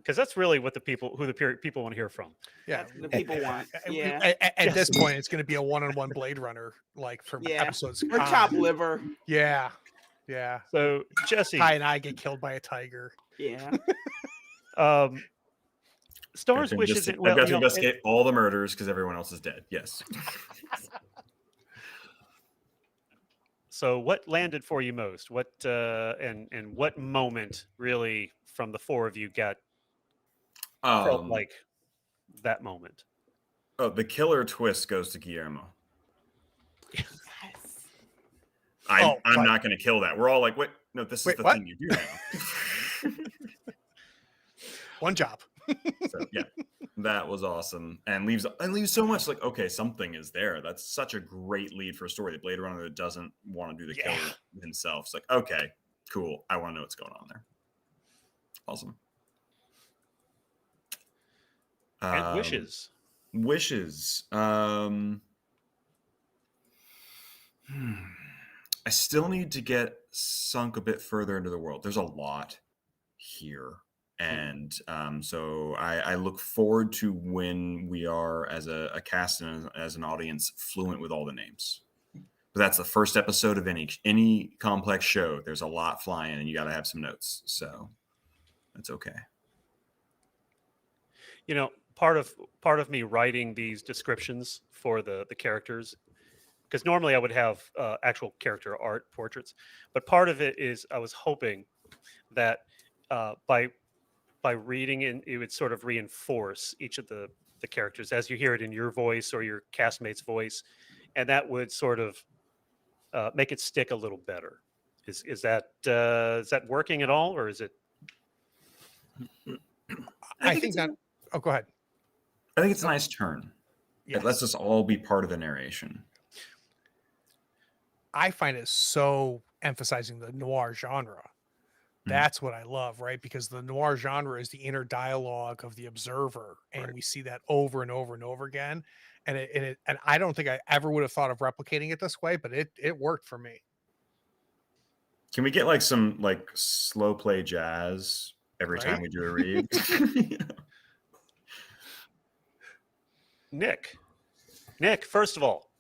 because that's really what people want to hear from. Yeah, That's what the people want. Yeah. At this Jesse. point, it's going to be a one-on-one Blade Runner, like from Yeah. episodes. Or chop liver. Yeah. So Jesse, Ty and I get killed by a tiger. Yeah. Stars wishes. I've got to investigate all the murders because everyone else is dead. Yes. So what landed for you most? What and what moment really from the four of you felt like that moment? Oh, the killer twist goes to Guillermo. Yes. I'm not going to kill that. We're all like, wait, no, this is the what? thing you do now. One job. So yeah, that was awesome, and leaves so much like, okay, something is there. That's such a great lead for a story. The Blade Runner that doesn't want to do the kill himself. It's like, okay, cool. I want to know what's going on there. Awesome. And wishes. Wishes. I still need to get sunk a bit further into the world. There's a lot here. And so I look forward to when we are, as a cast and as an audience, fluent with all the names. But that's the first episode of any complex show. There's a lot flying, and you got to have some notes. So that's okay. You know, part of me writing these descriptions for the characters, because normally I would have actual character art portraits, but part of it is I was hoping that by reading it, it would sort of reinforce each of the characters as you hear it in your voice or your castmate's voice, and that would sort of make it stick a little better. Is that working at all, or is it? I think that. Oh, go ahead. I think it's a nice turn. Yes. It lets us all be part of the narration. I find it so emphasizing the noir genre. That's what I love, right? Because the noir genre is the inner dialogue of the observer, and we see that over and over and over again. And I don't think I ever would have thought of replicating it this way, but it worked for me. Can we get like some like slow play jazz every time we do a read? Nick, first of all,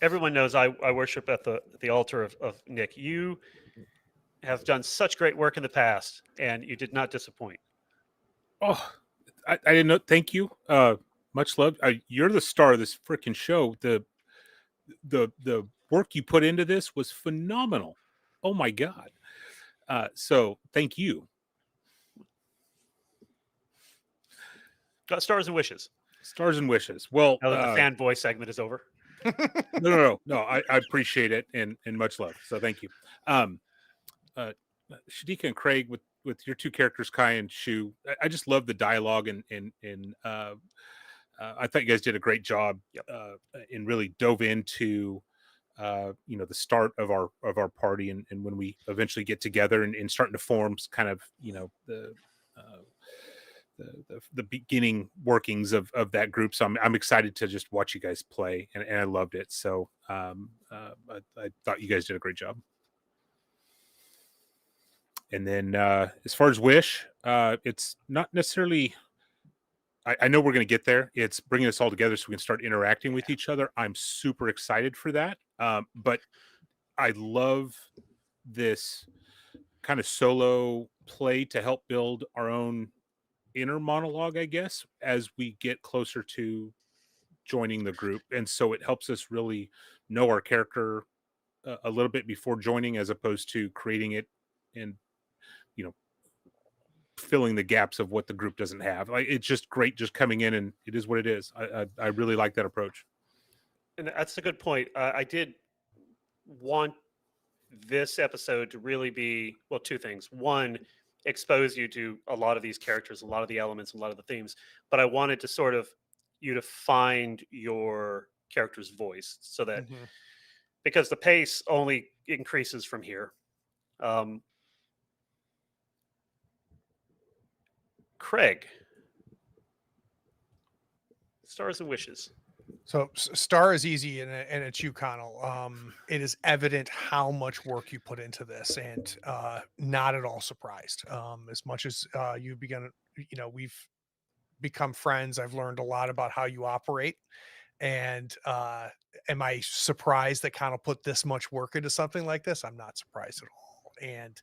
everyone knows I worship at the altar of Nick. You have done such great work in the past, and you did not disappoint. Oh, I didn't know. Thank you. Much love. You're the star of this freaking show. The work you put into this was phenomenal. Oh my God. So thank you. Got stars and wishes. Stars and wishes. Well, now that the fanboy segment is over. No. I appreciate it and much love. So thank you. Shadika and Craig, with your two characters, Kai and Shu, I just love the dialogue and I thought you guys did a great job and really dove into the start of our party and when we eventually get together and starting to form kind of the beginning workings of that group. So I'm excited to just watch you guys play and I loved it. So I thought you guys did a great job. And then as far as wish, it's not necessarily, I know we're going to get there. It's bringing us all together so we can start interacting with each other. I'm super excited for that. But I love this kind of solo play to help build our own inner monologue, I guess, as we get closer to joining the group. And so it helps us really know our character a little bit before joining, as opposed to creating it and filling the gaps of what the group doesn't have. Like, it's just great just coming in, and it is what it is. I really like that approach. And that's a good point. I did want this episode to really be, well, two things. One, expose you to a lot of these characters, a lot of the elements, a lot of the themes, but I wanted to sort of you to find your character's voice so that because the pace only increases from here. Craig, stars and wishes. So Star is easy, and it's you, Connell. It is evident how much work you put into this, and not at all surprised. As much as you've begun, we've become friends. I've learned a lot about how you operate, and am I surprised that Connell put this much work into something like this? I'm not surprised at all, and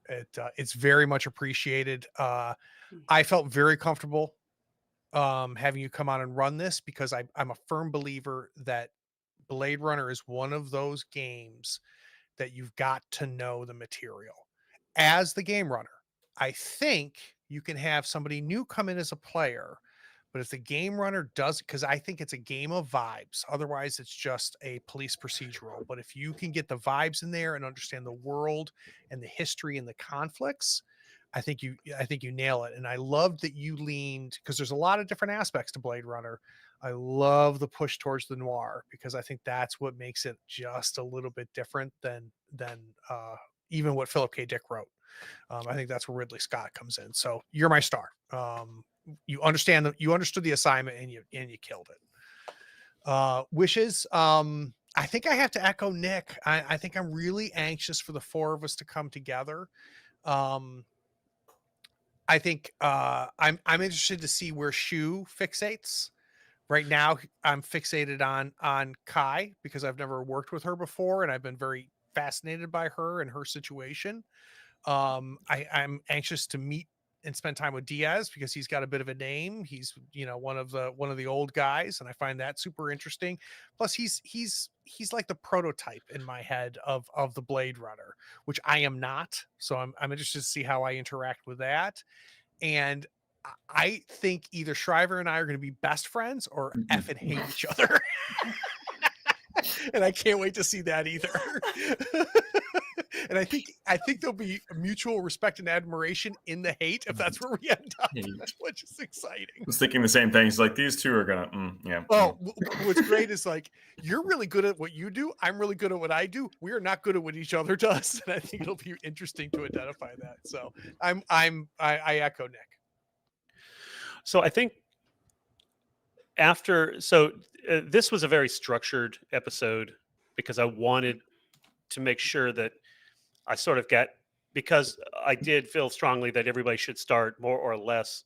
it's very much appreciated. I felt very comfortable having you come on and run this because I'm a firm believer that Blade Runner is one of those games that you've got to know the material. As the game runner, I think you can have somebody new come in as a player, but if the game runner does, because I think it's a game of vibes, otherwise it's just a police procedural. But if you can get the vibes in there and understand the world and the history and the conflicts, I think you nail it. And I loved that you leaned, because there's a lot of different aspects to Blade Runner. I love the push towards the noir because I think that's what makes it just a little bit different than even what Philip K. Dick wrote. I think that's where Ridley Scott comes in. So you're my star. You understood the assignment, and you killed it. Wishes. I think I have to echo Nick. I think I'm really anxious for the four of us to come together. I think I'm interested to see where Shu fixates. Right now, I'm fixated on Kai because I've never worked with her before, and I've been very fascinated by her and her situation. I'm anxious to meet and spend time with Diaz because he's got a bit of a name. He's one of the old guys, and I find that super interesting. Plus, he's like the prototype in my head of the Blade Runner, which I am not. So I'm interested to see how I interact with that. And I think either Shriver and I are going to be best friends or effing hate each other. And I can't wait to see that either. And I think there'll be mutual respect and admiration in the hate if that's where we end up, which is exciting. I was thinking the same thing. He's like, these two are gonna, yeah. Well, what's great is like you're really good at what you do. I'm really good at what I do. We are not good at what each other does, and I think it'll be interesting to identify that. So I echo Nick. So I think this was a very structured episode because I wanted to make sure that I sort of because I did feel strongly that everybody should start more or less,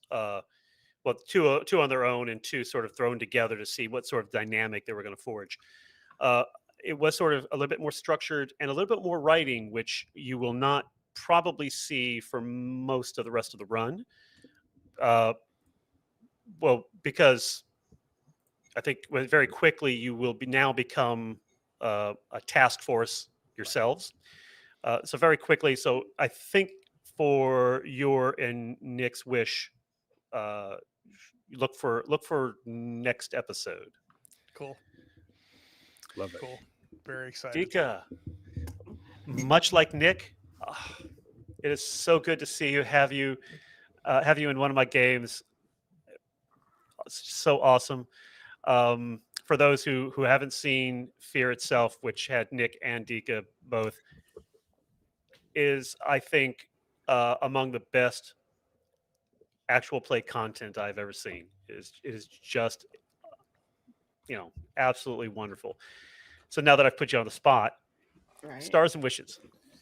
two on their own and two sort of thrown together to see what sort of dynamic they were going to forge. It was sort of a little bit more structured and a little bit more writing, which you will not probably see for most of the rest of the run. Because I think very quickly you will become a task force yourselves. So very quickly. So I think for your and Nick's wish, look for next episode. Cool. Love it. Cool. Very excited. Dika, much like Nick, it is so good to see you. Have you in one of my games? It's so awesome. For those who haven't seen Fear itself, which had Nick and Dika both, is I think among the best actual play content I've ever seen. It is just absolutely wonderful. So now that I've put you on the spot, Right. stars and wishes.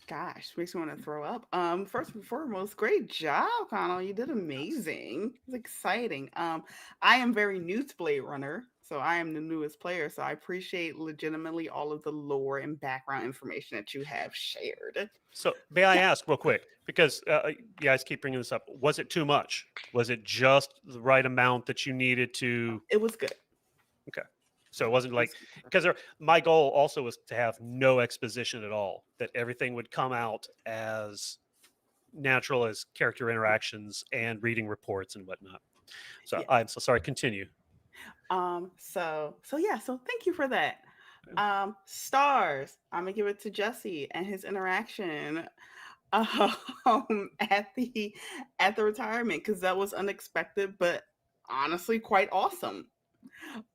Gosh, makes me want to throw up. First and foremost, great job, Connell. You did amazing. It's exciting. I am very new to Blade Runner, so I am the newest player. So I appreciate legitimately all of the lore and background information that you have shared. So may I ask real quick, because you guys keep bringing this up, was it too much? Was it just the right amount that you needed to? It was good. Okay. So it wasn't like, because my goal also was to have no exposition at all, that everything would come out as natural as character interactions and reading reports and whatnot. So Yeah. I'm so sorry. Continue. So thank you for that. Stars. I'm gonna give it to Jesse and his interaction at the retirement, because that was unexpected, but honestly quite awesome.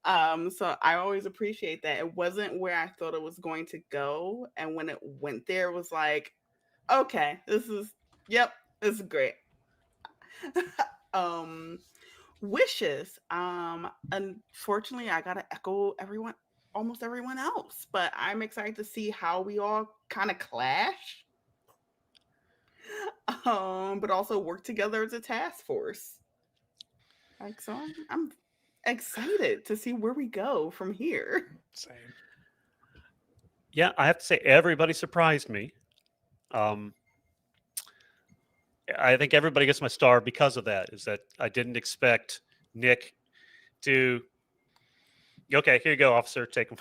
So I always appreciate that. It wasn't where I thought it was going to go, and when it went there, it was like, okay, this is great. wishes. Unfortunately, I gotta echo almost everyone else, but I'm excited to see how we all kind of clash, but also work together as a task force. Like, so I'm excited to see where we go from here. Same. Yeah, I have to say everybody surprised me. I think everybody gets my star because of that. Is that I didn't expect Nick to. Okay, here you go, officer. Take him.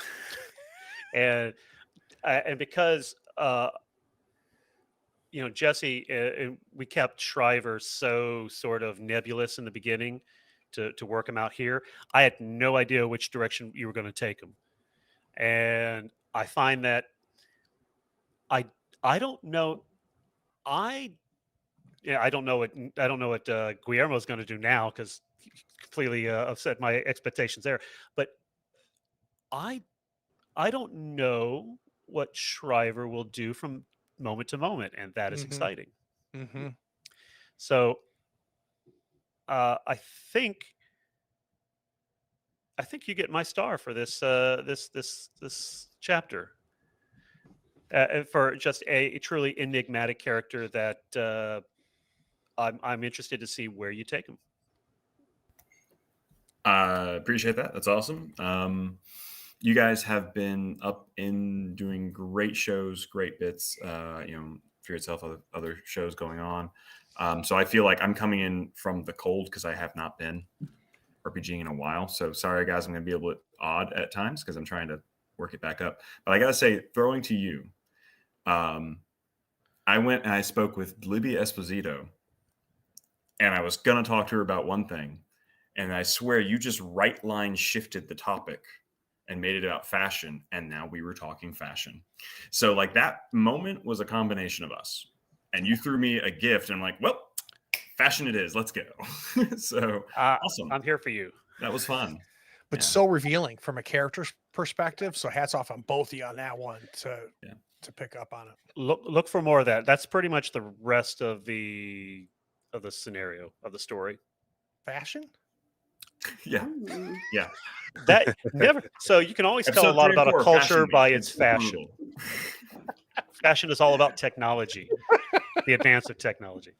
and because Jesse, we kept Shriver so sort of nebulous in the beginning to work him out here. I had no idea which direction you were going to take him, and I find that I don't know. I don't know what Guillermo's going to do now because he completely upset my expectations there. But I don't know what Shriver will do from moment to moment, and that is exciting. Mm-hmm. So I think you get my star for this this chapter. For just a truly enigmatic character that I'm interested to see where you take him. Appreciate that. That's awesome. You guys have been up in doing great shows, great bits. For yourself, other shows going on. So I feel like I'm coming in from the cold because I have not been RPGing in a while. So sorry, guys, I'm going to be a little bit odd at times because I'm trying to work it back up. But I got to say, throwing to you, I went and I spoke with Libby Esposito, and I was going to talk to her about one thing. And I swear you just right line shifted the topic and made it about fashion. And now we were talking fashion. So like that moment was a combination of us. And you threw me a gift and I'm like, well, fashion it is. Let's go. So awesome. I'm here for you. That was fun. But so revealing from a character's perspective. So hats off on both of you on that one to pick up on it. Look for more of that. That's pretty much the rest of the scenario of the story. Fashion? Yeah. Yeah. That never. So you can always tell a lot about a culture by its fashion. Fashion is all about technology, the advance of technology.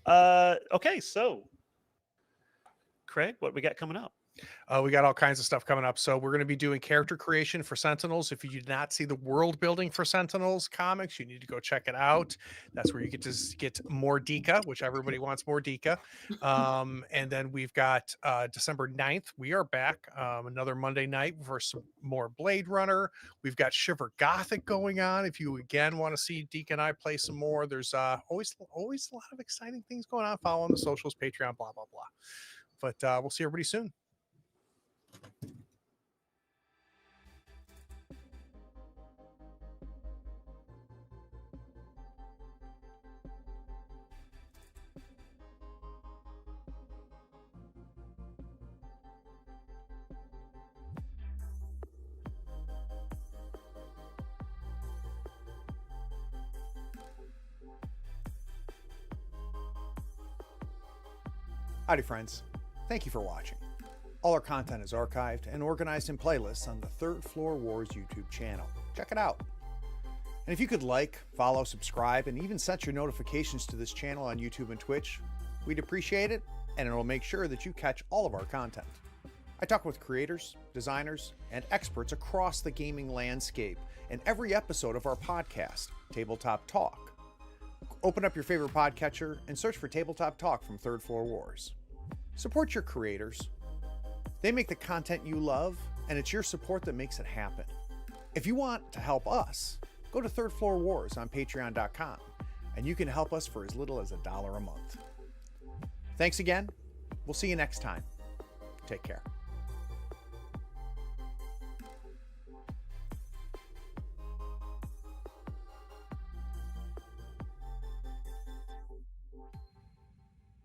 Okay, so Craig, what we got coming up? We got all kinds of stuff coming up. So we're going to be doing character creation for Sentinels. If you did not see the world building for Sentinels comics, you need to go check it out. That's where you get more Deka, which everybody wants more Deka. And then we've got December 9th. We are back another Monday night for some more Blade Runner. We've got Shiver Gothic going on. If you again want to see Deka and I play some more, there's always a lot of exciting things going on. Follow on the socials, Patreon, blah, blah, blah. But we'll see everybody soon. Howdy, friends. Thank you for watching. All our content is archived and organized in playlists on the Third Floor Wars YouTube channel. Check it out. And if you could like, follow, subscribe, and even set your notifications to this channel on YouTube and Twitch, we'd appreciate it, and it'll make sure that you catch all of our content. I talk with creators, designers, and experts across the gaming landscape in every episode of our podcast, Tabletop Talk. Open up your favorite podcatcher and search for Tabletop Talk from Third Floor Wars. Support your creators. They make the content you love, and it's your support that makes it happen. If you want to help us, go to Third Floor Wars on patreon.com, and you can help us for as little as $1 a month. Thanks again. We'll see you next time. Take care.